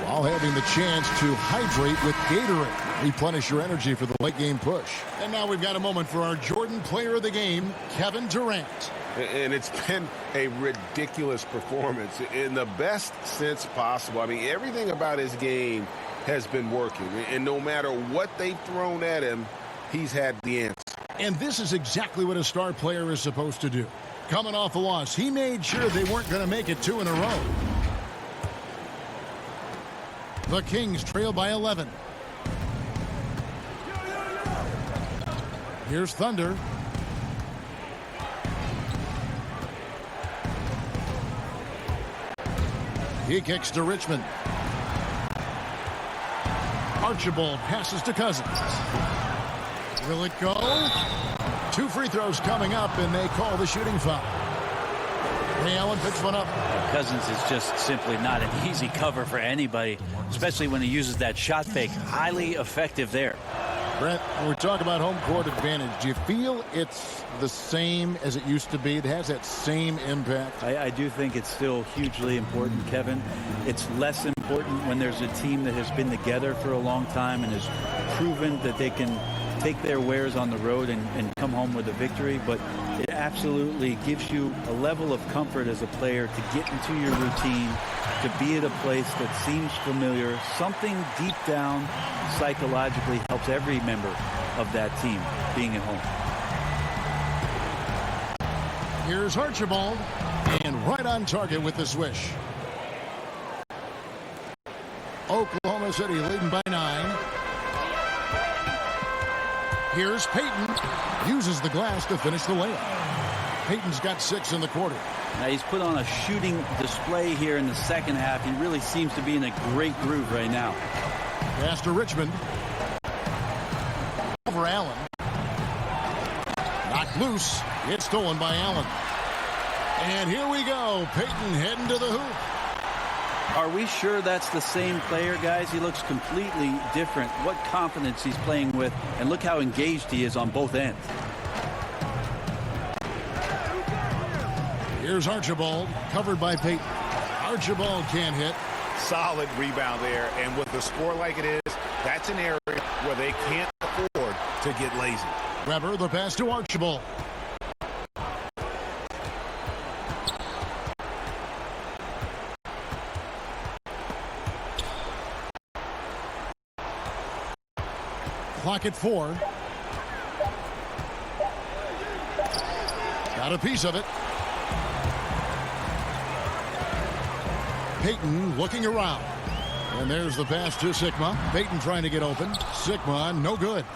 while having the chance to hydrate with Gatorade. Replenish your energy for the late game push. And now we've got a moment for our Jordan player of the game, Kevin Durant. And it's been a ridiculous performance in the best sense possible. I mean, everything about his game has been working. And no matter what they've thrown at him, he's had the answer. And this is exactly what a star player is supposed to do. Coming off a loss, he made sure they weren't going to make it 2 in a row. The Kings trail by 11. Here's Thunder. He kicks to Richmond. Archibald passes to Cousins. Will it go? 2 free throws coming up, and they call the shooting foul. Ray Allen picks one up. Cousins is just simply not an easy cover for anybody, especially when he uses that shot fake. Highly effective there. Brent, when we talk about home court advantage, do you feel it's the same as it used to be? It has that same impact? I do think it's still hugely important, Kevin. It's less important when there's a team that has been together for a long time and has proven that they can take their wares on the road and come home with a victory. But It absolutely gives you a level of comfort as a player to get into your routine, to be at a place that seems familiar. Something deep down psychologically helps every member of that team being at home. Here's Archibald, and right on target with the swish. Oklahoma City leading by 9. Here's Payton. Uses the glass to finish the layup. Payton's got 6 in the quarter. Now he's put on a shooting display here in the second half. He really seems to be in a great groove right now. Pass to Richmond. Over Allen. Knocked loose. It's stolen by Allen. And here we go. Payton heading to the hoop. Are we sure that's the same player, guys? He looks completely different. What confidence he's playing with, and look how engaged he is on both ends. Here's Archibald, covered by Payton. Archibald can't hit. Solid rebound there, and with the score like it is, that's an area where they can't afford to get lazy. Weber, the pass to Archibald. Clock at 4. Got a piece of it. Payton looking around. And there's the pass to Sikma. Payton trying to get open. Sikma, no good.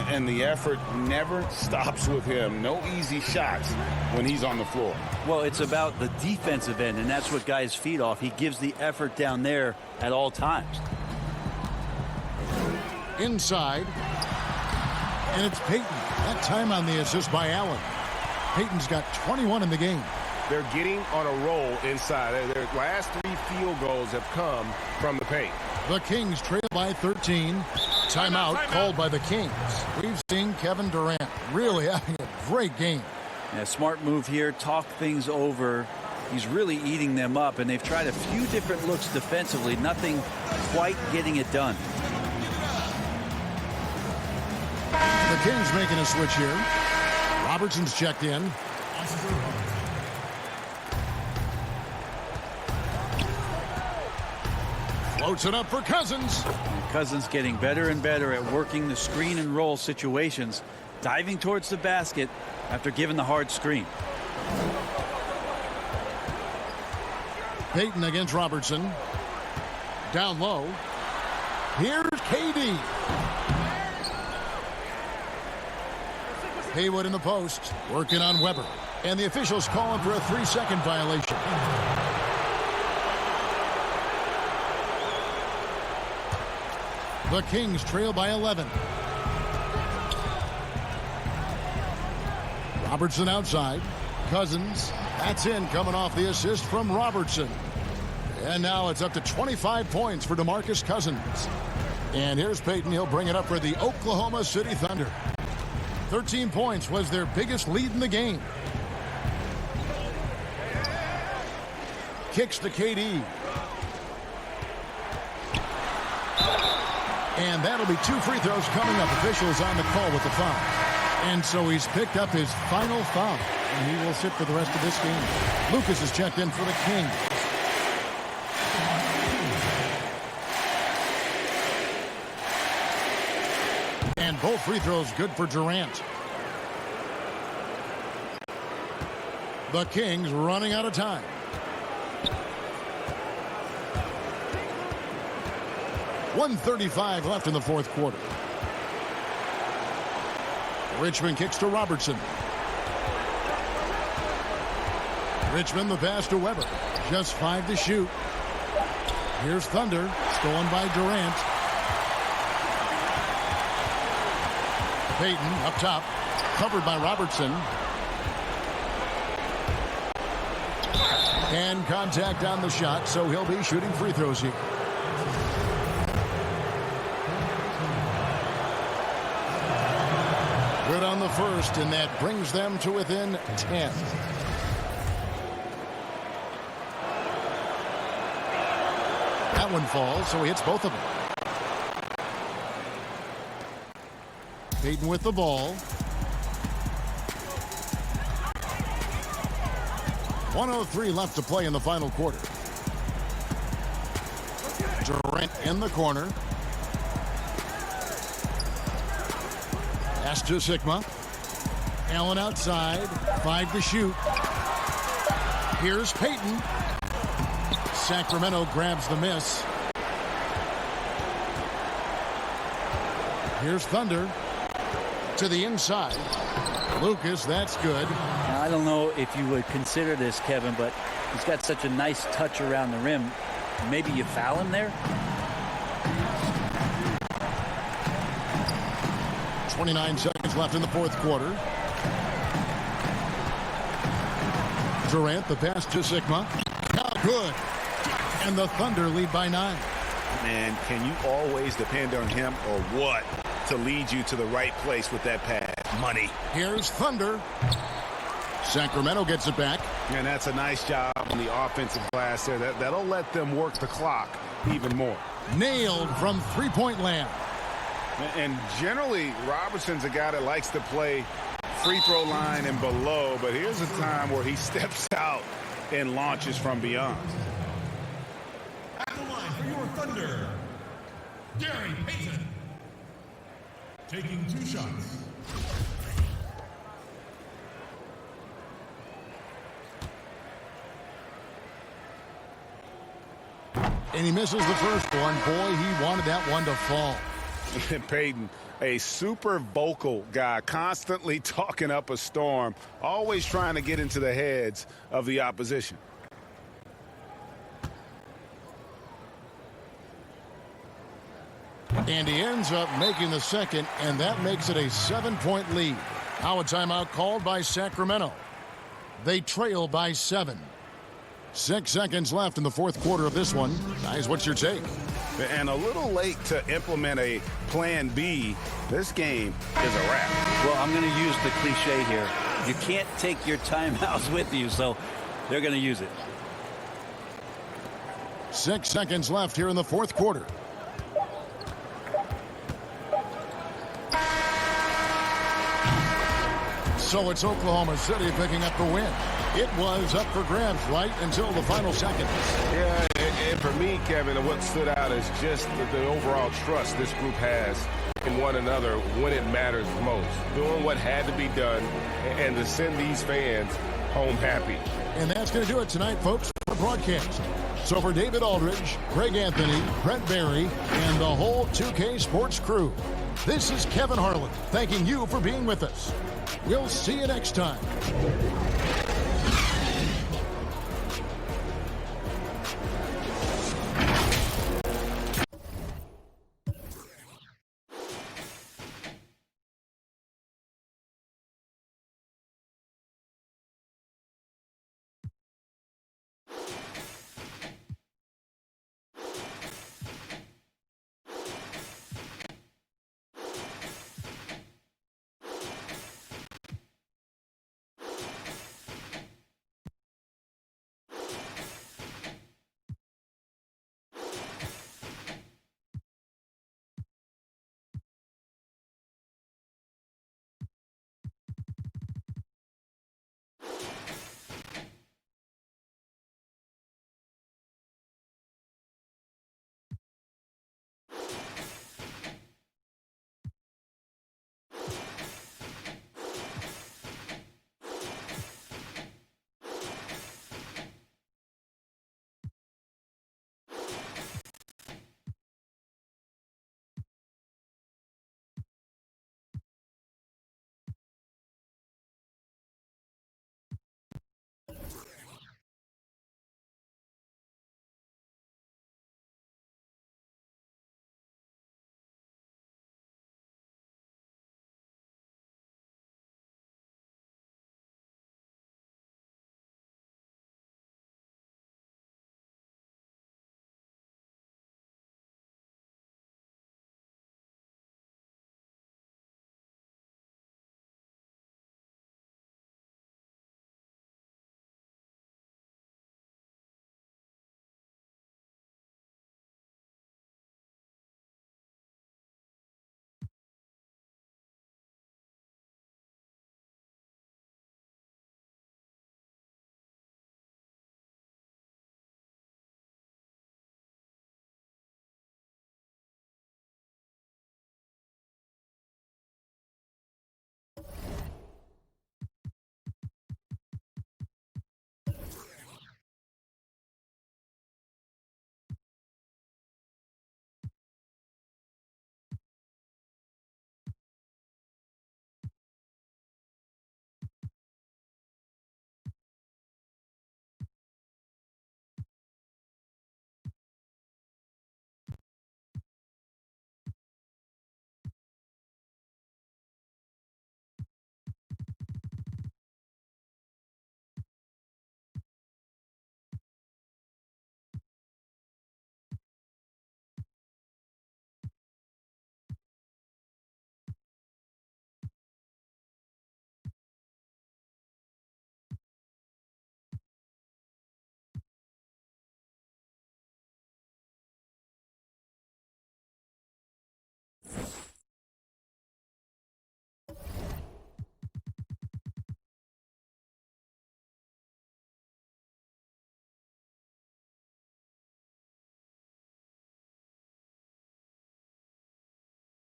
And the effort never stops with him. No easy shots when he's on the floor. Well, it's about the defensive end, and that's what guys feed off. He gives the effort down there at all times. Inside. And it's Payton. That time on the assist by Allen. Payton's got 21 in the game. They're getting on a roll inside. Their last 3 field goals have come from the paint. The Kings trail by 13. Timeout called by the Kings. We've seen Kevin Durant really having a great game. Yeah, smart move here. Talk things over. He's really eating them up, and they've tried a few different looks defensively. Nothing quite getting it done. The Kings making a switch here. Robertson's checked in. Floats it up for Cousins. Cousins getting better and better at working the screen and roll situations, diving towards the basket after giving the hard screen. Payton against Robertson. Down low. Here's KD. Haywood in the post, working on Weber. And the officials calling for a 3-second violation. The Kings trail by 11. Robertson outside. Cousins. That's in, coming off the assist from Robertson. And now it's up to 25 points for DeMarcus Cousins. And here's Payton. He'll bring it up for the Oklahoma City Thunder. 13 points was their biggest lead in the game. Kicks to KD. And that'll be 2 free throws coming up. Officials on the call with the foul. And so he's picked up his final foul. And he will sit for the rest of this game. Lucas is checked in for the Kings. And both free throws good for Durant. The Kings running out of time. .135 left in the fourth quarter. Richmond kicks to Robertson. Richmond the pass to Weber. Just 5 to shoot. Here's Thunder. Stolen by Durant. Payton up top. Covered by Robertson. And contact on the shot, so he'll be shooting free throws here. Good on the first, and that brings them to within 10. That one falls, so he hits both of them. Payton with the ball. 1:03 left to play in the final quarter. Durant in the corner. Pass to Sigma. Allen outside. 5 to shoot. Here's Payton. Sacramento grabs the miss. Here's Thunder. To the inside. Lucas, that's good. Now, I don't know if you would consider this, Kevin, but he's got such a nice touch around the rim. Maybe you foul him there? 29 seconds left in the fourth quarter. Durant, the pass to Sigma. Not good. And the Thunder lead by 9. Man, can you always depend on him or what to lead you to the right place with that pass? Money. Here's Thunder. Sacramento gets it back. And that's a nice job on the offensive glass there. That'll let them work the clock even more. Nailed from three-point land. And generally, Robertson's a guy that likes to play free throw line and below, but here's a time where he steps out and launches from beyond. At the line for your Thunder, Gary Payton. Taking 2 shots. And he misses the first one. Boy, he wanted that one to fall. Payton, a super vocal guy, constantly talking up a storm, always trying to get into the heads of the opposition. And he ends up making the second, and that makes it a 7-point lead. Now a timeout called by Sacramento. They trail by 7. 6 seconds left in the fourth quarter of this one. Guys, what's your take? And a little late to implement a plan B. This game is a wrap. Well, I'm going to use the cliche here. You can't take your timeouts with you, so they're going to use it. 6 seconds left here in the fourth quarter. So it's Oklahoma City picking up the win. It was up for grabs right until the final seconds. Yeah, and for me, Kevin, what stood out is just the overall trust this group has in one another when it matters most. Doing what had to be done and to send these fans home happy. And that's going to do it tonight, folks, for the broadcast. So for David Aldridge, Greg Anthony, Brent Barry, and the whole 2K Sports crew, this is Kevin Harlan thanking you for being with us. We'll see you next time.